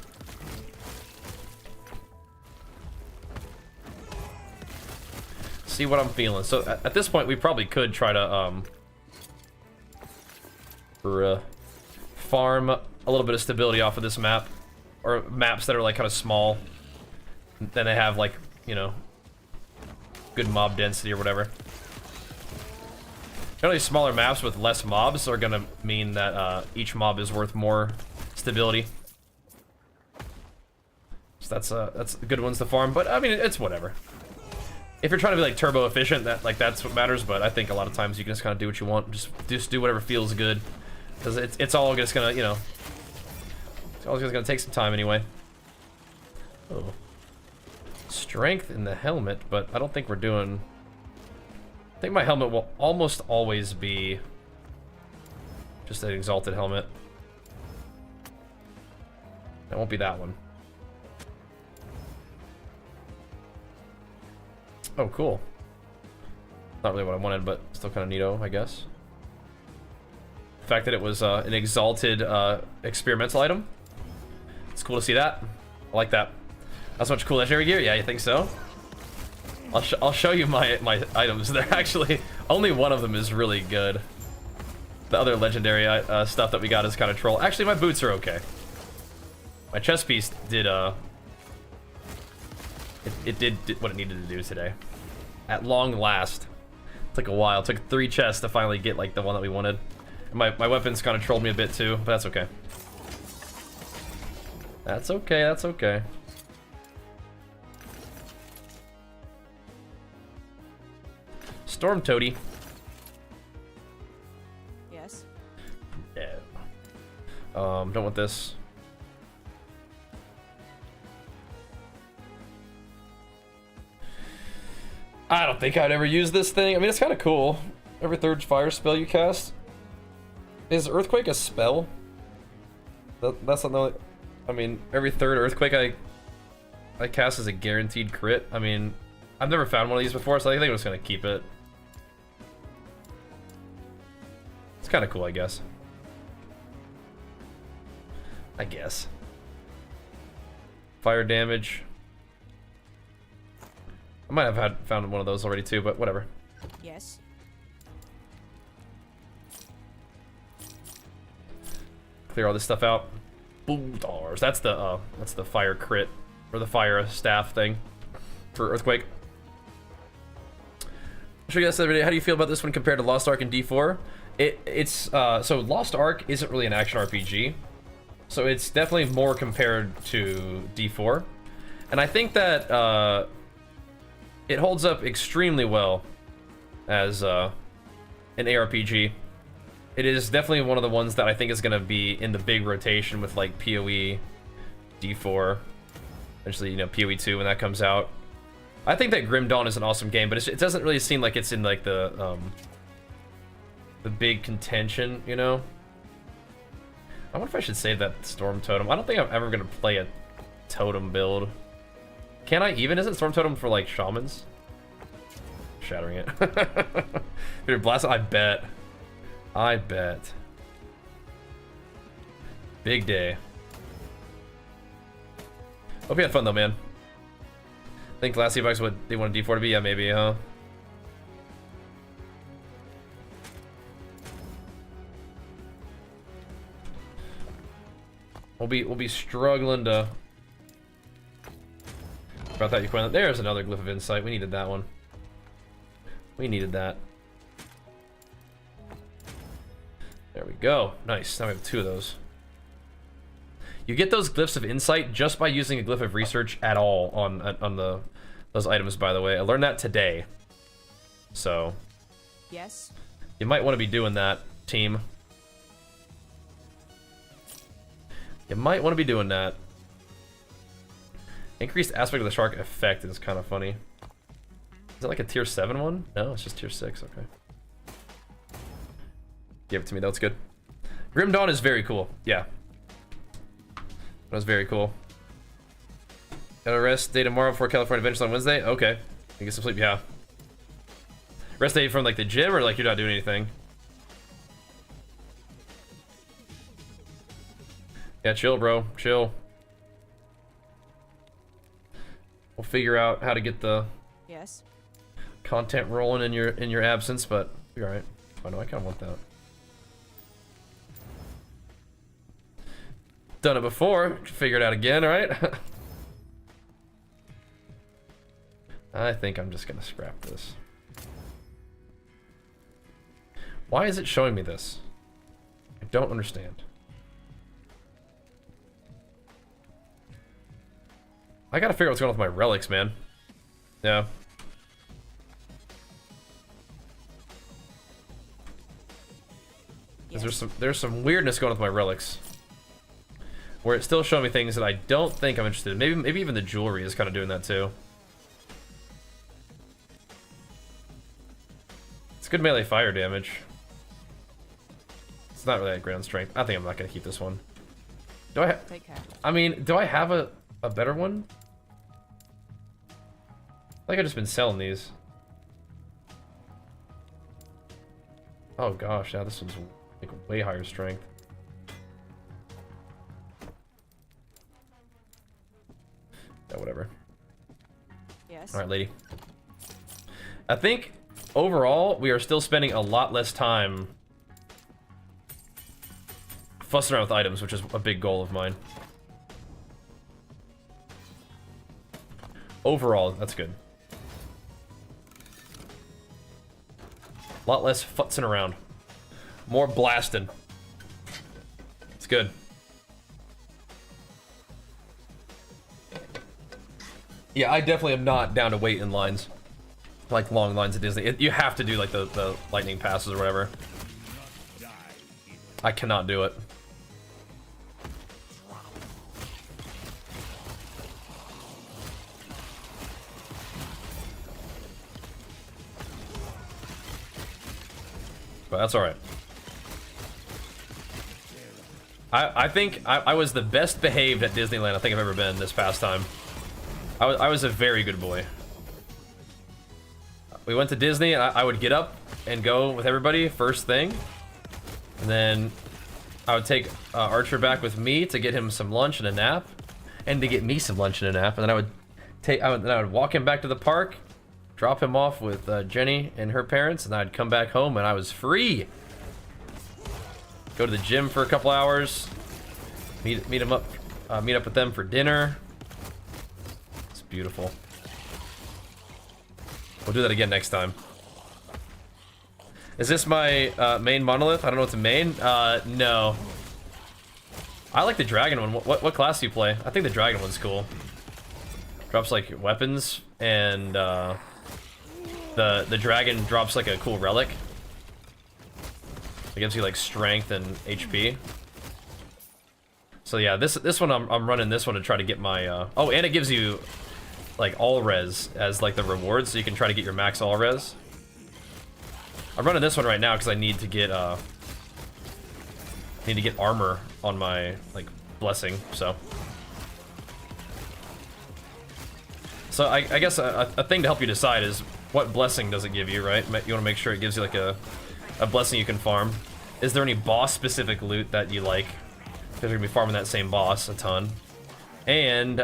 See what I'm feeling. So at this point, we probably could try to farm a little bit of stability off of this map, or maps that are like kind of small. Then they have like, you know, good mob density or whatever. Generally, smaller maps with less mobs are gonna mean that each mob is worth more stability. So that's good ones to farm. But I mean, it's whatever. If you're trying to be like turbo efficient, that's what matters. But I think a lot of times you can just kind of do what you want. Just do whatever feels good, because it's all just gonna, you know, it's all just gonna take some time anyway. Oh, strength in the helmet, but I don't think we're doing. I think my helmet will almost always be just an exalted helmet. It won't be that one. Oh, cool. Not really what I wanted, but still kind of neato, I guess. The fact that it was an exalted experimental item. It's cool to see that. I like that. That's much cool legendary gear? Yeah, you think so? I'll show you my items. They're actually, only one of them is really good. The other legendary stuff that we got is kind of troll. Actually, my boots are okay. My chest piece did it did what it needed to do today. At long last. It took a while. It took 3 chests to finally get like the one that we wanted. And my weapons kind of trolled me a bit too, but that's okay. That's okay, that's okay. Storm Toady.
Yes.
Yeah. Don't want this. I don't think I'd ever use this thing. I mean, it's kind of cool. Every 3rd fire spell you cast. Is Earthquake a spell? That's not the only... I mean, every 3rd Earthquake I cast is a guaranteed crit. I mean, I've never found one of these before, so I think I'm just gonna keep it. It's kind of cool, I guess. Fire damage. I might have found one of those already too, but whatever.
Yes.
Clear all this stuff out. Boom, dollars. That's the fire crit, or the fire staff thing for Earthquake. I'll show you guys the other day. How do you feel about this one compared to Lost Ark and D4? It's so Lost Ark isn't really an action RPG, so it's definitely more compared to D4, and I think that it holds up extremely well as an ARPG. It is definitely one of the ones that I think is going to be in the big rotation with like PoE, D4, eventually, you know, PoE 2 when that comes out. I think that Grim Dawn is an awesome game, but it doesn't really seem like it's in like the big contention, you know? I wonder if I should save that Storm Totem. I don't think I'm ever going to play a Totem build. Can I even? Isn't Storm Totem for like Shamans? Shattering it. Dude, blast it, I bet. I bet. Big day. Hope you had fun though, man. I think last Epoch what they wanted D4 to be? Yeah, maybe, huh? We'll be struggling to about that Equine. There's another Glyph of Insight. We needed that one. We needed that. There we go. Nice. Now we have 2 of those. You get those Glyphs of Insight just by using a Glyph of Research at all on those items, by the way. I learned that today. So,
Yes.
you might want to be doing that, team. You might want to be doing that. Increased aspect of the shark effect is kind of funny. Is it like a tier 7 one? No, it's just tier 6. Okay. Give it to me. That's good. Grim Dawn is very cool. Yeah. That was very cool. Gotta rest day tomorrow before California Adventures on Wednesday? Okay. You get some sleep, yeah. Rest day from like the gym or like you're not doing anything? Yeah, chill, bro. Chill. We'll figure out how to get the
Yes.
content rolling in your absence, but you're alright. Oh no, I kinda want that. Done it before, figure it out again, alright? I think I'm just gonna scrap this. Why is it showing me this? I don't understand. I gotta figure out what's going on with my relics, man. Yeah.
Yes.
There's some weirdness going on with my relics. Where it's still showing me things that I don't think I'm interested in. Maybe even the jewelry is kind of doing that too. It's good melee fire damage. It's not really at ground strength. I think I'm not gonna keep this one. Do I?
Take care.
I mean, do I have a better one? I think I've just been selling these. Oh gosh, yeah, this one's like way higher strength. Yeah, whatever.
Yes.
All right, lady. I think overall we are still spending a lot less time fussing around with items, which is a big goal of mine. Overall, that's good. A lot less futzing around. More blasting. It's good. Yeah, I definitely am not down to wait in lines. Like long lines at Disney. You have to do like the lightning passes or whatever. I cannot do it. But that's alright. I think I was the best behaved at Disneyland I think I've ever been this past time. I was a very good boy. We went to Disney and I would get up and go with everybody first thing. And then I would take Archer back with me to get him some lunch and a nap. And to get me some lunch and a nap. And then I would walk him back to the park. Drop him off with Jenny and her parents. And I'd come back home and I was free. Go to the gym for a couple hours. Meet up with them for dinner. It's beautiful. We'll do that again next time. Is this my main Monolith? I don't know what's a main. No. I like the dragon one. What class do you play? I think the dragon one's cool. Drops like weapons and the dragon drops like a cool relic. It gives you like strength and HP. So yeah, this one I'm running this one to try to get my oh, and it gives you like all res as like the reward, so you can try to get your max all res. I'm running this one right now because I need to get armor on my like blessing. So I guess a thing to help you decide is what blessing does it give you, right? You want to make sure it gives you like a blessing you can farm. Is there any boss specific loot that you like? Because you're gonna be farming that same boss a ton. And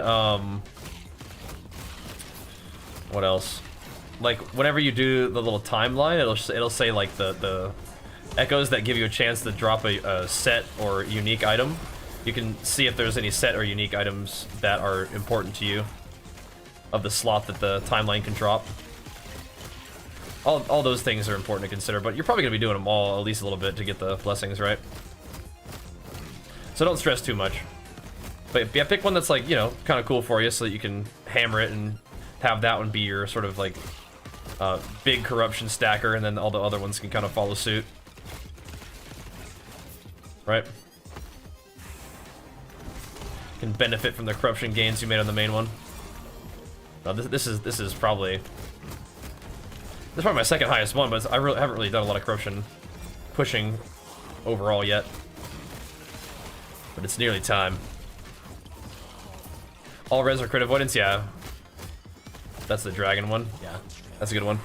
what else? Like whenever you do the little timeline, it'll say like the echoes that give you a chance to drop a set or unique item. You can see if there's any set or unique items that are important to you of the slot that the timeline can drop. All those things are important to consider, but you're probably gonna be doing them all at least a little bit to get the blessings, right? So don't stress too much. But yeah, pick one that's like, you know, kind of cool for you so that you can hammer it and have that one be your sort of like big corruption stacker, and then all the other ones can kind of follow suit. Right? Can benefit from the corruption gains you made on the main one. This is probably my second highest one, but I haven't really done a lot of corruption pushing overall yet. But it's nearly time. All res or crit avoidance, yeah. That's the dragon one. Yeah, that's a good one.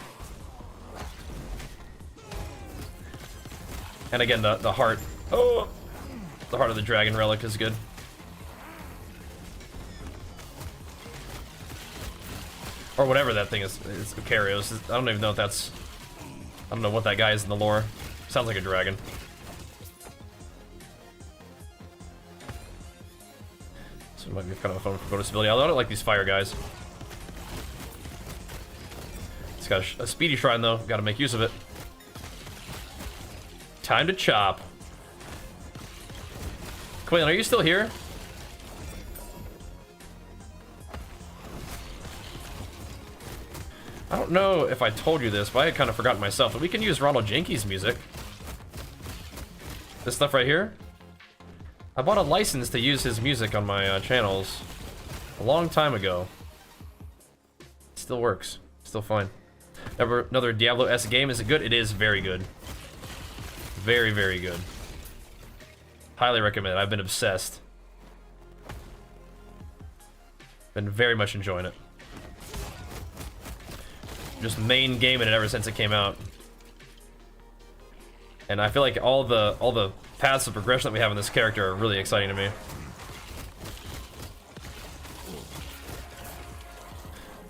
And again, the heart. Oh, the heart of the dragon relic is good. Or whatever that thing is. It's Karios. I don't even know if that's... I don't know what that guy is in the lore. Sounds like a dragon. So it might be kind of a fun bonus ability. Although I don't like these fire guys. It's got a speedy shrine though. Got to make use of it. Time to chop. Quinn, are you still here? I don't know if I told you this, but I had kind of forgotten myself, but we can use Ronald Jenke's music. This stuff right here. I bought a license to use his music on my channels a long time ago. It still works. Still fine. Another Diablo-esque game. Is it good? It is very good. Very, very good. Highly recommend it. I've been obsessed. Been very much enjoying it. Just main gaming it ever since it came out. And I feel like all the paths of progression that we have in this character are really exciting to me.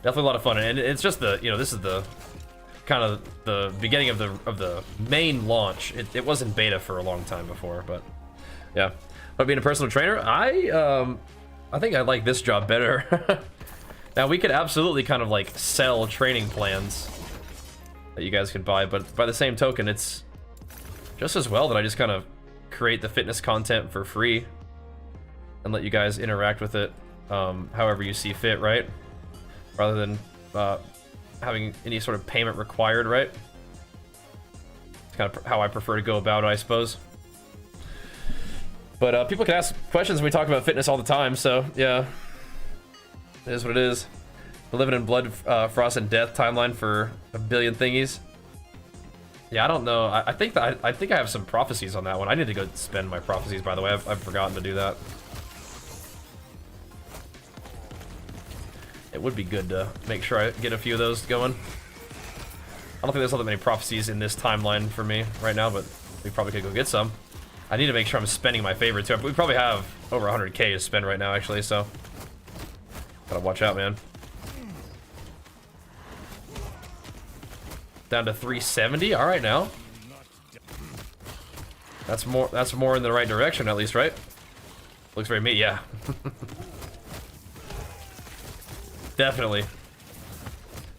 Definitely a lot of fun, and it's just the, you know, this is the kind of the beginning of the main launch. It was in beta for a long time before, but yeah. But being a personal trainer, I think I like this job better. Now, we could absolutely kind of like sell training plans that you guys could buy, but by the same token, it's just as well that I just kind of create the fitness content for free and let you guys interact with it however you see fit, right? Rather than having any sort of payment required, right? It's kind of how I prefer to go about it, I suppose. But people can ask questions when we talk about fitness all the time, so yeah. It is what it is. We're living in blood, frost, and death timeline for a billion thingies. Yeah, I don't know. I think I have some prophecies on that one. I need to go spend my prophecies, by the way. I've forgotten to do that. It would be good to make sure I get a few of those going. I don't think there's all that many prophecies in this timeline for me right now, but we probably could go get some. I need to make sure I'm spending my favorite too. We probably have over 100k to spend right now, actually, so gotta watch out, man. Down to 370. All right, now. That's more in the right direction, at least, right? Looks very meaty, yeah. Definitely.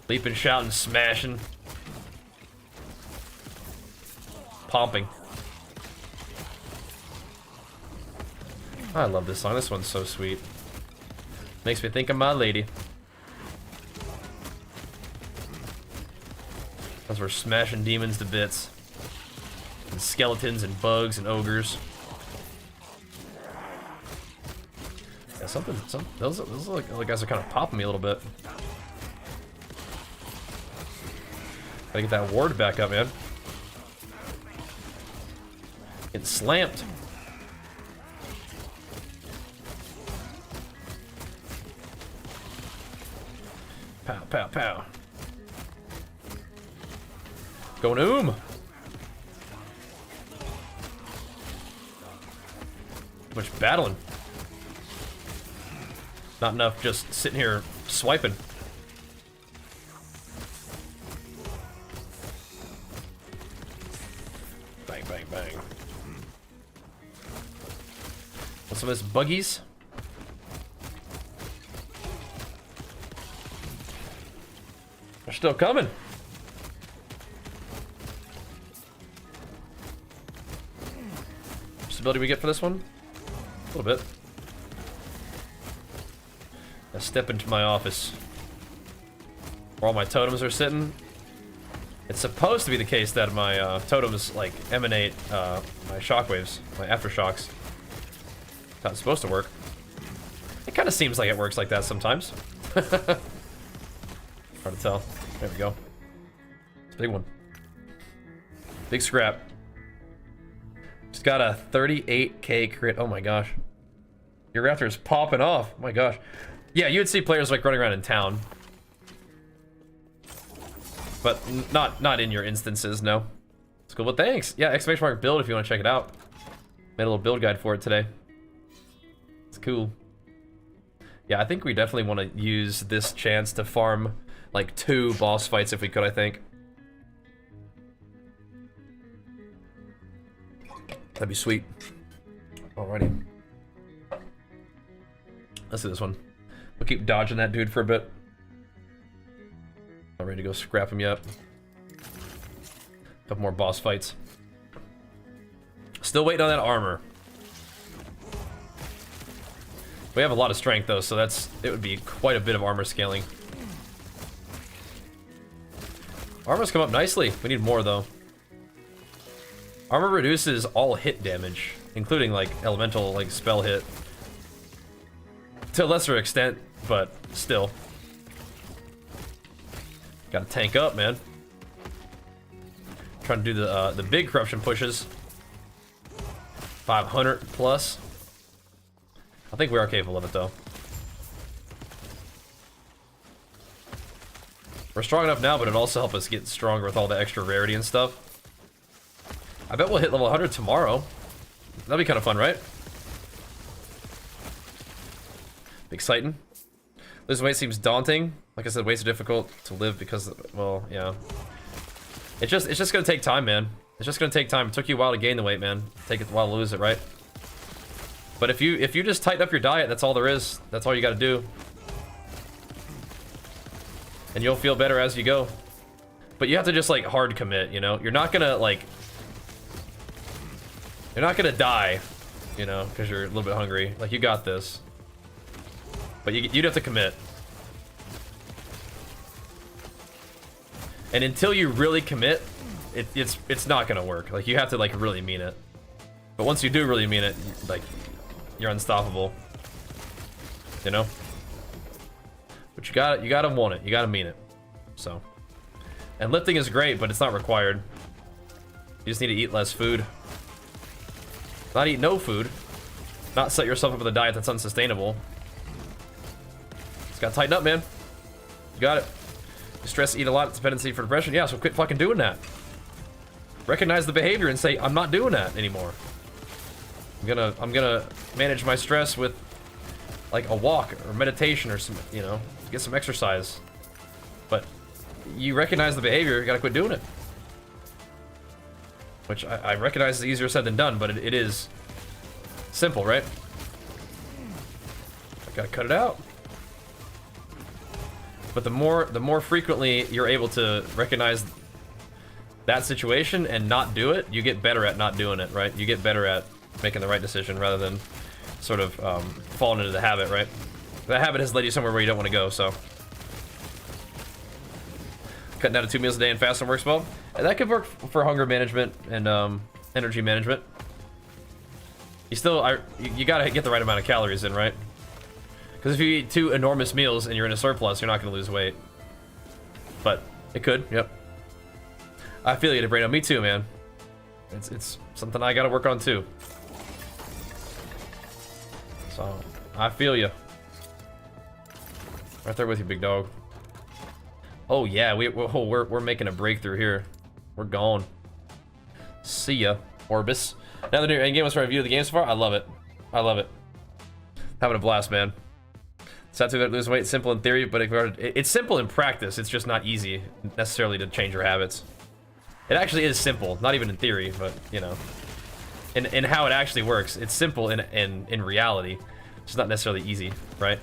Leaping, shouting, smashing. Pumping. I love this song. This one's so sweet. Makes me think of my lady. As we're smashing demons to bits. and skeletons and bugs and ogres. Yeah, those guys are kind of popping me a little bit. Gotta get that ward back up, man. Getting slammed. Pow, pow, pow. Going Too much battling. Not enough just sitting here swiping. Bang, bang, bang. What's some of this buggies? They're still coming. Stability we get for this one? A little bit. I step into my office where all my totems are sitting. It's supposed to be the case that my totems like emanate my shockwaves, my aftershocks. That's how it's supposed to work. It kind of seems like it works like that sometimes. Hard to tell. There we go. It's a big one. Big scrap. Just got a 38k crit. Oh my gosh. Your Raptor is popping off. Oh my gosh. Yeah, you would see players like running around in town. But not in your instances, no. It's cool, but thanks. Yeah, exclamation mark build if you want to check it out. Made a little build guide for it today. It's cool. Yeah, I think we definitely want to use this chance to farm like 2 boss fights if we could, I think. That'd be sweet. Alrighty. Let's do this one. We'll keep dodging that dude for a bit. I'm ready to go scrap him yet. Couple more boss fights. Still waiting on that armor. We have a lot of strength though, so it would be quite a bit of armor scaling. Armor's come up nicely. We need more though. Armor reduces all hit damage, including like elemental like spell hit. To a lesser extent, but still. Gotta tank up, man. Trying to do the big corruption pushes. 500 plus. I think we are capable of it though. We're strong enough now, but it'll also help us get stronger with all the extra rarity and stuff. I bet we'll hit level 100 tomorrow. That'd be kind of fun, right? Exciting. Losing weight seems daunting. Like I said, weights are difficult to live because, well, yeah. It's just gonna take time, man. It's just gonna take time. It took you a while to gain the weight, man. Take it a while to lose it, right? But if you just tighten up your diet, that's all there is. That's all you gotta do. And you'll feel better as you go. But you have to just like hard commit, you know? You're not gonna die, you know, because you're a little bit hungry. Like, you got this. But you'd have to commit. And until you really commit, it's not gonna work. Like, you have to like really mean it. But once you do really mean it, like, you're unstoppable. You know? But you gotta want it. You gotta mean it. So. And lifting is great, but it's not required. You just need to eat less food. Not eat no food. Not set yourself up with a diet that's unsustainable. Just gotta tighten up, man. You got it. You stress, eat a lot, it's dependency for depression. Yeah, so quit fucking doing that. Recognize the behavior and say, I'm not doing that anymore. I'm gonna manage my stress with like a walk or meditation or some, you know, get some exercise. But you recognize the behavior, you gotta quit doing it. Which I recognize is easier said than done, but it is simple, right? I gotta cut it out. But the more frequently you're able to recognize that situation and not do it, you get better at not doing it, right? You get better at making the right decision rather than sort of falling into the habit, right? That habit has led you somewhere where you don't want to go, so. Cutting down to 2 meals a day and fasting works well. And that could work for hunger management and energy management. You still you gotta get the right amount of calories in, right? Because if you eat 2 enormous meals and you're in a surplus, you're not gonna lose weight. But it could, yep. I feel you, Debrano. Me too, man. It's something I gotta work on too. So I feel you. Right there with you, big dog. Oh yeah, we're making a breakthrough here. We're gone. See ya, Orbis. Now the new Endgame was for review of the game so far. I love it. I love it. Having a blast, man. It's not to lose weight. Simple in theory, but it's simple in practice. It's just not easy necessarily to change your habits. It actually is simple, not even in theory, but you know, in how it actually works. It's simple in reality. It's not necessarily easy, right?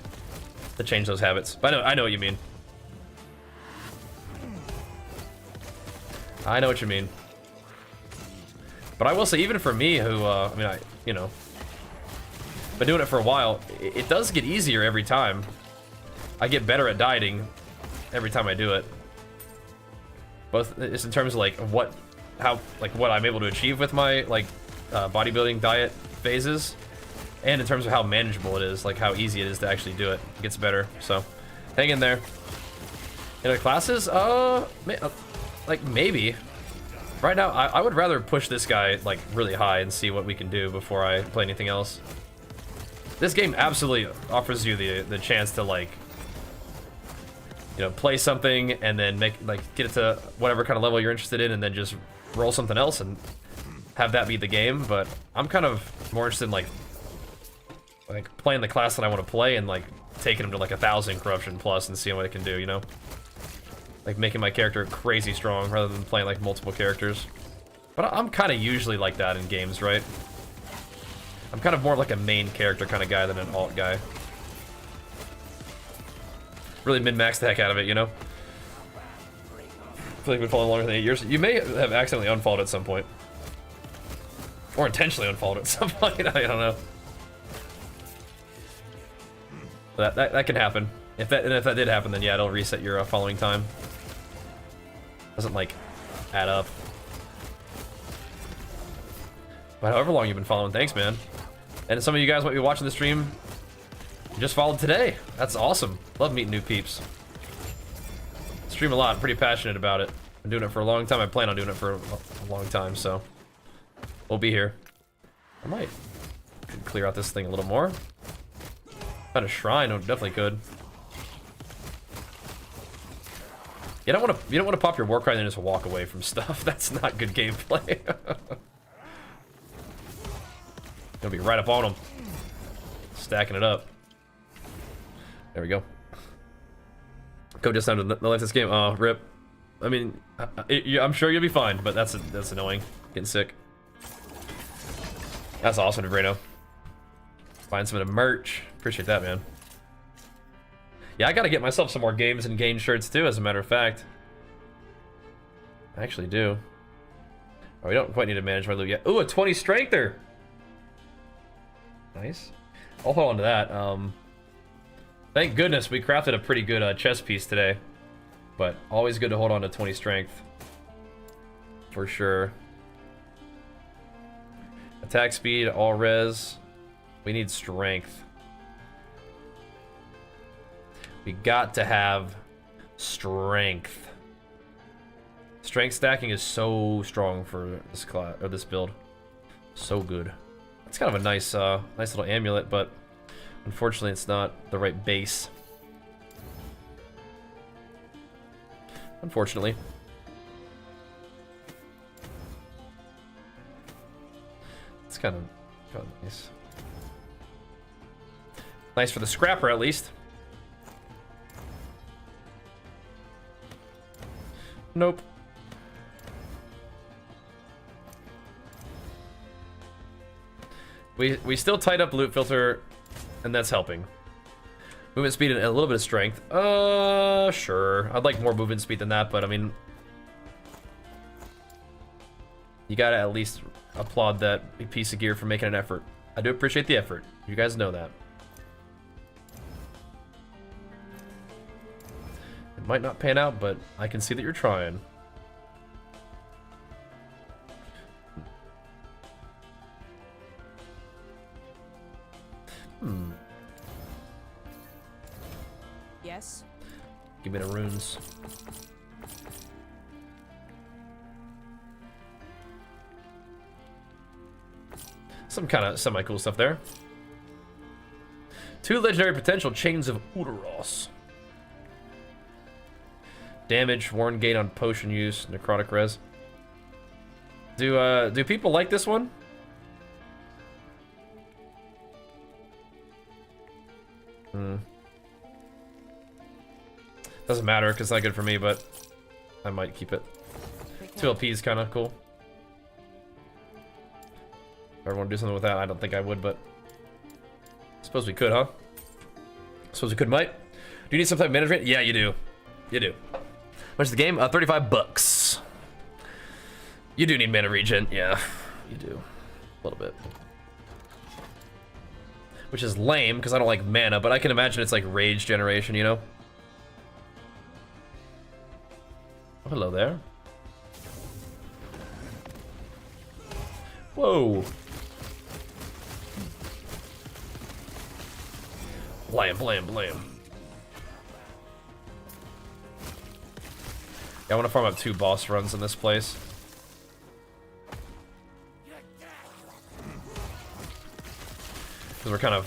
To change those habits. But I know what you mean. I know what you mean. But I will say, even for me, who you know, been doing it for a while, it does get easier every time. I get better at dieting every time I do it. Both it's in terms of like what I'm able to achieve with my bodybuilding diet phases, and in terms of how manageable it is, like how easy it is to actually do it. It gets better. So hang in there. In the classes, like maybe. Right now, I would rather push this guy like really high and see what we can do before I play anything else. This game absolutely offers you the chance to like, you know, play something and then get it to whatever kind of level you're interested in, and then just roll something else and have that be the game. But I'm kind of more interested in like playing the class that I want to play and like taking him to like 1,000 corruption plus and seeing what it can do, you know? Like making my character crazy strong rather than playing like multiple characters. But I'm kind of usually like that in games, right? I'm kind of more like a main character kind of guy than an alt guy. Really min-max the heck out of it, you know? I feel like we've been following longer than 8 years. You may have accidentally unfollowed at some point. Or intentionally unfollowed at some point, I don't know. But that can happen. If that did happen, then yeah, it'll reset your following time. Doesn't like add up. But however long you've been following, thanks, man. And some of you guys might be watching the stream. You just followed today. That's awesome. Love meeting new peeps. Stream a lot. I'm pretty passionate about it. Been doing it for a long time. I plan on doing it for a long time, so we'll be here. I might could clear out this thing a little more. Found a shrine. Oh, definitely could. You don't want to pop your war cry and then just walk away from stuff. That's not good gameplay. Gonna be right up on them, stacking it up. There we go. Go just down to the life of this game. Oh, rip. I mean, I'm sure you'll be fine, but that's annoying. Getting sick. That's awesome, Debrano. Find some of the merch. Appreciate that, man. Yeah, I gotta get myself some more games and game shirts too, as a matter of fact. I actually do. Oh, we don't quite need to manage my loot yet. Ooh, a 20 strengther! Nice. I'll hold on to that. Thank goodness we crafted a pretty good chest piece today. But always good to hold on to 20 strength. For sure. Attack speed, all res. We need strength. We got to have strength. Strength stacking is so strong for this class or this build. So good. It's kind of a nice nice little amulet, but unfortunately it's not the right base. Unfortunately. It's kind of nice. Nice for the scrapper at least. Nope. We still tied up loot filter, and that's helping. Movement speed and a little bit of strength. Sure. I'd like more movement speed than that, but I mean, you gotta at least applaud that piece of gear for making an effort. I do appreciate the effort. You guys know that. It might not pan out, but I can see that you're trying. Give me the runes. Some kind of semi-cool stuff there. 2 legendary potential chains of Uteros. Damage, warn gate on potion use, necrotic res. Do people like this one? Doesn't matter because it's not good for me, but I might keep it. 2 LP is kind of cool. If I want to do something with that, I don't think I would, but suppose we could, huh? Suppose we could, might. Do you need some type of management? Yeah, you do. You do. How much is the game? 35 bucks. You do need mana regen. Yeah, you do. A little bit. Which is lame, because I don't like mana, but I can imagine it's like rage generation, you know? Oh, hello there. Whoa. Blam, blam, blam. Yeah, I want to farm up 2 boss runs in this place. Because we're kind of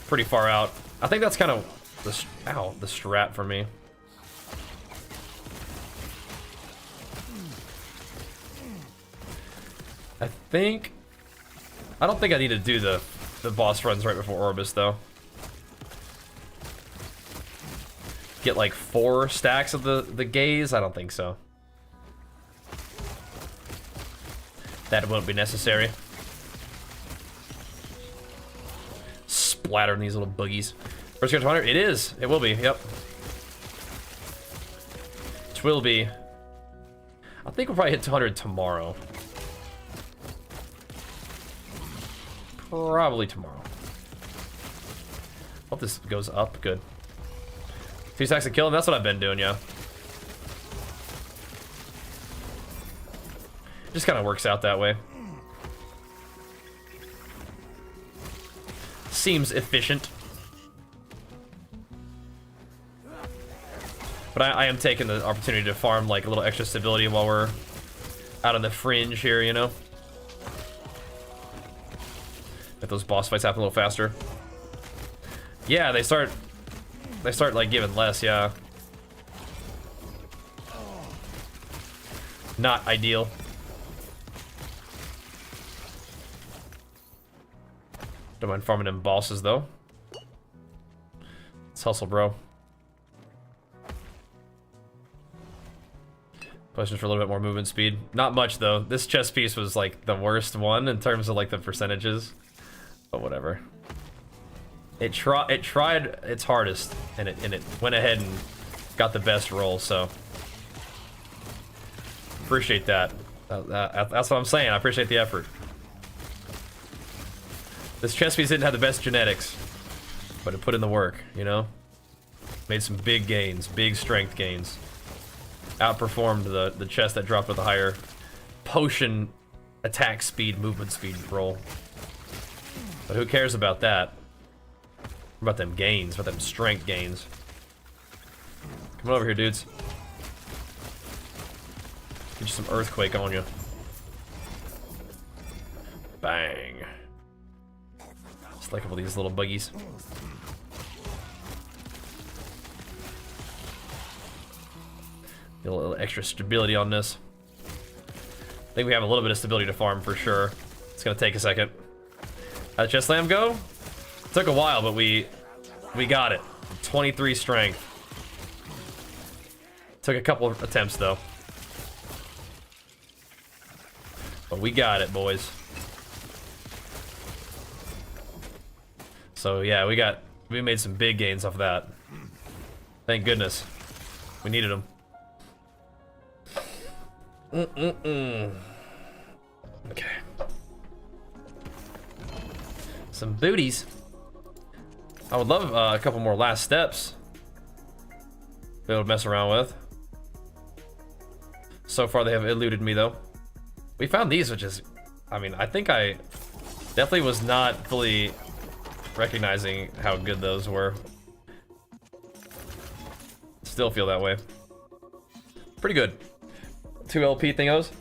pretty far out. I think that's kind of the strat for me. I don't think I need to do the boss runs right before Orbis though. Get like 4 stacks of the gaze? I don't think so. That won't be necessary. Splattering these little boogies. First go to 100? It is. It will be. Yep. It will be. I think we'll probably hit 200 tomorrow. Probably tomorrow. Hope this goes up. Good. 2 stacks to kill him. That's what I've been doing, yeah. Just kind of works out that way. Seems efficient. But I am taking the opportunity to farm like a little extra stability while we're out on the fringe here, you know? If those boss fights happen a little faster. Yeah, they start like giving less, yeah. Not ideal. Don't mind farming them bosses though. Let's hustle, bro. Questions for a little bit more movement speed. Not much though. This chest piece was like the worst one in terms of like the percentages. But whatever. It tried its hardest, and it went ahead and got the best roll. So appreciate that. That's what I'm saying. I appreciate the effort. This chest piece didn't have the best genetics, but it put in the work. You know, made some big gains, big strength gains. Outperformed the chest that dropped with a higher potion attack speed, movement speed roll. But who cares about that? About them gains, about them strength gains. Come on over here, dudes. Get you some earthquake on you. Bang. Just like all these little buggies. Get a little extra stability on this. I think we have a little bit of stability to farm for sure. It's gonna take a second. How'd chest slam go? It took a while, but we got it. 23 strength. Took a couple of attempts though. But we got it, boys. So yeah, we made some big gains off of that. Thank goodness. We needed them. Okay. Some booties. I would love a couple more last steps. Be able to mess around with. So far they have eluded me though. We found these, which is, I mean, I think I definitely was not fully recognizing how good those were. still feel that way. Pretty good. 2 LP thingos.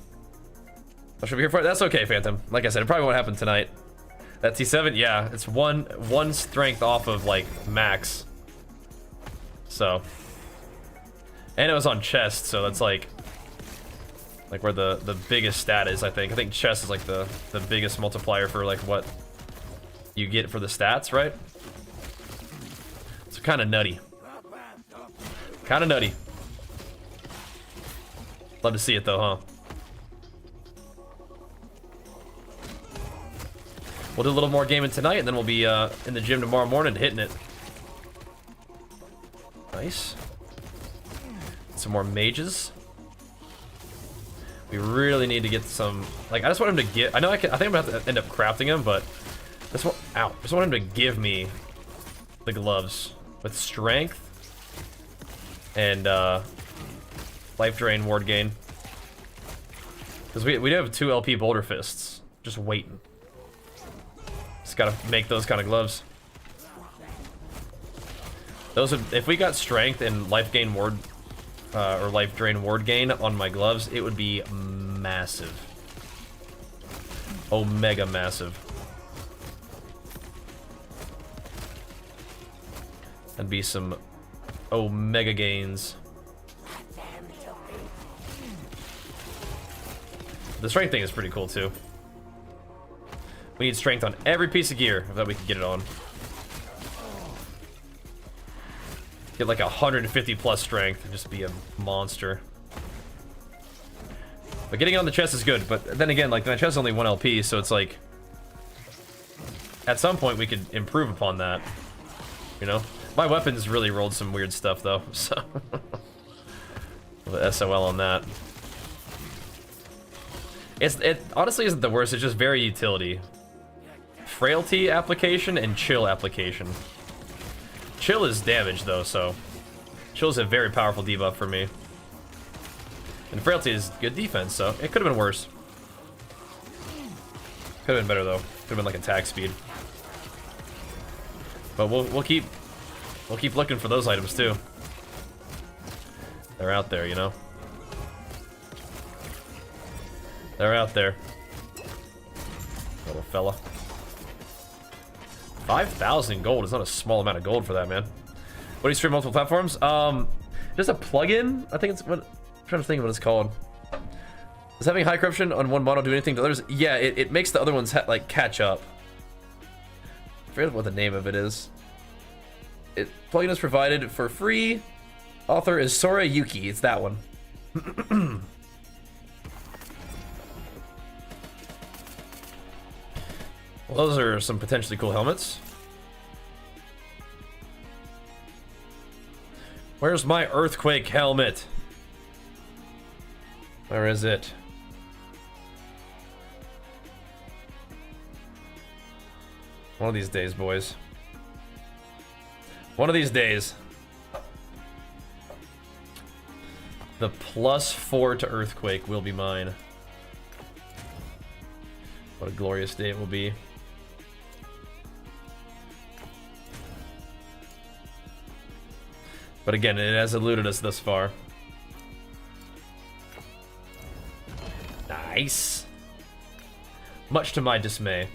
I should be here for it. That's okay, Phantom. Like I said, it probably won't happen tonight. That T7, yeah, it's one strength off of like max. So, and it was on chest, so that's like where the biggest stat is. I think chest is like the biggest multiplier for like what you get for the stats, right? It's kind of nutty. Kind of nutty. Love to see it though, huh? We'll do a little more gaming tonight, and then we'll be in the gym tomorrow morning hitting it. Nice. Some more mages. We really need to get some. Like, I just want him to get. I know I think I'm gonna have to end up crafting him, but this one. Ow! I just want him to give me the gloves with strength and life drain, ward gain. Because we do have 2 LP boulder fists, just waiting. Just gotta make those kind of gloves. Those would, if we got strength and life gain ward, or life drain ward gain on my gloves, it would be massive. Omega massive. That'd be some omega gains. The strength thing is pretty cool too. We need strength on every piece of gear, if that we can get it on. Get like 150 plus strength and just be a monster. But getting it on the chest is good, but then again, like, my chest is only 1 LP, so it's like, at some point we could improve upon that, you know? My weapons really rolled some weird stuff though, so the SOL on that. It honestly isn't the worst, it's just very utility. Frailty application and chill application. Chill is damage though, so chill is a very powerful debuff for me. And frailty is good defense, so it could have been worse. Could have been better though. Could have been like attack speed. But we'll keep looking for those items too. They're out there, you know. They're out there. Little fella. 5,000 gold is not a small amount of gold for that, man. What do you stream multiple platforms? Just a plugin. I think it's what. I'm trying to think of what it's called. Does having high corruption on one model do anything to others? Yeah, it makes the other ones like catch up. I forget what the name of it is. Plugin is provided for free. Author is Sora Yuki. It's that one. Well, those are some potentially cool helmets. Where's my earthquake helmet? Where is it? One of these days, boys. One of these days. The +4 to earthquake will be mine. What a glorious day it will be. But again, it has eluded us thus far. Nice. Much to my dismay.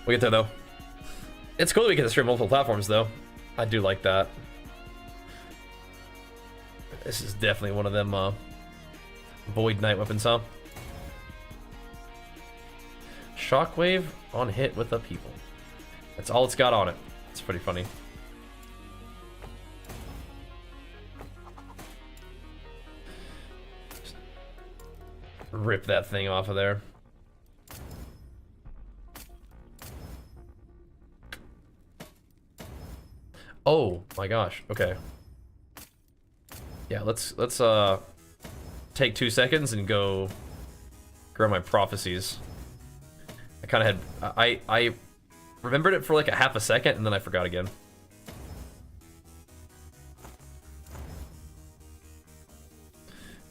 We'll get there though. It's cool that we get to stream multiple platforms though. I do like that. This is definitely one of them Void Knight weapons, huh? Shockwave on hit with the people. That's all it's got on it. It's pretty funny. Rip that thing off of there. Oh my gosh. Okay. Yeah, let's take 2 seconds and go grow my prophecies. I kind of had I remembered it for like a half a second and then I forgot again.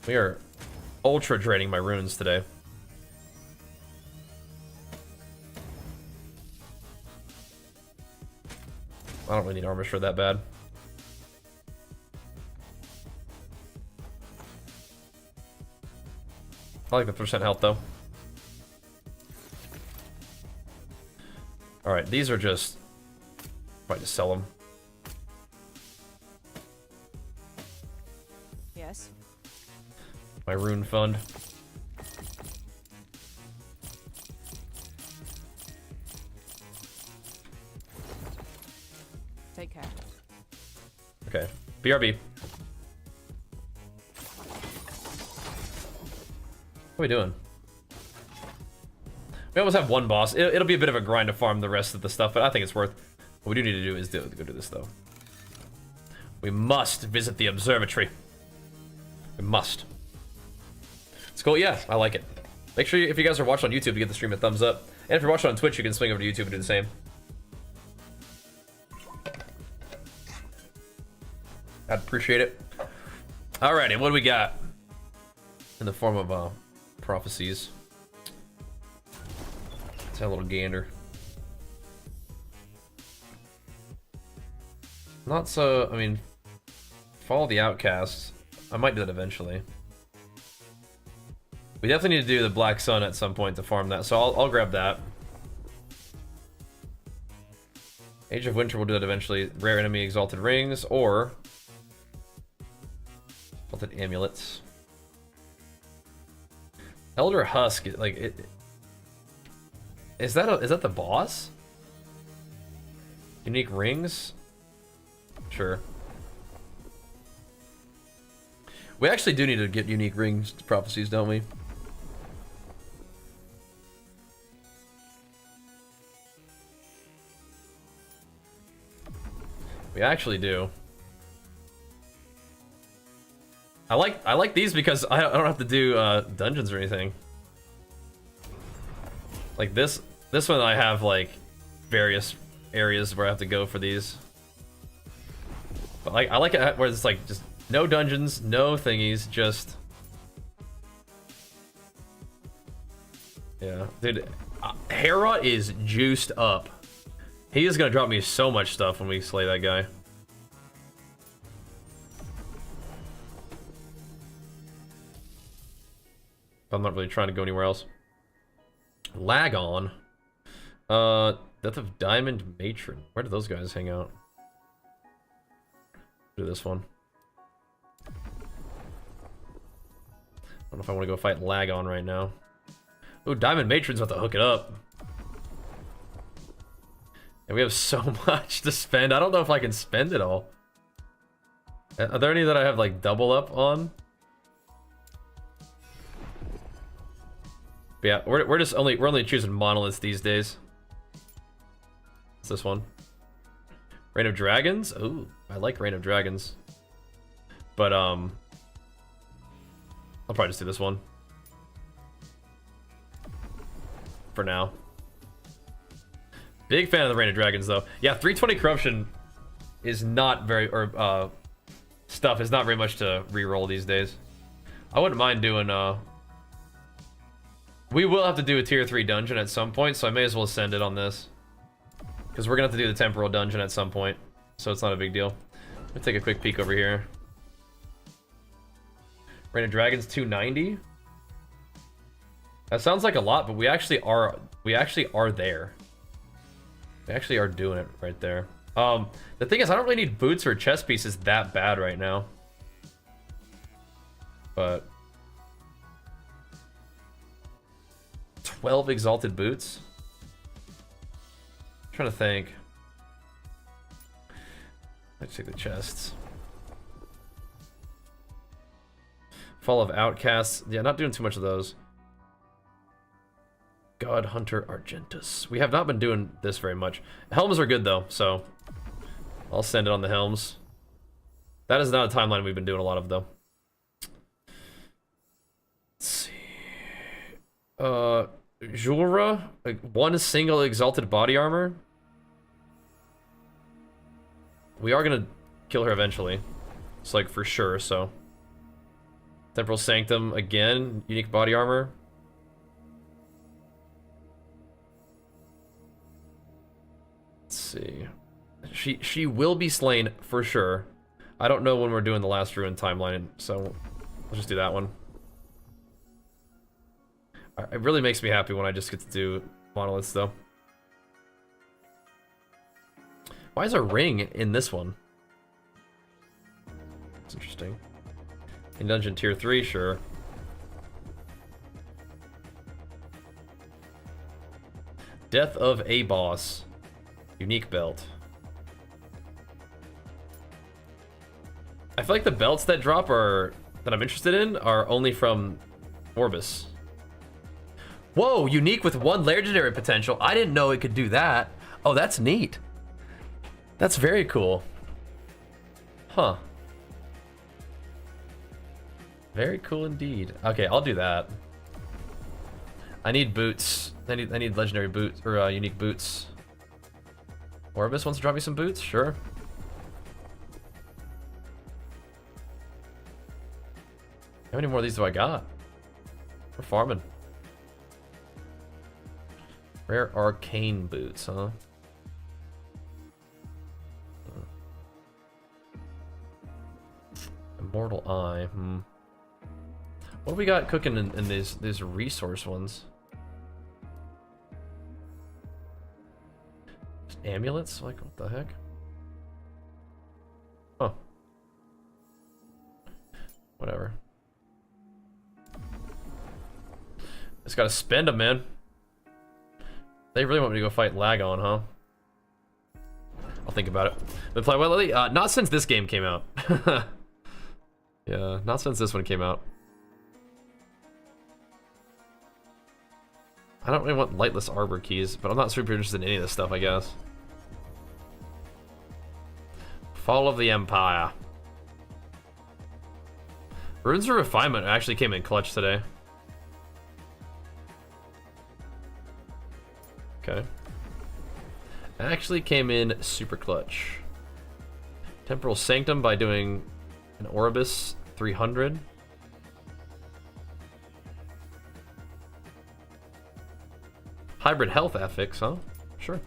We are ultra draining my runes today. I don't really need armor for that bad. I like the percent health though. All right, these are just. Might just sell them.
Yes.
My rune fund.
Take care.
Okay. BRB. What are we doing? We almost have one boss. It'll be a bit of a grind to farm the rest of the stuff, but I think it's worth. What we do need to do is go do this, though. We must visit the observatory. We must. It's cool. Yeah, I like it. Make sure if you guys are watching on YouTube, you give the stream a thumbs up. And if you're watching on Twitch, you can swing over to YouTube and do the same. I'd appreciate it. Alrighty, what do we got? In the form of prophecies. Let's have a little gander. Not so, I mean, follow the outcasts. I might do that eventually. We definitely need to do the Black Sun at some point to farm that, so I'll grab that. Age of Winter will do that eventually. Rare enemy exalted rings, or exalted amulets. Elder Husk, like it. Is that the boss? Unique rings? Sure. We actually do need to get unique rings prophecies, don't we? We actually do. I like these because I don't have to do dungeons or anything. Like this one I have like various areas where I have to go for these. But like I like it where it's like just no dungeons, no thingies, just yeah, dude. Hera is juiced up. He is gonna drop me so much stuff when we slay that guy. I'm not really trying to go anywhere else. Lag on. Death of Diamond Matron. Where do those guys hang out? Do this one. I don't know if I want to go fight Lag on right now. Ooh, Diamond Matron's about to hook it up. And we have so much to spend. I don't know if I can spend it all. Are there any that I have like double up on? But yeah, we're only choosing monoliths these days. What's this one? Reign of Dragons? Ooh, I like Reign of Dragons. But I'll probably just do this one. For now. Big fan of the Reign of Dragons though. Yeah, 320 corruption is not very stuff is not very much to reroll these days. I wouldn't mind doing we will have to do a tier 3 dungeon at some point, so I may as well send it on this. Because we're going to have to do the temporal dungeon at some point, so it's not a big deal. Let me take a quick peek over here. Reign of Dragons 290. That sounds like a lot, but we actually are there. We actually are doing it right there. The thing is, I don't really need boots or chest pieces that bad right now. But 12 exalted boots? I'm trying to think. Let's take the chests. Fall of Outcasts. Yeah, not doing too much of those. God Hunter Argentus. We have not been doing this very much. Helms are good though, so I'll send it on the helms. That is not a timeline we've been doing a lot of though. Let's see. Jura, like one single exalted body armor. We are gonna kill her eventually. It's like for sure, so. Temporal Sanctum again, unique body armor. Let's see. She will be slain for sure. I don't know when we're doing the last ruin timeline, so let's just do that one. It really makes me happy when I just get to do monoliths, though. Why is a ring in this one? It's interesting. In dungeon tier 3, sure. Death of a boss. Unique belt. I feel like the belts that drop are that I'm interested in are only from Orbis. Whoa, unique with 1 legendary potential. I didn't know it could do that. Oh, that's neat. That's very cool. Huh. Very cool indeed. Okay, I'll do that. I need boots. I need legendary boots or unique boots. Orbis wants to drop me some boots? Sure. How many more of these do I got? We're farming. Rare arcane boots, huh? Immortal Eye. What do we got cooking in these resource ones? Just amulets? Like, what the heck? Oh. Whatever. Just gotta spend them, man. They really want me to go fight Lagon, huh? I'll think about it. Been playing well lately? Not since this game came out. Yeah, not since this one came out. I don't really want lightless arbor keys, but I'm not super interested in any of this stuff, I guess. Fall of the Empire. Runes of Refinement actually came in clutch today. Okay. Actually came in super clutch. Temporal Sanctum by doing an Orbis 300. Hybrid Health affix, huh? Sure.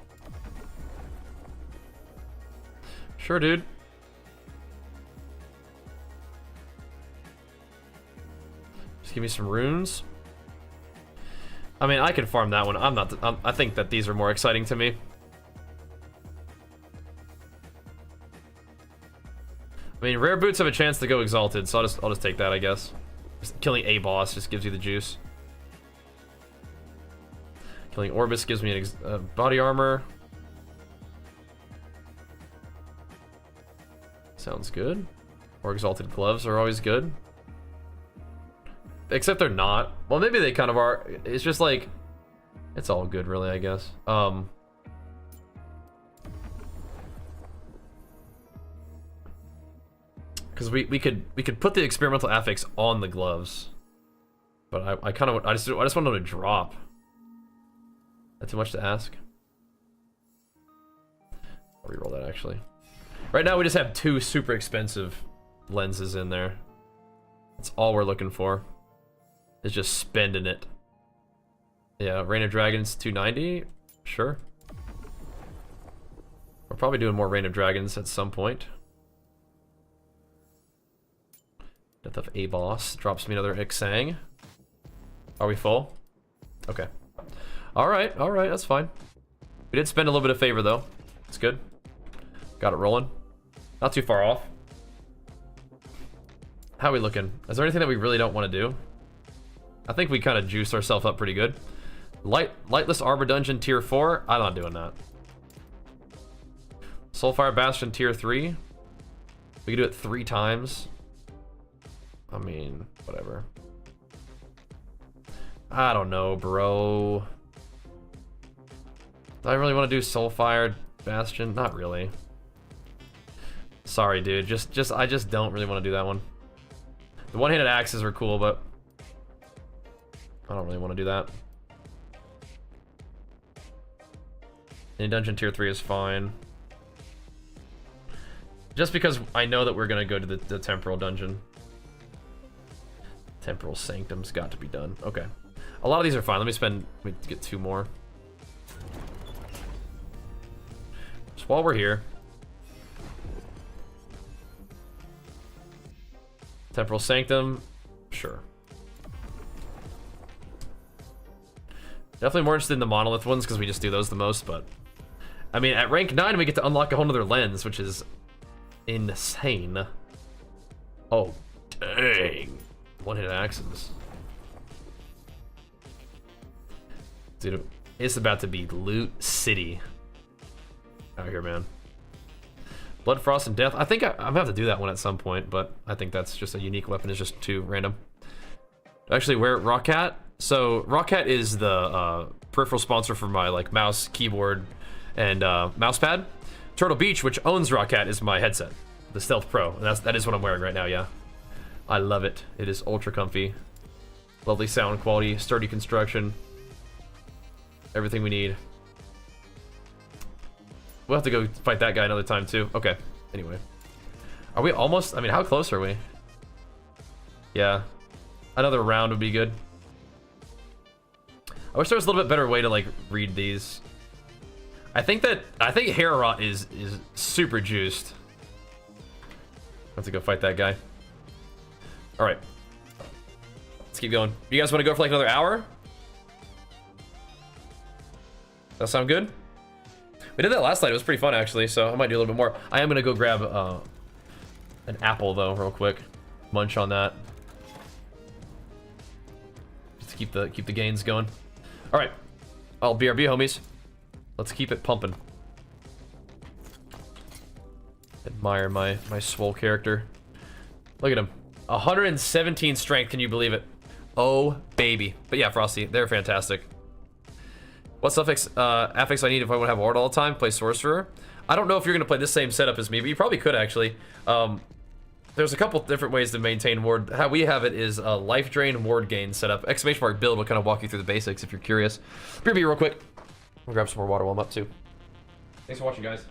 Sure, dude. Just give me some runes. I mean, I can farm that one. I think that these are more exciting to me. I mean, rare boots have a chance to go exalted, so I'll just take that, I guess. Just killing a boss just gives you the juice. Killing Orbis gives me body armor. Sounds good. Or exalted gloves are always good. Except they're not. Well, maybe they kind of are. It's just like, it's all good, really, I guess. Because we could put the experimental affix on the gloves, but I just want them to drop. That's too much to ask. I'll reroll that actually. Right now we just have 2 super expensive lenses in there. That's all we're looking for. Is just spending it. Yeah, Reign of Dragons 290. Sure. We're probably doing more Reign of Dragons at some point. Death of a boss drops me another Ixang. Are we full? Okay. Alright, that's fine. We did spend a little bit of favor though. It's good. Got it rolling. Not too far off. How are we looking? Is there anything that we really don't want to do? I think we kind of juiced ourselves up pretty good. Lightless Arbor Dungeon tier 4. I'm not doing that. Soulfire Bastion tier 3. We could do it 3 times. I mean, whatever. I don't know, bro. Do I really want to do Soulfire Bastion? Not really. Sorry, dude. I just don't really want to do that one. The one-handed axes are cool, but I don't really want to do that. In dungeon tier 3 is fine. Just because I know that we're gonna go to the temporal dungeon. Temporal Sanctum's got to be done. Okay. A lot of these are fine. Let me get 2 more. Just while we're here. Temporal Sanctum, sure. Definitely more interested in the Monolith ones because we just do those the most, but... I mean, at rank 9, we get to unlock a whole nother lens, which is insane. Oh, dang. One-hit axes. Dude, it's about to be Loot City out here, man. Blood, Frost, and Death. I think I'm gonna have to do that one at some point, but I think that's just a unique weapon. It's just too random. Actually, where Rockcat? So Rockcat is the peripheral sponsor for my like mouse, keyboard, and mouse pad. Turtle Beach, which owns Rockcat, is my headset, the Stealth Pro, and that is what I'm wearing right now. Yeah, I love it. It is ultra comfy, lovely sound quality, sturdy construction, everything we need. We'll have to go fight that guy another time too. Okay. Anyway, are we almost? I mean, how close are we? Yeah, another round would be good. I wish there was a little bit better way to like read these. I think hair rot is super juiced. I have to go fight that guy. All right, let's keep going. You guys want to go for like another hour? Does that sound good? We did that last night. It was pretty fun actually, so I might do a little bit more. I am gonna go grab an apple though, real quick. Munch on that. Just to keep the gains going. All right, all BRB homies. Let's keep it pumping. Admire my swole character. Look at him. 117 strength. Can you believe it? Oh baby. But yeah, Frosty, they're fantastic. What affix I need if I want to have Ward all the time? Play Sorcerer. I don't know if you're going to play the same setup as me, but you probably could actually. There's a couple different ways to maintain Ward. How we have it is a Life Drain Ward Gain setup. ! Build will kind of walk you through the basics if you're curious. BRB real quick. I'll grab some more water while I'm up too. Thanks for watching, guys.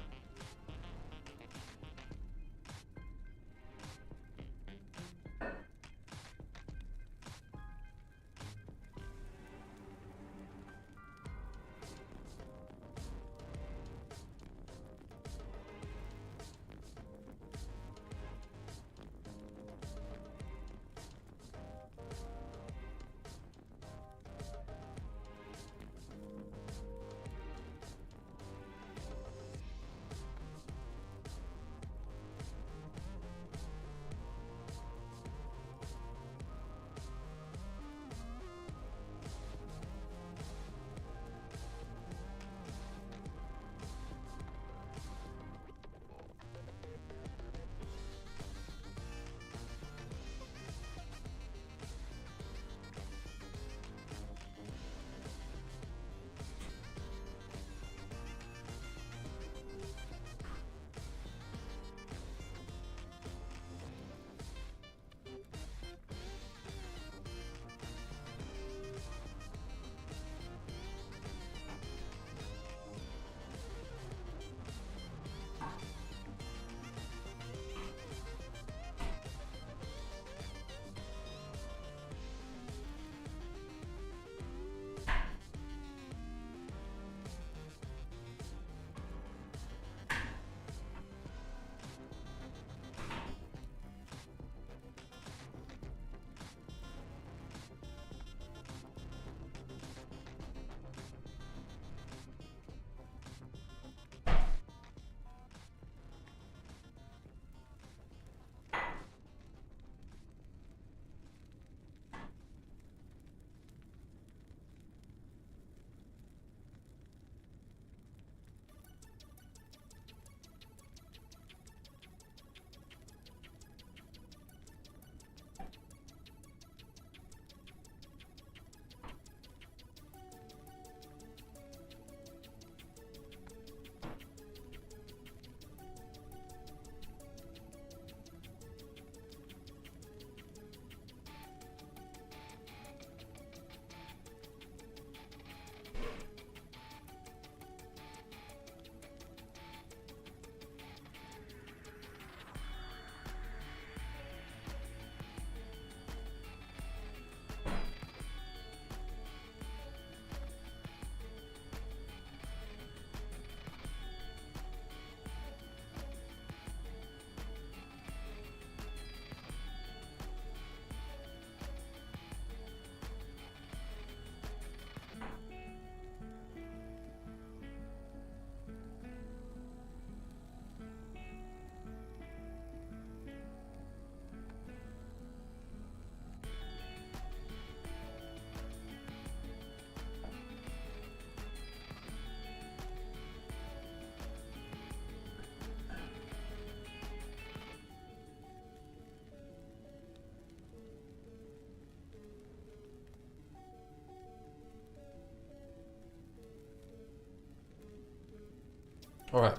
All right.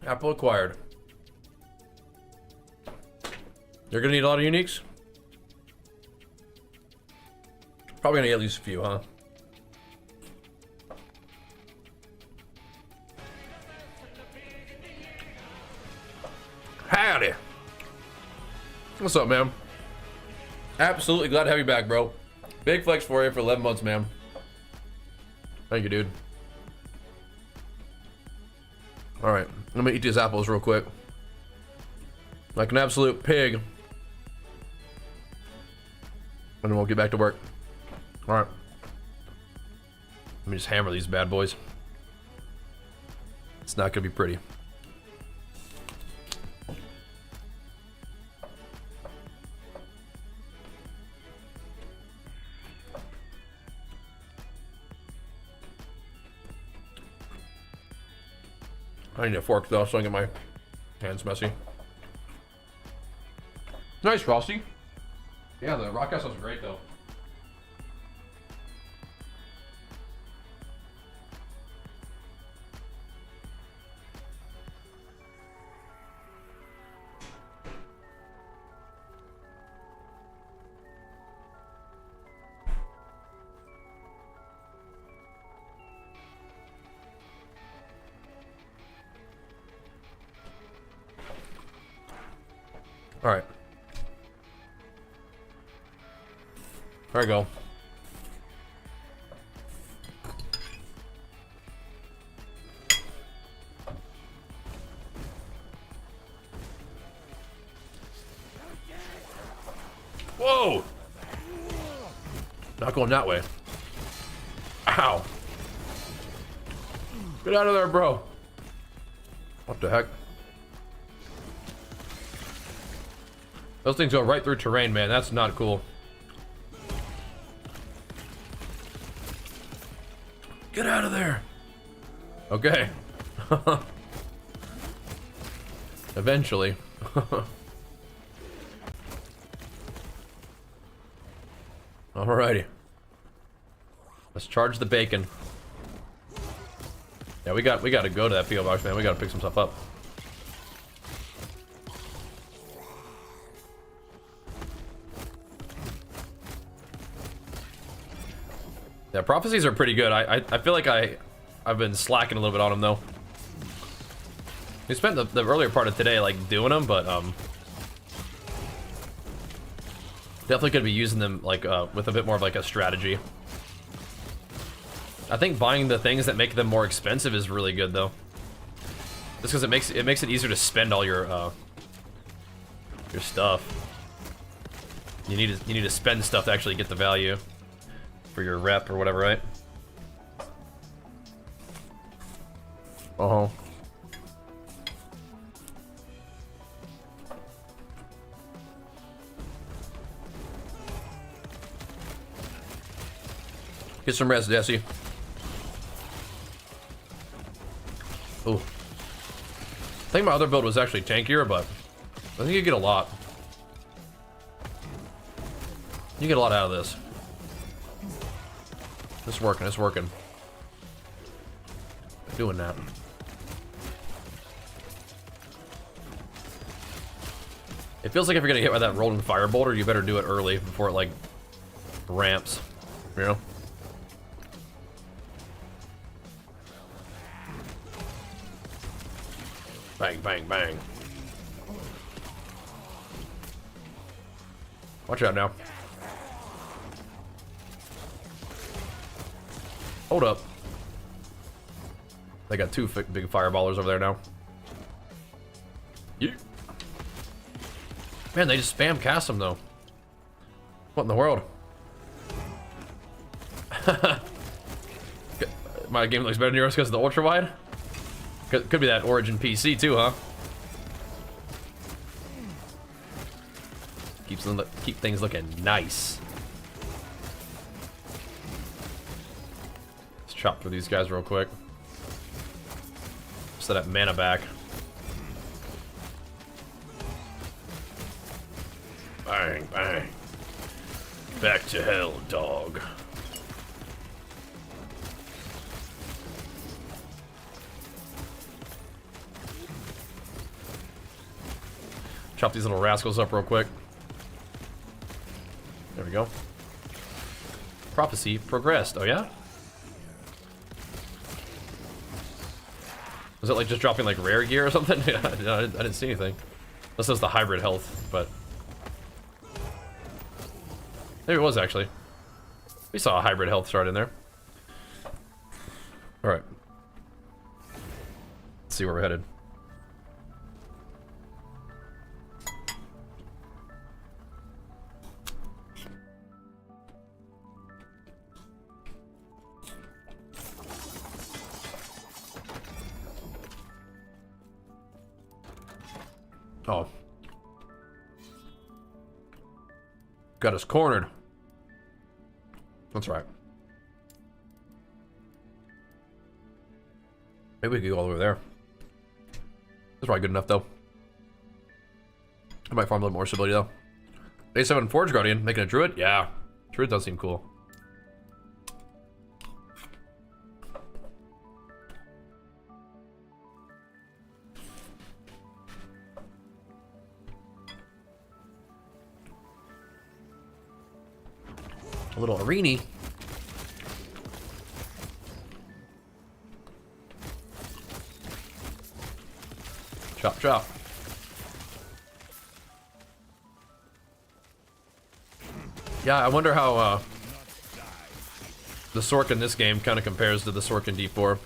Apple acquired. You're gonna need a lot of uniques? Probably gonna get at least a few, huh? Howdy. What's up, man? Absolutely glad to have you back, bro. Big flex for you for 11 months, man. Thank you, dude. All right, let me eat these apples real quick. Like an absolute pig. And then we'll get back to work. All right. Let me just hammer these bad boys. It's not gonna be pretty. I need a fork though, so I can get my hands messy. Nice, Frosty. Yeah, the rock house was great though. All right. There we go. Whoa! Not going that way. Ow. Get out of there, bro. What the heck? Those things go right through terrain, man. That's not cool. Get out of there. Okay. Eventually. Alrighty. Let's charge the bacon. Yeah, we got to go to that PO box, man. We got to pick some stuff up. Yeah, prophecies are pretty good. I feel like I've been slacking a little bit on them though. We spent the earlier part of today like doing them, but definitely could be using them like with a bit more of like a strategy. I think buying the things that make them more expensive is really good though. Just because it makes it easier to spend all your stuff. You need to spend stuff to actually get the value for your rep or whatever, right? Uh-huh. Get some rest, Desi. Ooh. I think my other build was actually tankier, but I think you get a lot. You get a lot out of this. It's working, it's working. Doing that. It feels like if you're gonna hit by that rolling fire boulder, you better do it early before it like ramps, you know? Bang, bang, bang. Watch out now. Hold up. They got two big fireballers over there now. Yeah. Man, they just spam cast them though. What in the world? My game looks better than yours because of the ultra wide. Could be that Origin PC too, huh? Keep things looking nice. Let's chop through these guys real quick. Set that mana back. Bang, bang. Back to hell, dog. Chop these little rascals up real quick. There we go. Prophecy progressed. Oh yeah? Was it like just dropping like rare gear or something? Yeah, I didn't see anything. This is the hybrid health, but maybe it was actually. We saw a hybrid health start in there. All right. Let's see where we're headed. Oh. Got us cornered. That's right. Maybe we could go all the way there. That's probably good enough, though. I might farm a little more stability, though. A7 Forge Guardian, making a Druid? Yeah. Druid does seem cool. A little arena. Chop, chop. Yeah, I wonder how the Sork in this game kind of compares to the Sork in D4.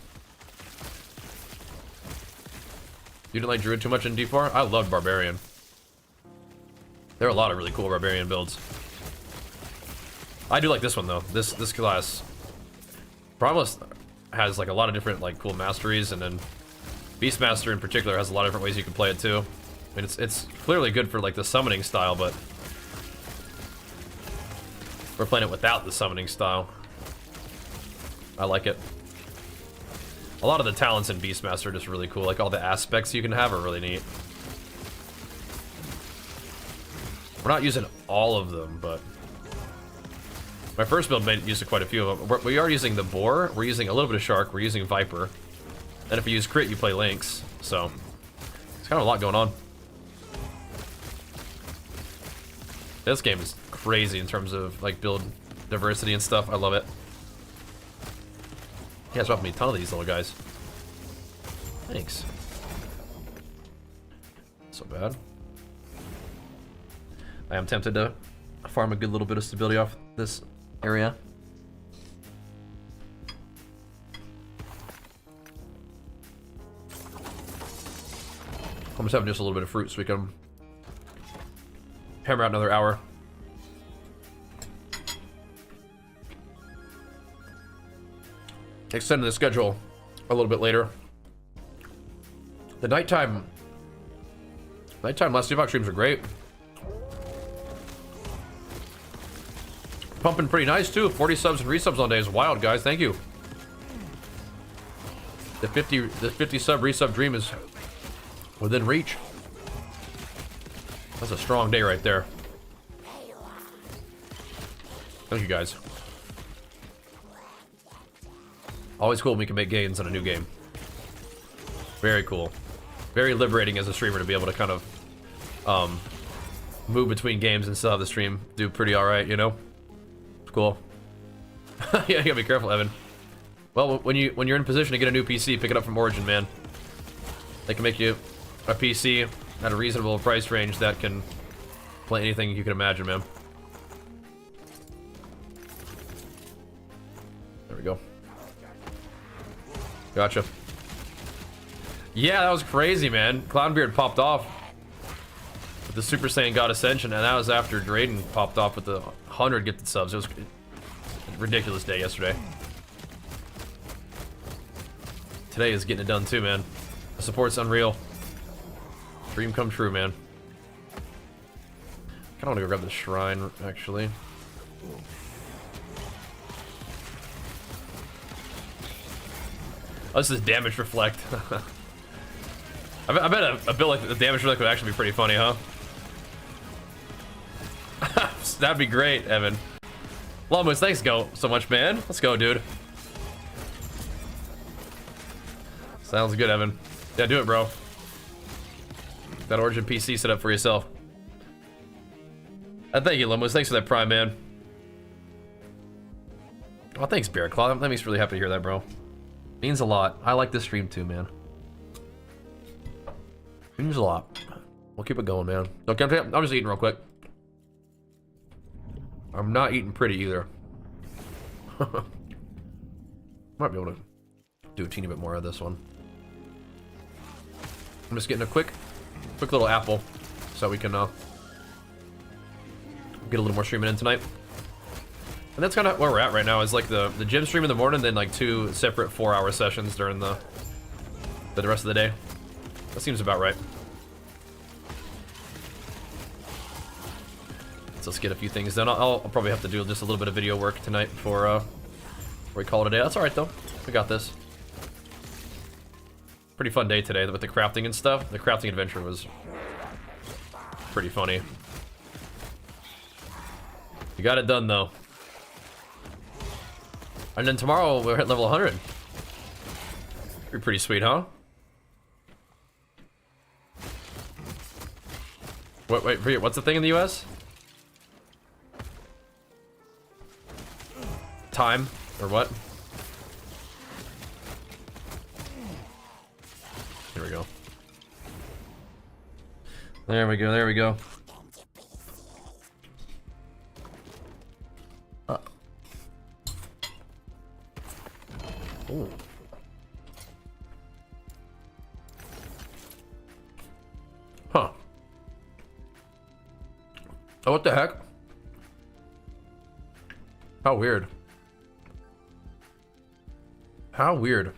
You didn't like Druid too much in D4? I loved Barbarian. There are a lot of really cool Barbarian builds. I do like this one though. This class. Promise has like a lot of different like cool masteries, and then Beastmaster in particular has a lot of different ways you can play it too. I mean, it's clearly good for like the summoning style, but we're playing it without the summoning style. I like it. A lot of the talents in Beastmaster are just really cool. Like all the aspects you can have are really neat. We're not using all of them, but my first build made use of quite a few of them. We are using the Boar, we're using a little bit of Shark, we're using Viper. And if you use Crit, you play Lynx. So, it's kind of a lot going on. This game is crazy in terms of like build diversity and stuff. I love it. Yeah, it's dropping me a ton of these little guys. Thanks. Not so bad. I am tempted to farm a good little bit of stability off this area. I'm just having just a little bit of fruit so we can hammer out another hour. Extending the schedule a little bit later. The nighttime last Epoch streams are great. Pumping pretty nice too. 40 subs and resubs on day is wild, guys. Thank you. The 50 sub resub dream is within reach. That's a strong day right there. Thank you, guys. Always cool when we can make gains in a new game. Very cool. Very liberating as a streamer to be able to kind of move between games and still have the stream do pretty alright, you know? Cool. Yeah, you gotta be careful, Evan. Well, when you're in position to get a new PC, pick it up from Origin, man. They can make you a PC at a reasonable price range that can play anything you can imagine, man. There we go. Gotcha. Yeah, that was crazy, man. Cloudbeard popped off with the Super Saiyan God Ascension, and that was after Drayden popped off with the 100 gifted subs. It was a ridiculous day yesterday. Today is getting it done too, man. The support's unreal. Dream come true, man. Kinda wanna go grab the shrine, actually. Oh, this is damage reflect. I bet a build like the damage reflect would actually be pretty funny, huh? That'd be great, Evan. Lamus, thanks go so much, man. Let's go, dude. Sounds good, Evan. Yeah, do it, bro. that Origin PC set up for yourself. Thank you, Limos. Thanks for that Prime, man. Oh, thanks, Bear Claw. That makes me really happy to hear that, bro. Means a lot. I like this stream too, man. Means a lot. We'll keep it going, man. Okay, I'm just eating real quick. I'm not eating pretty either. Might be able to do a teeny bit more of this one. I'm just getting a quick little apple so we can get a little more streaming in tonight. And that's kind of where we're at right now, is like the gym stream in the morning, then like 2 separate 4-hour sessions during the rest of the day. That seems about right. So let's get a few things done. I'll probably have to do just a little bit of video work tonight before we call it a day. That's alright though. We got this. Pretty fun day today with the crafting and stuff. The crafting adventure was pretty funny. You got it done though. And then tomorrow we're at level 100. Be pretty sweet, huh? Wait, what's the thing in the US? Time, or what? Here we go. There we go, there we go. Ooh. Huh. Oh, what the heck? How weird. How weird.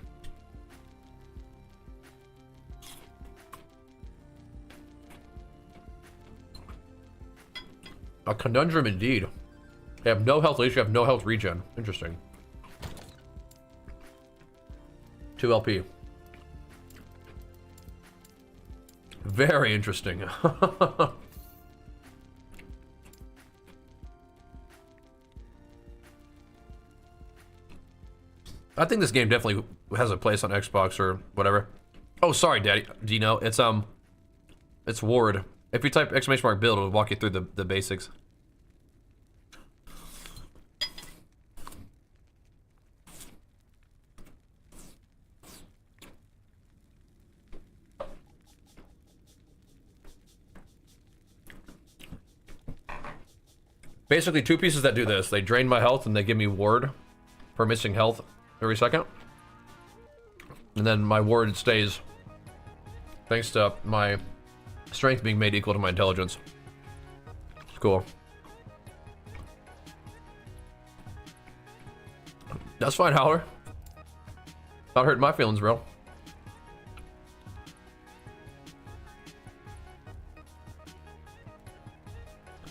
A conundrum indeed. They have no health, at least you have no health regen. Interesting. 2 LP. Very interesting. I think this game definitely has a place on Xbox or whatever. Oh, sorry, Daddy. Dino. It's Ward. If you type !build, it'll walk you through the basics. Basically, 2 pieces that do this. They drain my health and they give me ward for missing health every second. And then my ward stays thanks to my strength being made equal to my intelligence. It's cool. That's fine, Howler. Not hurting my feelings, bro.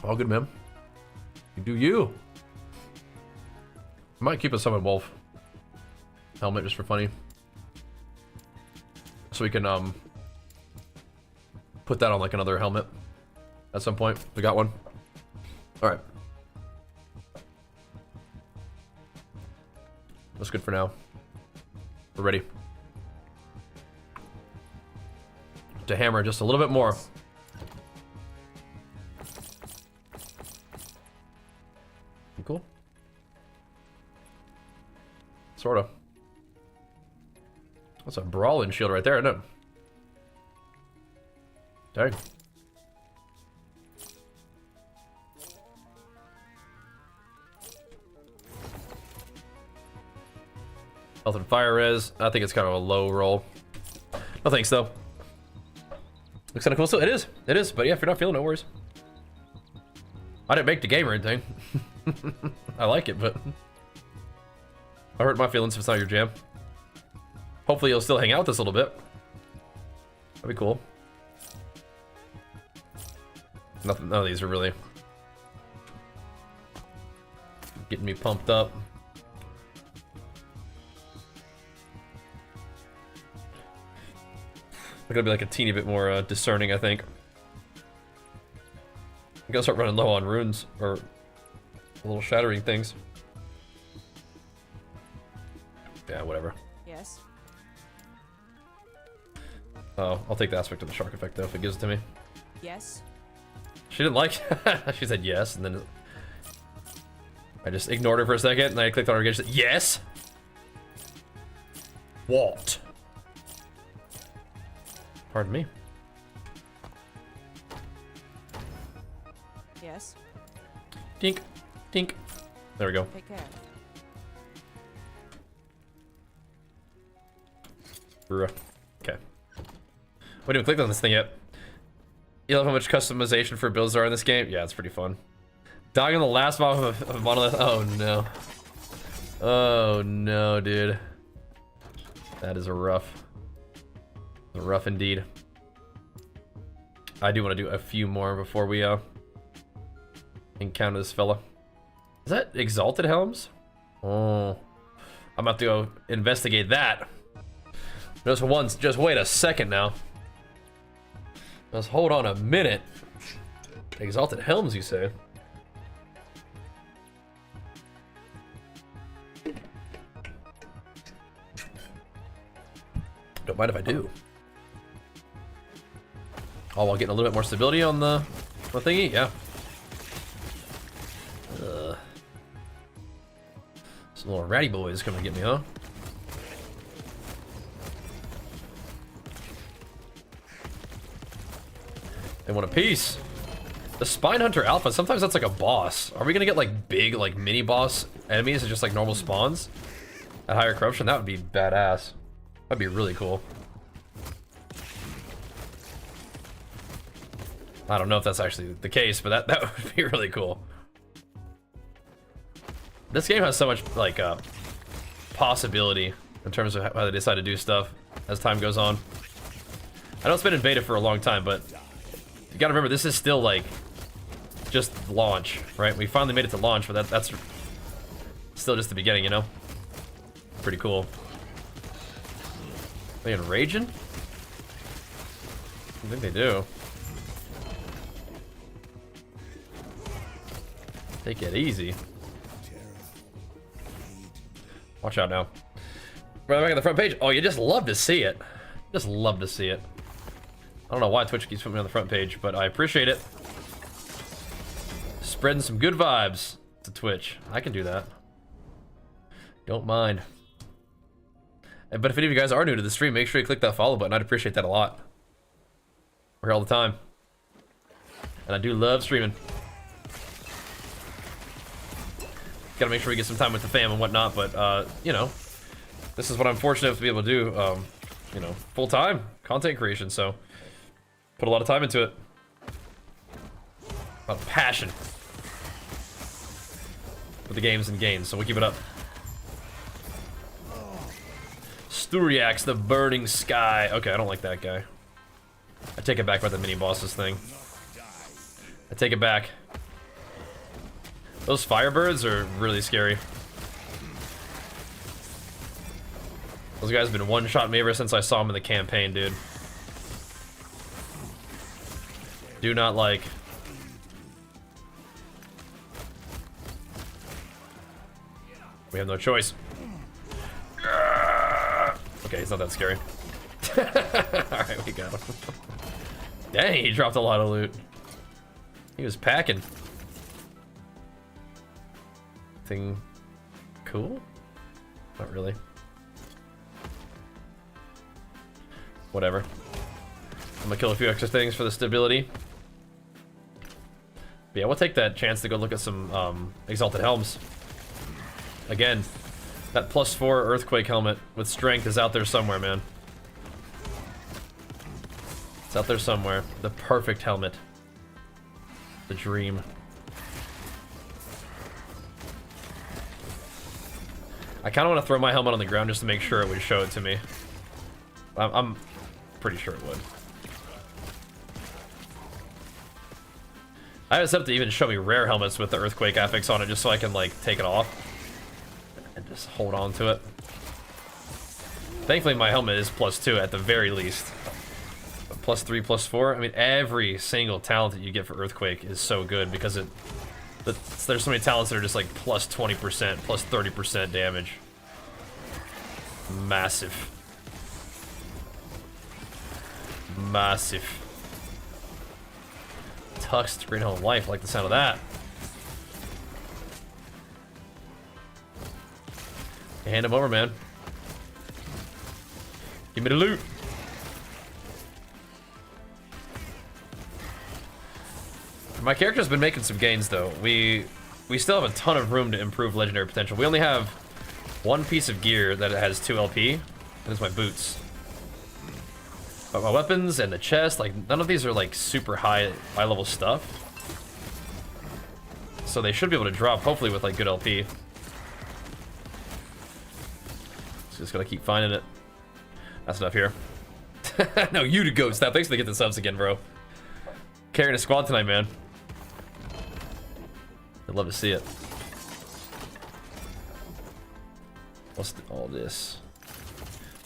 All good, man. You do you. I might keep a Summon Wolf helmet just for funny. So we can put that on like another helmet at some point. We got one. Alright. That's good for now. We're ready to hammer just a little bit more. Cool. Sorta. That's a brawling shield right there, isn't it? Dang. Health and fire res. I think it's kind of a low roll. No thanks though. Looks kind of cool still. It is. It is. But yeah, if you're not feeling, no worries. I didn't make the game or anything. I like it, but I hurt my feelings if it's not your jam. Hopefully you'll still hang out with us a little bit. That'd be cool. None of these are really getting me pumped up. I'm gonna be like a teeny bit more discerning, I think. I'm gonna start running low on runes or little shattering things. Yeah, whatever.
Yes.
Oh, I'll take the aspect of the shark effect though if it gives it to me.
Yes.
She didn't like. She said yes, and then I just ignored her for a second, and I clicked on her again. She said yes. What? Pardon me.
Yes.
Dink, dink. There we go.
Take care.
Okay. We didn't click on this thing yet. You love how much customization for builds are in this game? Yeah, it's pretty fun. Dying on the last mob of Monolith. Oh no. Oh no, dude. That is rough. Rough indeed. I do want to do a few more before we encounter this fella. Is that Exalted Helms? Oh. I'm about to go investigate that. Just wait a second now. Just hold on a minute. Exalted Helms, you say? Don't mind if I do. Oh, while getting a little bit more stability on the thingy, yeah. Some little ratty boys coming to get me, huh? They want a piece. The Spine Hunter Alpha, sometimes that's like a boss. Are we gonna get like big, like mini boss enemies and just like normal spawns at higher corruption? That would be badass. That'd be really cool. I don't know if that's actually the case, but that would be really cool. This game has so much like possibility in terms of how they decide to do stuff as time goes on. I know it's been in beta for a long time, but you gotta remember this is still like just launch, right? We finally made it to launch, but that's still just the beginning, you know? Pretty cool. Are they enraging? I think they do. Take it easy. Watch out now. Right back on the front page. Oh, you just love to see it. Just love to see it. I don't know why Twitch keeps putting me on the front page, but I appreciate it. Spreading some good vibes to Twitch. I can do that. Don't mind. But if any of you guys are new to the stream, make sure you click that follow button. I'd appreciate that a lot. We're here all the time. And I do love streaming. Gotta make sure we get some time with the fam and whatnot, but, you know, this is what I'm fortunate to be able to do, you know, full-time content creation, so put a lot of time into it. A lot of passion for the games and gains, so we'll keep it up. Sturiax, the Burning Sky. Okay, I don't like that guy. I take it back about the mini-bosses thing. I take it back. Those Firebirds are really scary. Those guys have been one-shot me ever since I saw them in the campaign, dude. Do not like. We have no choice. Okay, it's not that scary. Alright, we got him. Dang, he dropped a lot of loot. He was packing. Thing cool? Not really. Whatever. I'm gonna kill a few extra things for the stability. But yeah, we'll take that chance to go look at some Exalted Helms. Again, that +4 Earthquake helmet with strength is out there somewhere, man. It's out there somewhere. The perfect helmet. The dream. I kind of want to throw my helmet on the ground just to make sure it would show it to me. I'm pretty sure it would. I have it set up to even show me rare helmets with the Earthquake affix on it just so I can, like, take it off. And just hold on to it. Thankfully, my helmet is +2 at the very least. But +3, +4, I mean, every single talent that you get for Earthquake is so good because there's so many talents that are just like +20%, +30% damage. Massive. Massive. Tuxed Green Home Life. Like the sound of that. Hand him over, man. Give me the loot. My character's been making some gains, though. We still have a ton of room to improve legendary potential. We only have one piece of gear that has 2 LP, and it's my boots. But my weapons and the chest, like, none of these are, like, super high level stuff. So they should be able to drop, hopefully, with, like, good LP. Just gotta keep finding it. That's enough here. No, you to go. Stop. Thanks for getting the subs again, bro. Carrying a squad tonight, man. I'd love to see it. What's all this?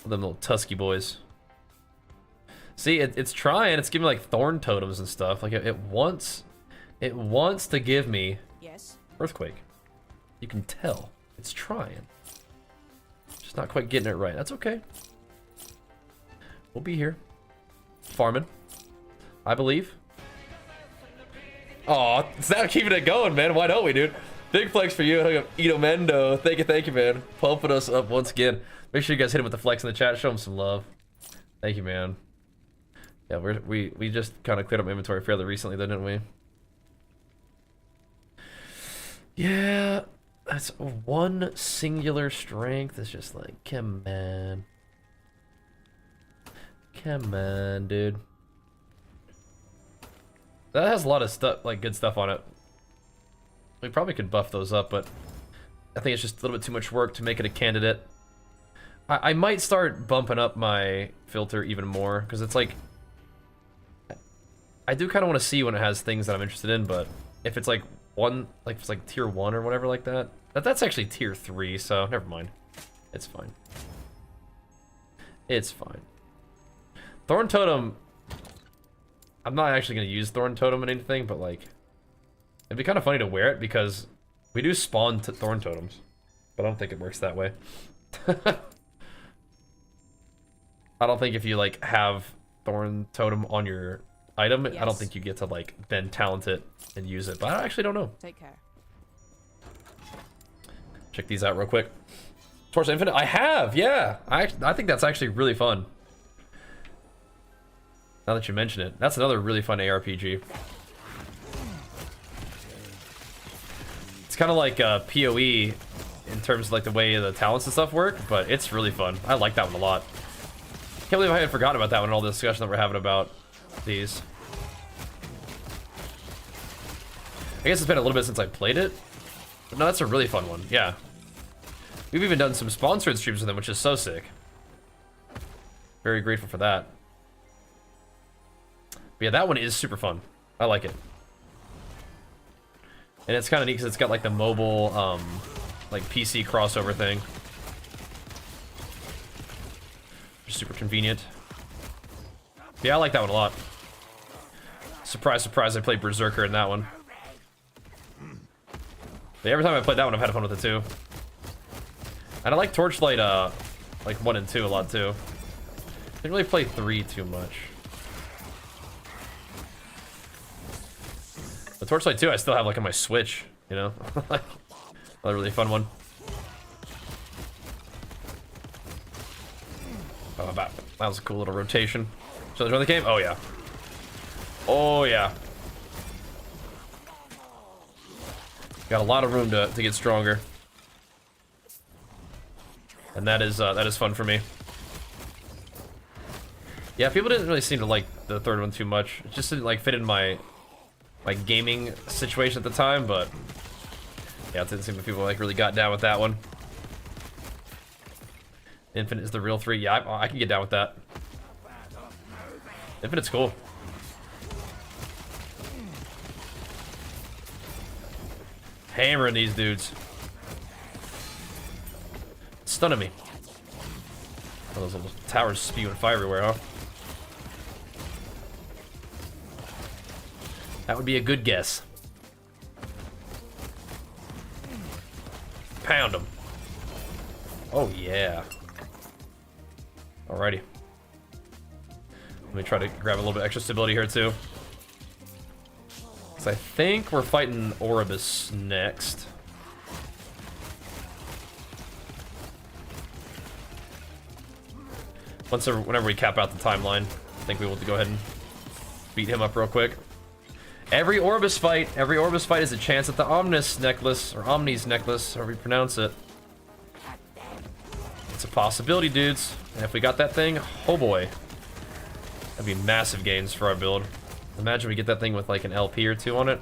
All them little tusky boys. See, it's trying. It's giving me like thorn totems and stuff. Like it wants to give me
Yes.
earthquake. You can tell it's trying. Just not quite getting it right. That's okay. We'll be here. Farming. I believe. Aw, it's not keeping it going, man. Why don't we, dude? Big flex for you. Ito Mendo. Thank you, man. Pumping us up once again. Make sure you guys hit him with the flex in the chat. Show him some love. Thank you, man. Yeah, we just kind of cleared up inventory fairly recently, didn't we? Yeah, that's one singular strength. It's just like, come on. Come on, dude. That has a lot of stuff, like good stuff on it. We probably could buff those up, but I think it's just a little bit too much work to make it a candidate. I might start bumping up my filter even more, because it's like... I do kind of want to see when it has things that I'm interested in, but if it's like one, like if it's like tier 1 or whatever like that, that's actually tier 3, so never mind. It's fine. It's fine. Thorn Totem... I'm not actually going to use Thorn Totem in anything, but like... It'd be kind of funny to wear it because we do spawn Thorn Totems. But I don't think it works that way. I don't think if you like have Thorn Totem on your item, yes. I don't think you get to like then talent it and use it. But I actually don't know.
Take care.
Check these out real quick. Torch Infinite, I have, yeah. I think that's actually really fun. Now that you mention it, that's another really fun ARPG. It's kind of like PoE in terms of like the way the talents and stuff work, but it's really fun. I like that one a lot. Can't believe I had forgotten about that one in all the discussion that we're having about these. I guess it's been a little bit since I played it, but no, that's a really fun one. Yeah, we've even done some sponsored streams with them, which is so sick. Very grateful for that. But yeah, that one is super fun. I like it. And it's kind of neat because it's got like the mobile, like PC crossover thing. Super convenient. Yeah, I like that one a lot. Surprise, surprise, I played Berserker in that one. But every time I played that one, I've had fun with it too. And I like Torchlight, like 1 and 2 a lot too. Didn't really play 3 too much. The Torchlight 2 I still have like on my Switch, you know? Another really fun one. Oh, that was a cool little rotation. So there's another game? Oh yeah. Oh yeah. Got a lot of room to get stronger. And that is fun for me. Yeah, people didn't really seem to like the third one too much. It just didn't like fit in my gaming situation at the time, but yeah, it didn't seem that people like really got down with that one. Infinite is the real 3. Yeah, I can get down with that. Infinite's cool. Hammering these dudes. Stunning me. Oh, those little towers spewing fire everywhere, huh? That would be a good guess. Pound them. Oh, yeah. Alrighty. me try to grab a little bit extra stability here too. Because I think we're fighting Oribus next. Whenever we cap out the timeline, I think we will go ahead and beat him up real quick. Every Oribus fight is a chance at the Omnis necklace, or Omni's necklace, however you pronounce it. It's a possibility, dudes. And if we got that thing, oh boy. That'd be massive gains for our build. Imagine we get that thing with like an LP or two on it.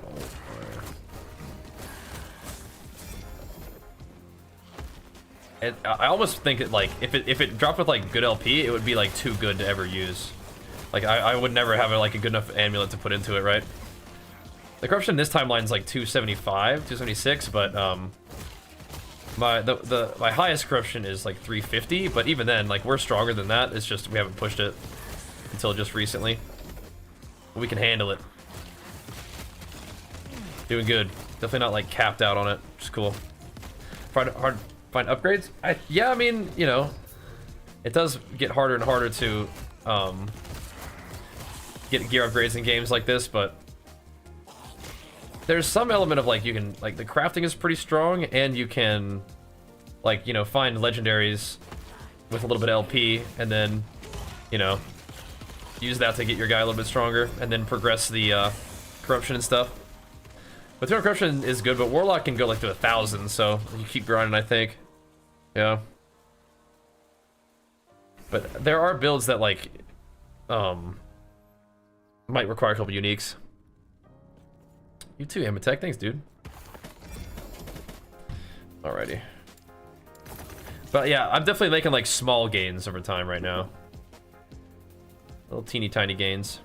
Oh, I almost think that like if it dropped with like good LP, it would be like too good to ever use. Like I would never have like a good enough amulet to put into it, right? The corruption in this timeline is like 275, 276, but my highest corruption is like 350, but even then, like we're stronger than that. It's just we haven't pushed it until just recently. But we can handle it. Doing good. Definitely not like capped out on it, which is cool. Find upgrades? Yeah, I mean, you know, it does get harder and harder to get gear upgrades in games like this, but there's some element of like you can like the crafting is pretty strong, and you can like, you know, find legendaries with a little bit of LP, and then, you know, use that to get your guy a little bit stronger, and then progress the corruption and stuff. But 200 corruption is good, but Warlock can go like to 1,000, so you keep grinding, I think. Yeah. But there are builds that like might require a couple uniques. You too, Amatech. Thanks, dude. Alrighty. But yeah, I'm definitely making like small gains over time right now. Little teeny tiny gains.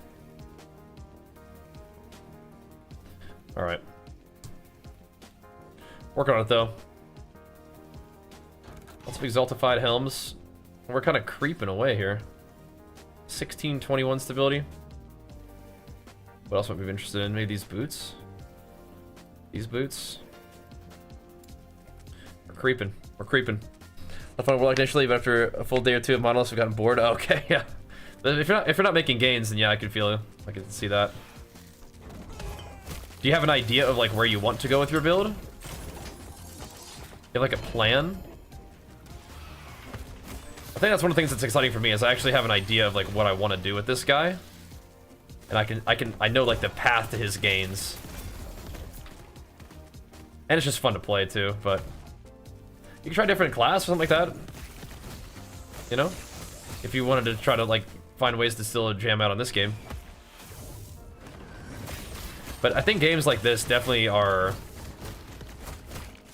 Alright. Working on it though. Lots of exaltified helms. We're kind of creeping away here. 1621 stability. What else might we be interested in? Maybe these boots? These boots? We're creeping. We're creeping. I thought Warlock initially, but after a full day or two of Monolith, we've gotten bored. Okay, yeah. But if you're not making gains, then yeah, I can see that. Do you have an idea of like where you want to go with your build? You have like a plan? I think that's one of the things that's exciting for me, is I actually have an idea of like what I want to do with this guy. And I know like the path to his gains. And it's just fun to play too, but you can try a different class or something like that. You know? If you wanted to try to like find ways to still jam out on this game. But I think games like this definitely are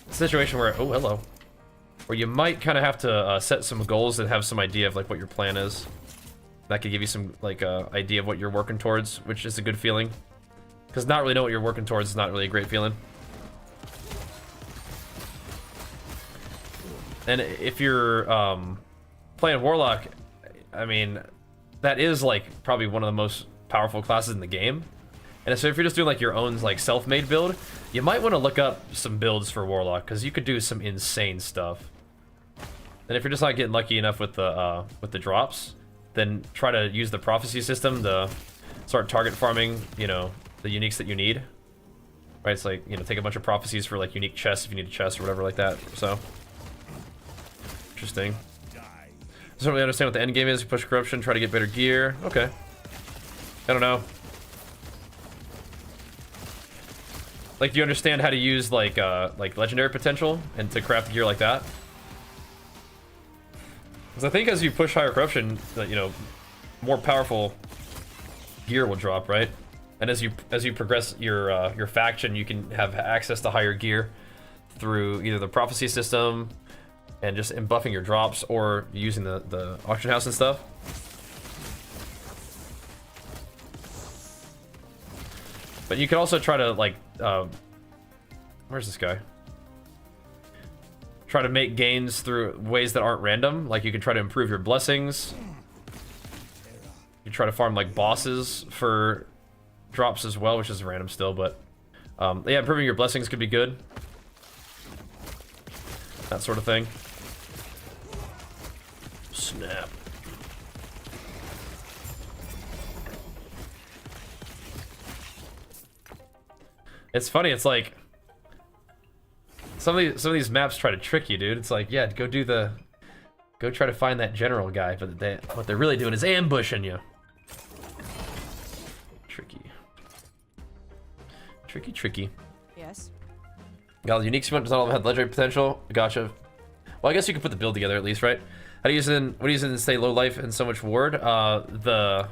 a situation where, oh hello, where you might kind of have to set some goals and have some idea of like what your plan is. That could give you some like idea of what you're working towards, which is a good feeling. Because not really know what you're working towards is not really a great feeling. And if you're playing Warlock, I mean, that is like probably one of the most powerful classes in the game. And so if you're just doing like your own like self-made build, you might want to look up some builds for Warlock, because you could do some insane stuff. And if you're just not getting lucky enough with the drops, then try to use the prophecy system to start target farming, you know, the uniques that you need. Right, it's like, you know, take a bunch of prophecies for like unique chests if you need a chest or whatever like that. So interesting. I don't really understand what the end game is. You push corruption, try to get better gear. Okay. I don't know. Like, do you understand how to use like legendary potential and to craft gear like that? Because I think as you push higher corruption, you know, more powerful gear will drop, right? And as you progress your faction, you can have access to higher gear through either the prophecy system and just buffing your drops, or using the auction house and stuff. But you can also try to like, where's this guy? Try to make gains through ways that aren't random. Like you can try to improve your blessings. You try to farm like bosses for drops as well, which is random still, but yeah, improving your blessings could be good. That sort of thing. Snap. It's funny. It's like some of these maps try to trick you, dude. It's like, yeah, go try to find that general guy, but what they're really doing is ambushing you. Tricky.
Yes.
Got unique sprint does not all have legendary potential. Gotcha. Well, I guess you can put the build together at least, right? How do you use it in, what do you use it in, say, low life and so much ward? The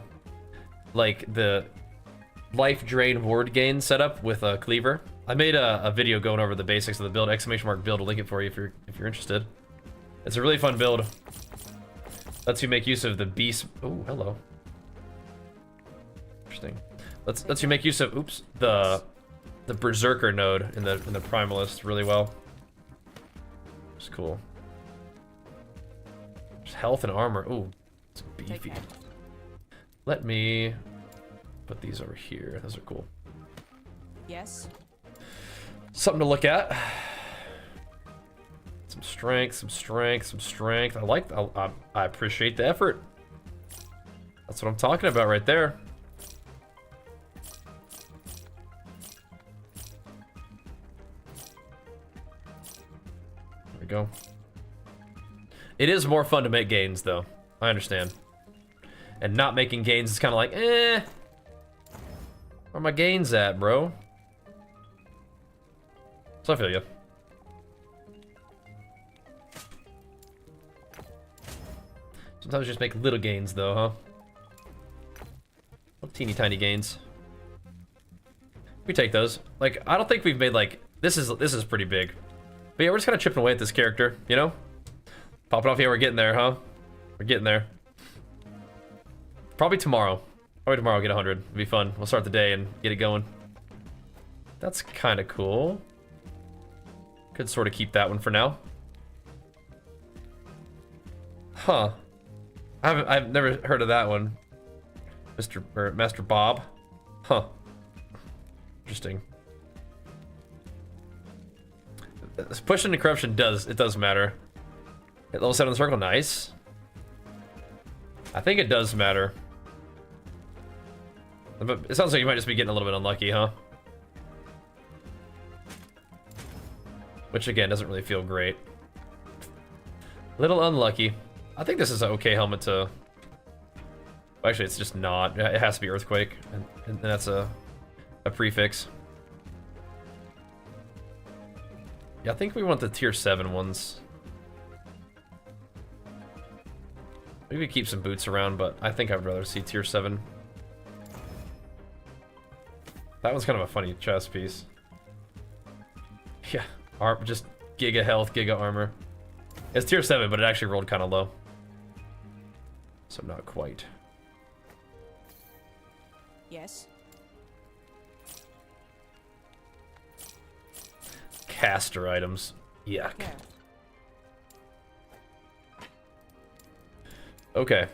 life drain ward gain setup with a cleaver. I made a video going over the basics of the build, !build. I'll link it for you if you're interested. It's a really fun build. Lets you make use of the beast. Oh, hello. Interesting. Lets you make use of the berserker node in the primalist really well. It's cool. Just health and armor. Ooh, it's beefy. Let me put these over here. Those are cool.
Yes.
Something to look at. Some strength. I appreciate the effort. That's what I'm talking about right there. There we go. It is more fun to make gains, though. I understand. And not making gains is kind of like, eh. Where are my gains at, bro? So I feel you. Sometimes you just make little gains, though, huh? Little teeny tiny gains. We take those. Like, I don't think we've made like this is pretty big. But yeah, we're just kind of chipping away at this character, you know? Popping off here, we're getting there, huh? We're getting there. Probably tomorrow. Probably tomorrow, I'll get 100. It'll be fun. We'll start the day and get it going. That's kind of cool. Could sort of keep that one for now. Huh. I've never heard of that one. Master Bob. Huh. Interesting. Push into corruption does matter. Hit level 7 in the circle, nice. I think it does matter. But it sounds like you might just be getting a little bit unlucky, huh? Which again doesn't really feel great. Little unlucky. I think this is an okay helmet to... Actually, it's just not. It has to be Earthquake, and that's a prefix. Yeah, I think we want the tier 7 ones. Maybe keep some boots around, but I think I'd rather see tier 7. That one's kind of a funny chest piece. Yeah, just giga health, giga armor. It's tier 7, but it actually rolled kind of low. So not quite.
Yes.
Caster items. Yuck.
Yeah.
Okay.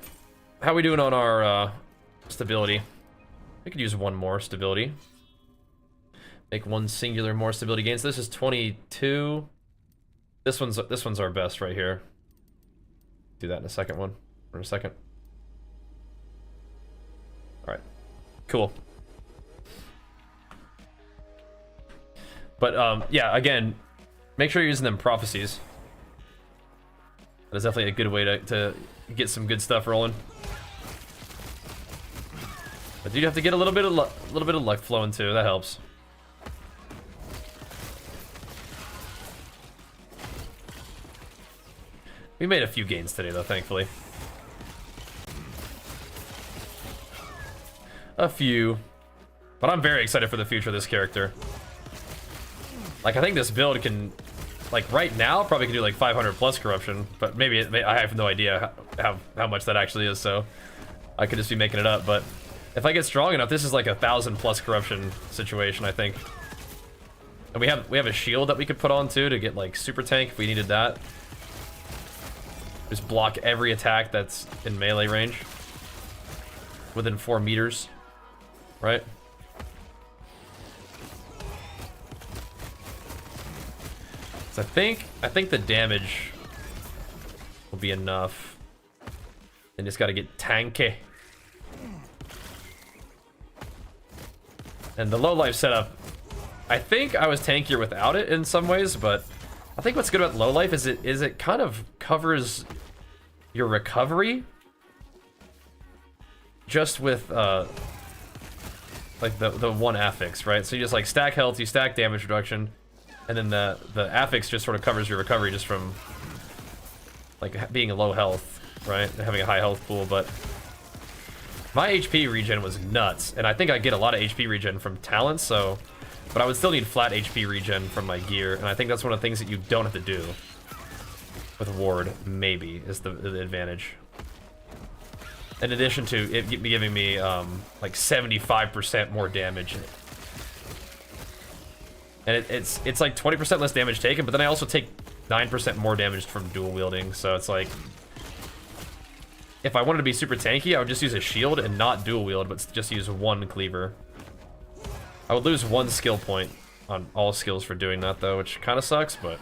How we doing on our stability? We could use one more stability. Make one singular more stability gains. This is 22. This one's our best right here. Do that in a second one. Or in a second. Alright. Cool. But yeah, again, make sure you're using them prophecies. That is definitely a good way to get some good stuff rolling. But you have to get a little bit of luck flowing too. That helps. We made a few gains today, though, thankfully. A few. But I'm very excited for the future of this character. Like, I think this build can, like, right now, probably can do, like, 500 plus corruption. But maybe, I have no idea how much that actually is, so I could just be making it up. But if I get strong enough, this is, like, 1,000 plus corruption situation, I think. And we have a shield that we could put on, too, to get, like, super tank if we needed that. Just block every attack that's in melee range. Within 4 meters. Right? So I think the damage will be enough. And just gotta get tanky. And the low life setup, I think I was tankier without it in some ways, but I think what's good about low life is it kind of covers your recovery just with like the one affix, right? So you just like stack health, you stack damage reduction, and then the affix just sort of covers your recovery just from like being a low health, right? And having a high health pool. But my HP regen was nuts, and I think I get a lot of HP regen from talents, so. But I would still need flat HP regen from my gear, and I think that's one of the things that you don't have to do with Ward, maybe, is the advantage. In addition to it giving me, like 75% more damage. And it's like 20% less damage taken, but then I also take 9% more damage from dual wielding, so it's like... If I wanted to be super tanky, I would just use a shield and not dual wield, but just use one cleaver. I would lose one skill point on all skills for doing that, though, which kind of sucks, but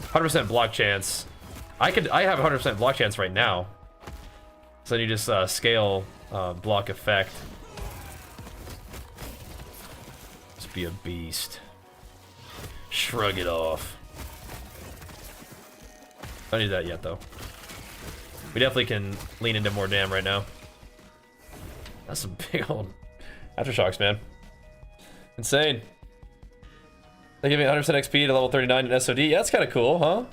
100% block chance. I have 100% block chance right now. So then you just scale block effect. Just be a beast. Shrug it off. Don't need that yet, though. We definitely can lean into more dam right now. That's some big old aftershocks, man. Insane. They give me 100% XP to level 39 in SOD. Yeah, that's kind of cool, huh?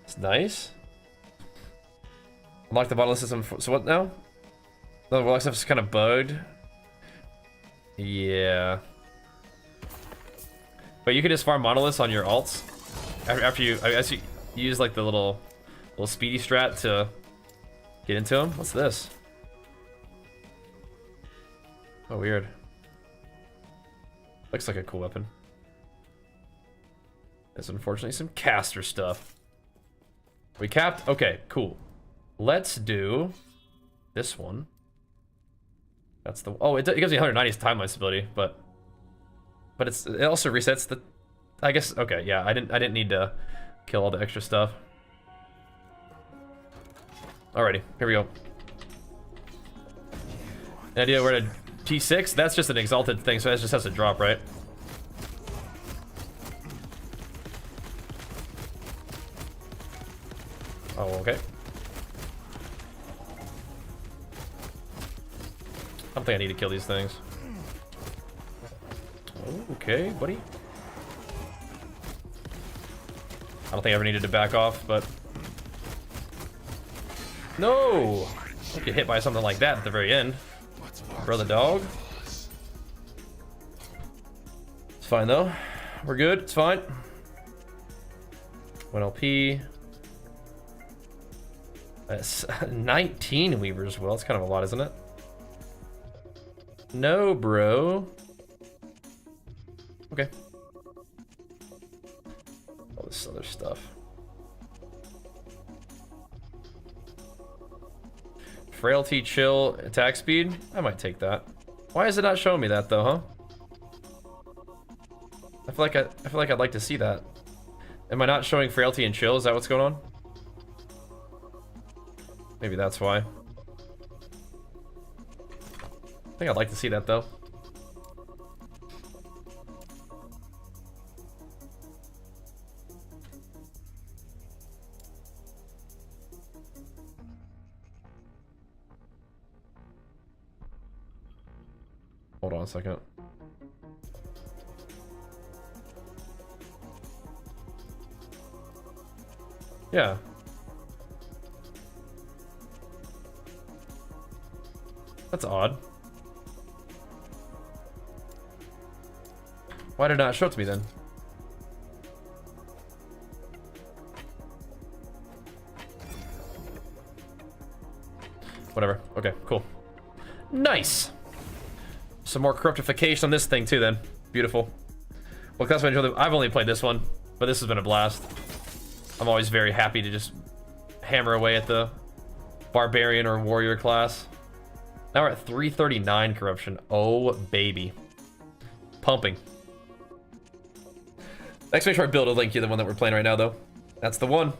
It's nice. Unlock the bottle system. So what now? The block stuff is kind of bugged. Yeah. But you can just farm monoliths on your alts after you. I guess you use like the little speedy strat to get into them. What's this? Oh, weird. Looks like a cool weapon. There's unfortunately some caster stuff. We capped? Okay, cool. Let's do this one. That's the... Oh, it gives me 190 timeline stability, but it also resets the... I guess... Okay, yeah, I didn't need to kill all the extra stuff. Alrighty, here we go. The idea we're at T6, that's just an exalted thing, so that just has to drop, right? Oh, okay. I don't think I need to kill these things. Okay, buddy. I don't think I ever needed to back off, but... No! Don't get hit by something like that at the very end. Brother dog. It's fine though. We're good, it's fine. 1 LP. That's 19 Weavers. Well, it's kind of a lot, isn't it? No, bro. Okay. All this other stuff. Frailty, chill, attack speed. I might take that. Why is it not showing me that though, huh? I feel like I'd like to see that. Am I not showing frailty and chill? Is that what's going on? Maybe that's why. I think I'd like to see that though. Hold on a second. Yeah. That's odd. Why did it not show it to me then? Whatever. Okay, cool. Nice! Some more corruptification on this thing too then. Beautiful. Well, that's what I've only played this one, but this has been a blast. I'm always very happy to just hammer away at the barbarian or warrior class. Now we're at 339 corruption. Oh, baby. Pumping. Next, make sure I build a link here, the one that we're playing right now, though. That's the one.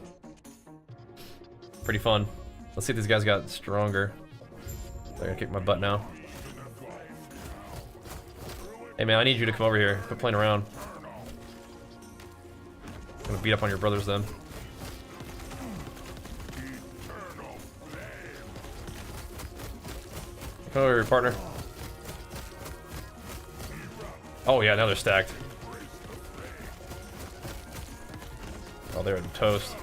Pretty fun. Let's see if these guys got stronger. They're gonna kick my butt now. Hey man, I need you to come over here. Quit playing around. I'm gonna beat up on your brothers then. Come over here, partner. Oh yeah, now they're stacked. Oh, they're toast.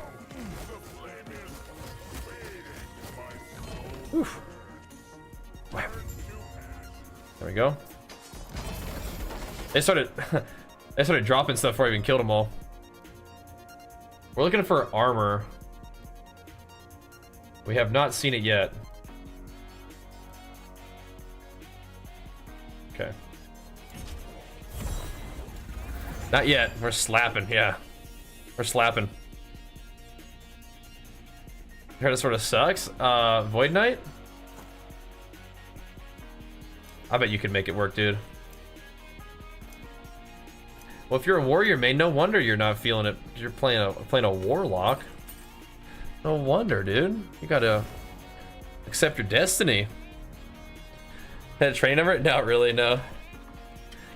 Oof. Wow. There we go. They started they started dropping stuff before I even killed them all. We're looking for armor. We have not seen it yet. Okay. Not yet. We're slapping, yeah. We're slapping. You heard it sort of sucks? Void Knight? I bet you could make it work, dude. Well, if you're a warrior main, no wonder you're not feeling it. You're playing a warlock. No wonder, dude. You gotta accept your destiny. Had a train number? Not really, no.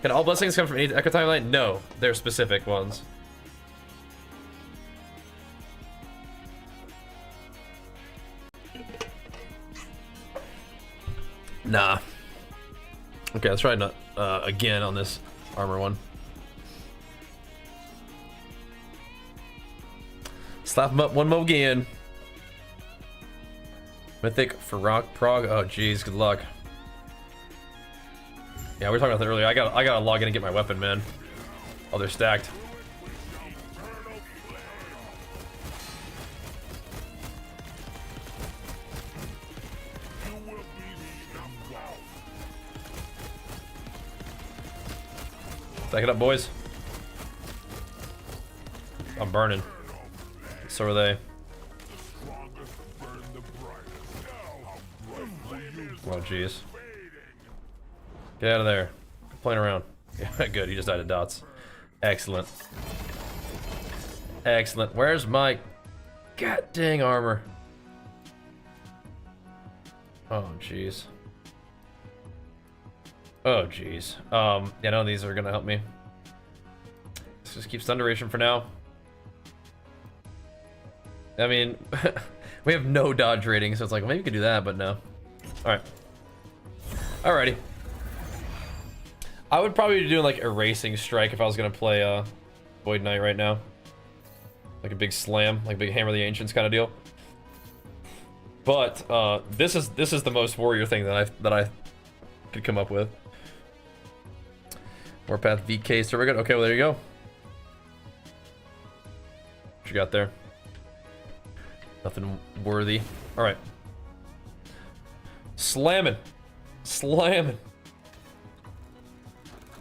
Can all blessings come from any Echo timeline? No, they're specific ones. Nah. Okay, let's try not again on this armor one. Slap him up one more again. Mythic for Rock Prog. Oh geez, good luck. Yeah, we were talking about that earlier. I gotta log in and get my weapon, man. Oh, they're stacked. Stack it up, boys. I'm burning. So are they. Oh, jeez. Get out of there. Quit playing around. Yeah, good. He just died of dots. Excellent. Excellent. Where's my god dang armor? Oh, jeez. Oh, jeez. Yeah, none of these are gonna help me. Let's just keep stun duration for now. I mean, we have no dodge rating, so it's like, well, maybe we could do that, but no. Alright. Alrighty. I would probably be doing like erasing strike if I was gonna play Void Knight right now. Like a big slam, like a big Hammer of the Ancients kind of deal. But this is the most warrior thing that I could come up with. Warpath VK server good. Okay, well there you go. What you got there? Nothing worthy. All right. Slamming. Slamming.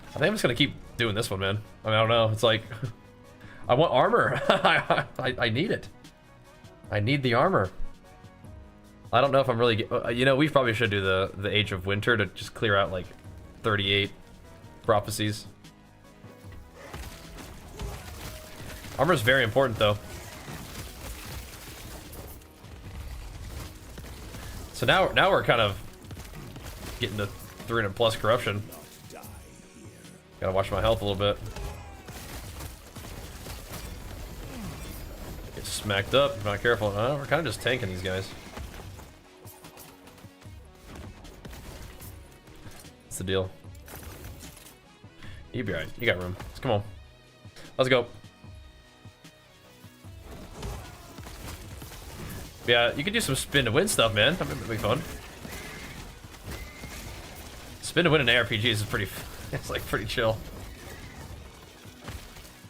I think I'm just gonna keep doing this one, man. I mean, I don't know. It's like, I want armor. I need it. I need the armor. I don't know if I'm really, you know, we probably should do the Age of Winter to just clear out like 38 prophecies. Armor is very important though. So now we're kind of getting to 300 plus corruption. Gotta watch my health a little bit. Get smacked up if I'm not careful. We're kind of just tanking these guys. What's the deal? You'll be alright. You got room. Let's come on. Let's go. Yeah, you could do some spin to win stuff, man. That'd be fun. Spin to win in ARPGs is pretty. It's like pretty chill.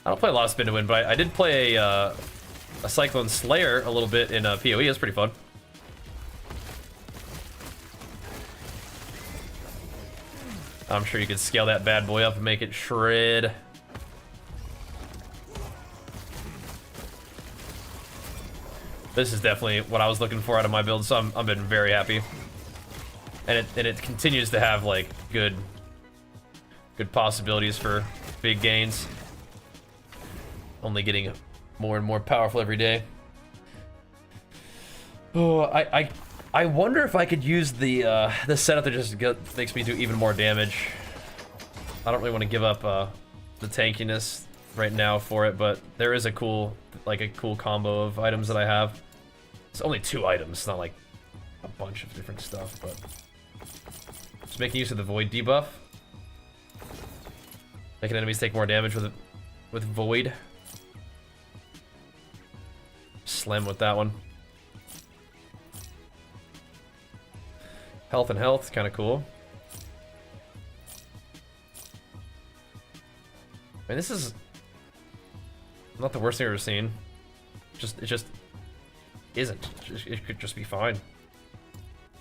I don't play a lot of spin to win, but I did play a Cyclone Slayer a little bit in PoE. It's pretty fun. I'm sure you could scale that bad boy up and make it shred. This is definitely what I was looking for out of my build, so I've been very happy. And it continues to have like good possibilities for big gains. Only getting more and more powerful every day. Oh, I wonder if I could use the setup that just makes me do even more damage. I don't really want to give up the tankiness right now for it, but there is a cool combo of items that I have. It's only 2 items, it's not like a bunch of different stuff, but just making use of the void debuff. Making enemies take more damage with void. Slam with that one. Health and health, kind of cool. I mean, this is not the worst thing I've ever seen. It just isn't. It could just be fine.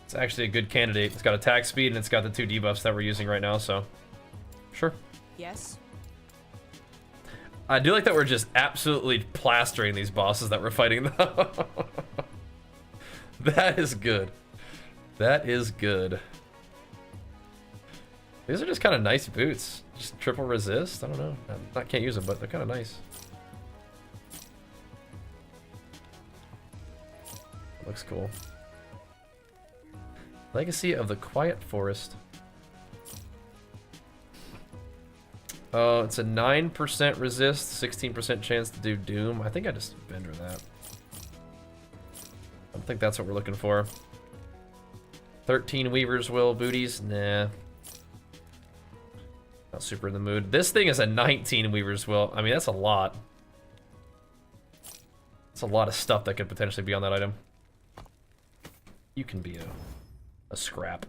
It's actually a good candidate. It's got attack speed and it's got the 2 debuffs that we're using right now, so sure.
Yes.
I do like that we're just absolutely plastering these bosses that we're fighting though. That is good. That is good. These are just kind of nice boots. Just triple resist? I don't know. I can't use them, but they're kind of nice. Looks cool. Legacy of the Quiet Forest. Oh, it's a 9% resist, 16% chance to do Doom. I think I just vendor that. I don't think that's what we're looking for. 13 Weaver's Will booties? Nah. Not super in the mood. This thing is a 19 Weaver's Will. I mean, that's a lot. That's a lot of stuff that could potentially be on that item. You can be a scrap.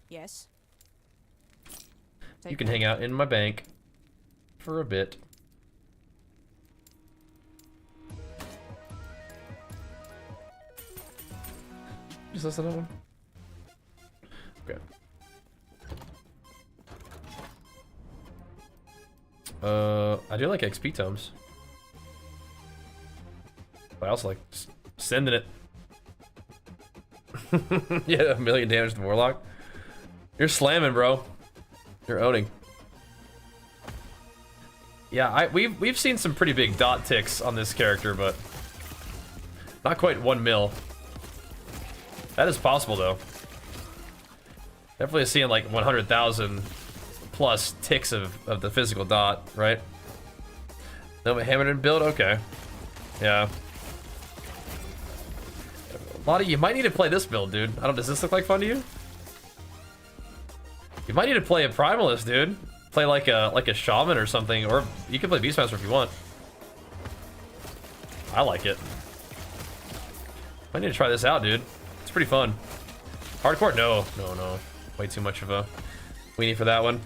Yes.
You can hang out in my bank for a bit. Is this another one? Okay. I do like XP tomes. But I also like sending it. Yeah, 1 million damage to Warlock. You're slamming, bro. You're owning. Yeah, we've seen some pretty big dot ticks on this character, but not quite 1 mil. That is possible though. Definitely seeing like 100,000 plus ticks of the physical dot, right? No, but hammered and build, okay. Yeah. A lot of you might need to play this build, dude. I don't. Does this look like fun to you? You might need to play a Primalist, dude. Play like a shaman or something, or you can play Beastmaster if you want. I like it. I need to try this out, dude. It's pretty fun. Hardcore? No. Way too much of a weenie for that one.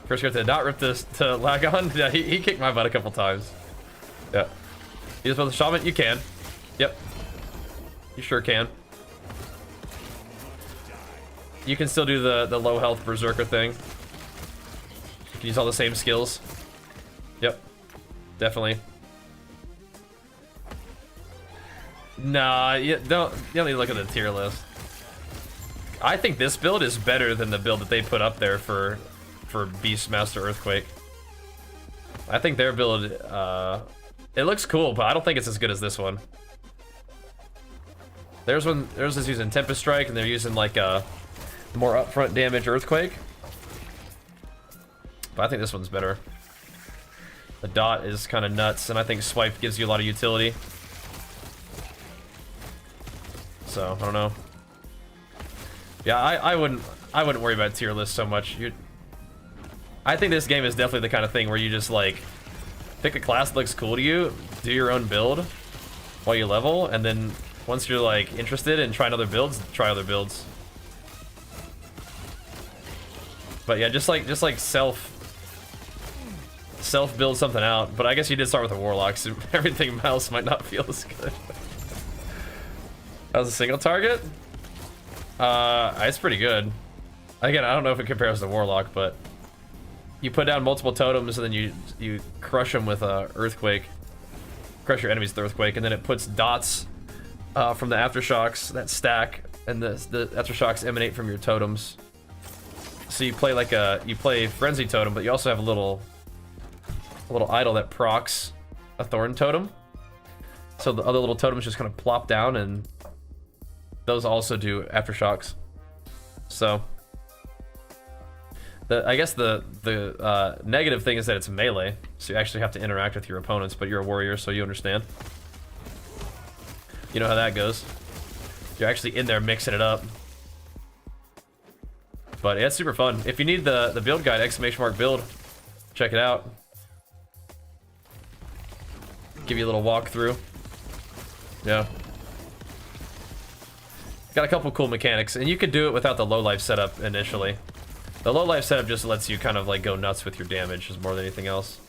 First character to not rip this to lag on. Yeah, he kicked my butt a couple times. Yeah. You just build the shaman? You can. Yep. You sure can. You can still do the low health berserker thing. You can use all the same skills. Yep. Definitely. Nah, you don't need to look at the tier list. I think this build is better than the build that they put up there for Beastmaster Earthquake. I think their build, it looks cool, but I don't think it's as good as this one. Theirs is using Tempest Strike, and they're using like a more upfront damage Earthquake. But I think this one's better. The dot is kind of nuts, and I think Swipe gives you a lot of utility. So, I don't know. Yeah, I wouldn't worry about tier list so much. I think this game is definitely the kind of thing where you just like pick a class that looks cool to you, do your own build while you level, and then once you're like interested in trying other builds, try other builds. But yeah, just like self build something out. But I guess you did start with a Warlock, so everything else might not feel as good. That was a single target? It's pretty good. Again, I don't know if it compares to Warlock, but you put down multiple totems and then you crush them with a Earthquake. Crush your enemies with Earthquake, and then it puts dots from the aftershocks that stack, and the aftershocks emanate from your totems. So you play like you play Frenzy Totem, but you also have a little idol that procs a Thorn Totem. So the other little totems just kind of plop down, and those also do aftershocks. So I guess the negative thing is that it's melee, so you actually have to interact with your opponents, but you're a warrior, so you understand. You know how that goes. You're actually in there mixing it up. But yeah, it's super fun. If you need the build guide, !build, check it out. Give you a little walkthrough. Yeah. Got a couple cool mechanics, and you could do it without the low life setup initially. The low life setup just lets you kind of like go nuts with your damage, is more than anything else.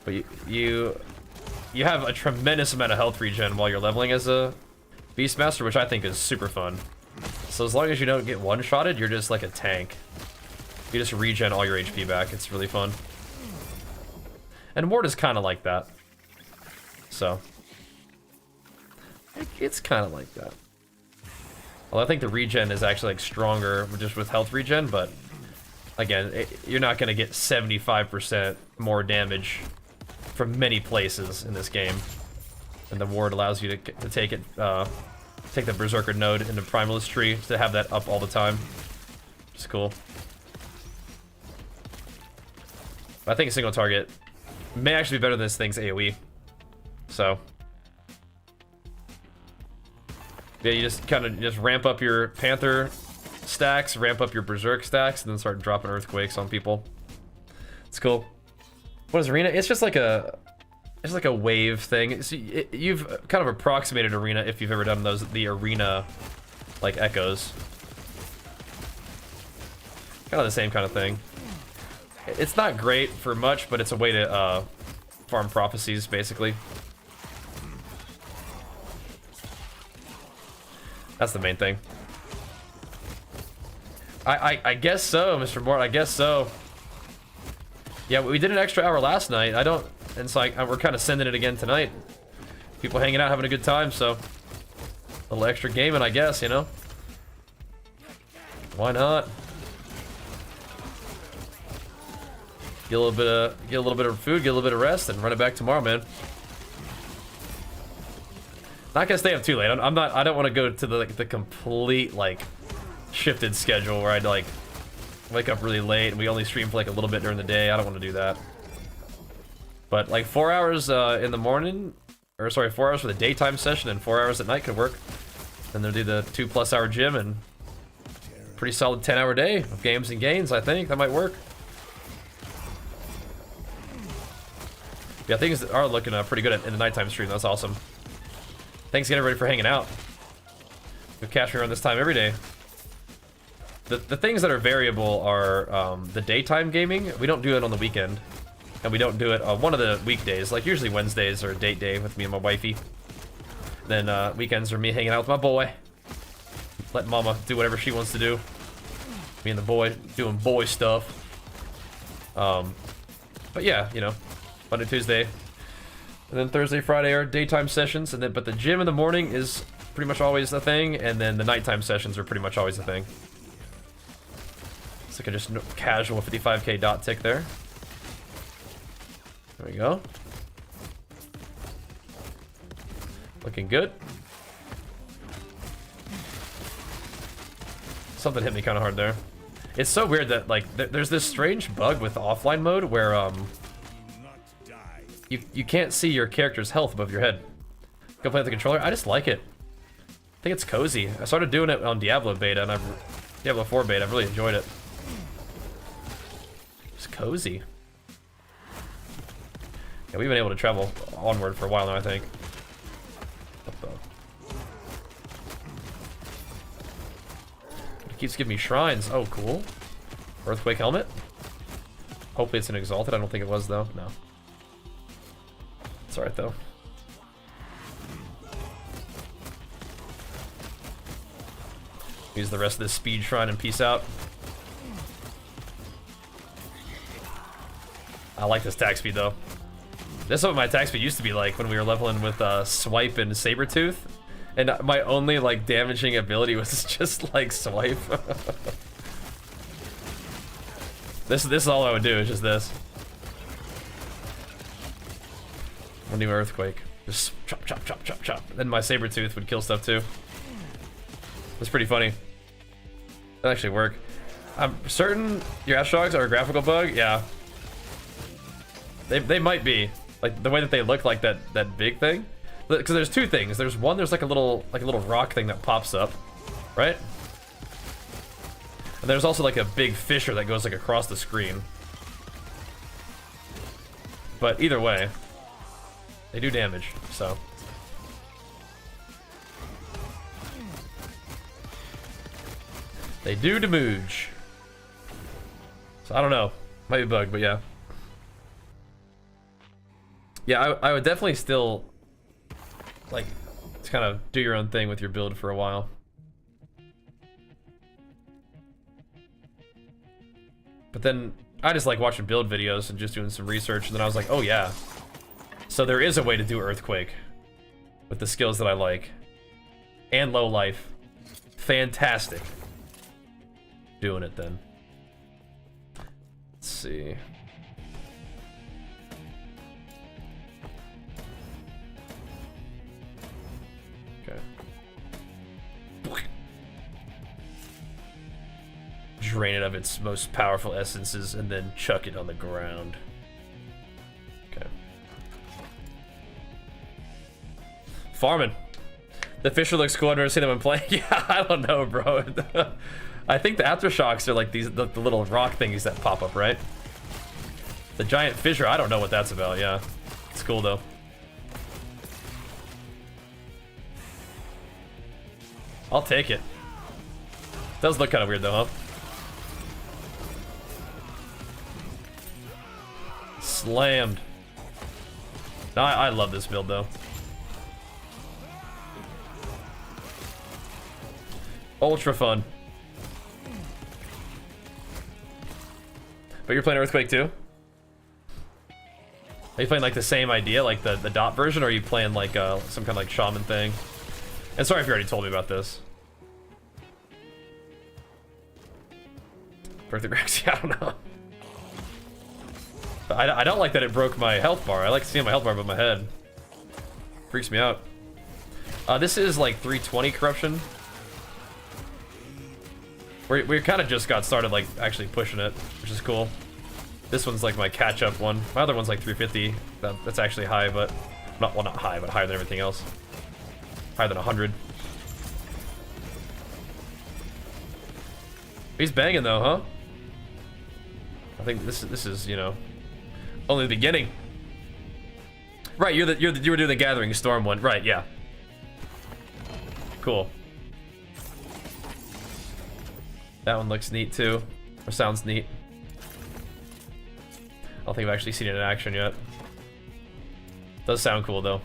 But you have a tremendous amount of health regen while you're leveling as a Beastmaster, which I think is super fun. So as long as you don't get one-shotted, you're just like a tank. You just regen all your HP back. It's really fun. And Ward is kind of like that. So it's kind of like that. Well, I think the regen is actually like stronger just with health regen, but again, you're not going to get 75% more damage from many places in this game. And the Ward allows you to take it, take the Berserker node into Primalist tree to have that up all the time. Which is cool. But I think a single target may actually be better than this thing's AoE. So yeah, you just kind of just ramp up your Panther stacks, ramp up your Berserk stacks, and then start dropping Earthquakes on people. It's cool. What is Arena? It's just like a wave thing. So you've kind of approximated Arena if you've ever done the Arena like echoes. Kind of the same kind of thing. It's not great for much, but it's a way to farm prophecies basically. That's the main thing. I guess so, Mr. Mort. I guess so. Yeah, we did an extra hour last night. And so we're kind of sending it again tonight. People hanging out, having a good time, so a little extra gaming, I guess, you know. Why not? Get a little bit of food, get a little bit of rest, and run it back tomorrow, man. Not gonna stay up too late. I don't want to go to the complete like shifted schedule where I'd like wake up really late and we only stream for like a little bit during the day. I don't want to do that. But like 4 hours in the morning, or sorry, 4 hours for the daytime session and 4 hours at night could work. And then do the 2+ hour gym and pretty solid 10-hour day of games and gains. I think that might work. Yeah, things are looking pretty good in the nighttime stream. That's awesome. Thanks again, everybody, for hanging out. We catch me around this time every day. The things that are variable are the daytime gaming. We don't do it on the weekend. And we don't do it on one of the weekdays. Like usually Wednesdays are a date day with me and my wifey. Then weekends are me hanging out with my boy. Let mama do whatever she wants to do. Me and the boy doing boy stuff. But yeah, you know, Monday, Tuesday. And then Thursday, Friday are daytime sessions, and then but the gym in the morning is pretty much always the thing, and then the nighttime sessions are pretty much always the thing. It's like a just casual 55k dot tick there. There we go. Looking good. Something hit me kind of hard there. It's so weird that like there's this strange bug with offline mode where you can't see your character's health above your head. Go play with the controller. I just like it. I think it's cozy. I started doing it on Diablo beta, and Diablo 4 beta. I've really enjoyed it. It's cozy. Yeah, we've been able to travel onward for a while now, I think. It keeps giving me shrines. Oh, cool. Earthquake helmet. Hopefully it's an exalted. I don't think it was, though. No. It's alright, though. Use the rest of this speed shrine and peace out. I like this attack speed, though. This is what my attack speed used to be like when we were leveling with Swipe and Sabretooth. And my only, like, damaging ability was just, like, Swipe. This is all I would do, is just this. A new Earthquake. Just chop, chop, chop, chop, chop. Then my Sabretooth would kill stuff, too. It's pretty funny. That actually work. I'm certain your Aftershocks are a graphical bug. Yeah. They might be. Like the way that they look like that big thing. Because there's two things. There's one, there's like a little rock thing that pops up, right? And there's also like a big fissure that goes like across the screen. But either way, they do damage, so. They do damage. So I don't know. Might be bugged, but yeah. Yeah, I would definitely still like to kind of do your own thing with your build for a while. But then I just like watching build videos and just doing some research, and then I was like, oh yeah. So there is a way to do Earthquake with the skills that I like. And low life. Fantastic. Doing it then. Let's see. Okay. Drain it of its most powerful essences and then chuck it on the ground. Okay. Farming. The Fisher looks cool. I've never seen them when playing. Yeah, I don't know, bro. I think the Aftershocks are like these the little rock thingies that pop up, right? The giant fissure, I don't know what that's about. Yeah, it's cool though. I'll take it. Does look kind of weird though, huh? Slammed. No, I love this build though. Ultra fun. But you're playing Earthquake too? Are you playing like the same idea, like the dot version, or are you playing like some kind of like shaman thing? And sorry if you already told me about this. Birthday Rex, yeah, I don't know. But I don't like that it broke my health bar. I like seeing my health bar above my head. Freaks me out. This is like 320 corruption. We kind of just got started, like, actually pushing it, which is cool. This one's like my catch-up one. My other one's like 350. That's actually high, but... Not high, but higher than everything else. Higher than 100. He's banging, though, huh? I think this is, you know, only the beginning. Right, you were doing the Gathering Storm one. Right, yeah. Cool. That one looks neat too, or sounds neat. I don't think I've actually seen it in action yet. Does sound cool though.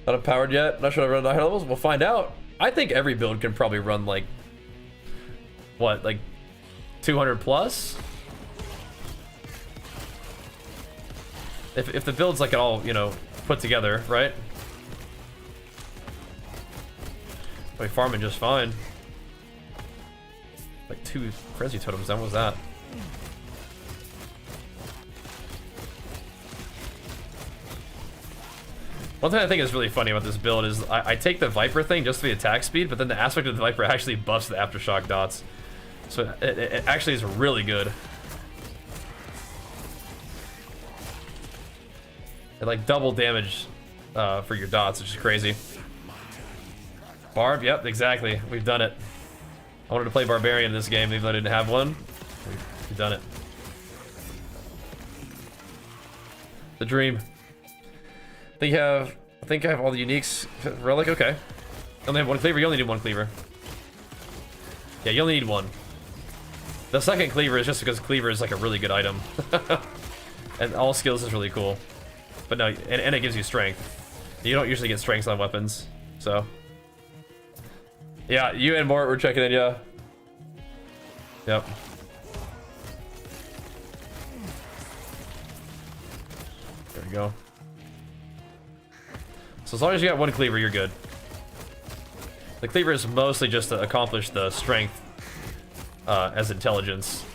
Not empowered yet. Not sure I run the higher levels. We'll find out. I think every build can probably run like what, like 200 plus. If the build's like all, you know, put together, right? We're farming just fine. Like 2 frenzy totems, then what was that? One thing I think is really funny about this build is I take the Viper thing just for the attack speed, but then the aspect of the Viper actually buffs the Aftershock dots. So it actually is really good. It like double damage for your dots, which is crazy. Barb, yep, exactly. We've done it. I wanted to play Barbarian in this game, even though I didn't have one. We've done it. The dream. I think I have all the uniques. Relic, okay. I only have one cleaver. You only need one cleaver. Yeah, you only need one. The second cleaver is just because cleaver is like a really good item. And all skills is really cool. But no, and it gives you strength. You don't usually get strengths on weapons, so. Yeah, you and Mort were checking in, yeah. Yep. There we go. So as long as you got one cleaver, you're good. The cleaver is mostly just to accomplish the strength as intelligence.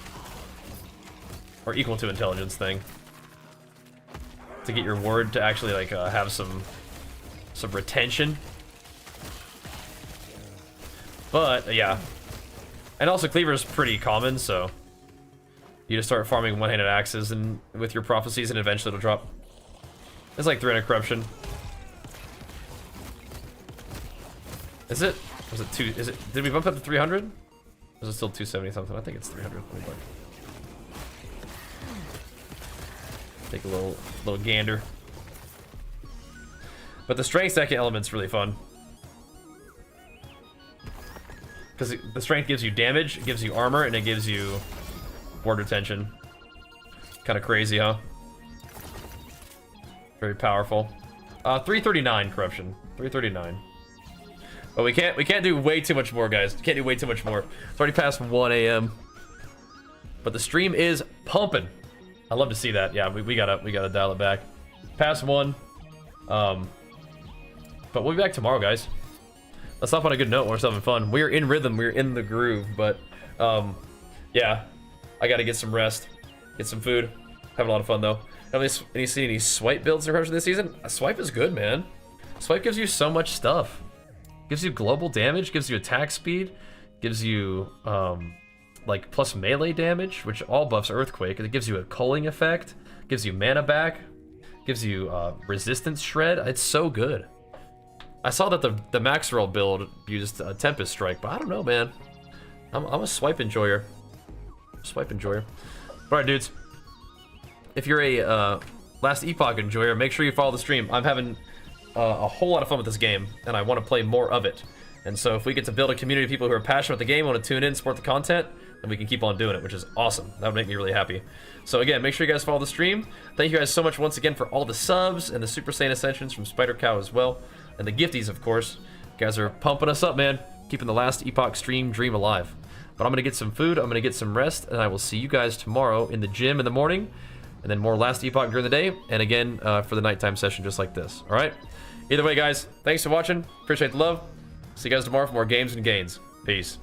Or equal to intelligence thing. To get your ward to actually like have some retention. But yeah, And also Cleaver's pretty common, so you just start farming one-handed axes and with your prophecies, and eventually it'll drop. It's like 300 corruption. Is it? Was it 2? Is it? Did we bump up to 300? Or is it still 270 something? I think it's 300. Let me look. Take a little gander. But the strength second element's really fun. Because the strength gives you damage, it gives you armor, and it gives you ward retention. Kind of crazy, huh? Very powerful. 339 corruption. 339. But we can't do way too much more, guys. Can't do way too much more. It's already past 1 a.m. But the stream is pumping. I love to see that. Yeah, we gotta dial it back. Past 1. But we'll be back tomorrow, guys. Let's stop on a good note. We're having fun. We're in rhythm. We're in the groove. But yeah, I gotta get some rest, get some food. Having a lot of fun though. Any see any swipe builds in this season? A swipe is good, man. Swipe gives you so much stuff. Gives you global damage. Gives you attack speed. Gives you like plus melee damage, which all buffs earthquake. It gives you a culling effect. Gives you mana back. Gives you resistance shred. It's so good. I saw that the max roll build used Tempest Strike, but I don't know, man. I'm a swipe enjoyer. Swipe enjoyer. Alright, dudes. If you're a Last Epoch enjoyer, make sure you follow the stream. I'm having a whole lot of fun with this game, and I want to play more of it. And so if we get to build a community of people who are passionate about the game, want to tune in, support the content, then we can keep on doing it, which is awesome. That would make me really happy. So again, make sure you guys follow the stream. Thank you guys so much once again for all the subs and the Super Saiyan Ascensions from Spider Cow as well. And the gifties, of course. You guys are pumping us up, man. Keeping the Last Epoch stream dream alive. But I'm going to get some food, I'm going to get some rest, and I will see you guys tomorrow in the gym in the morning, and then more Last Epoch during the day, and again for the nighttime session just like this. All right? Either way, guys, thanks for watching. Appreciate the love. See you guys tomorrow for more games and gains. Peace.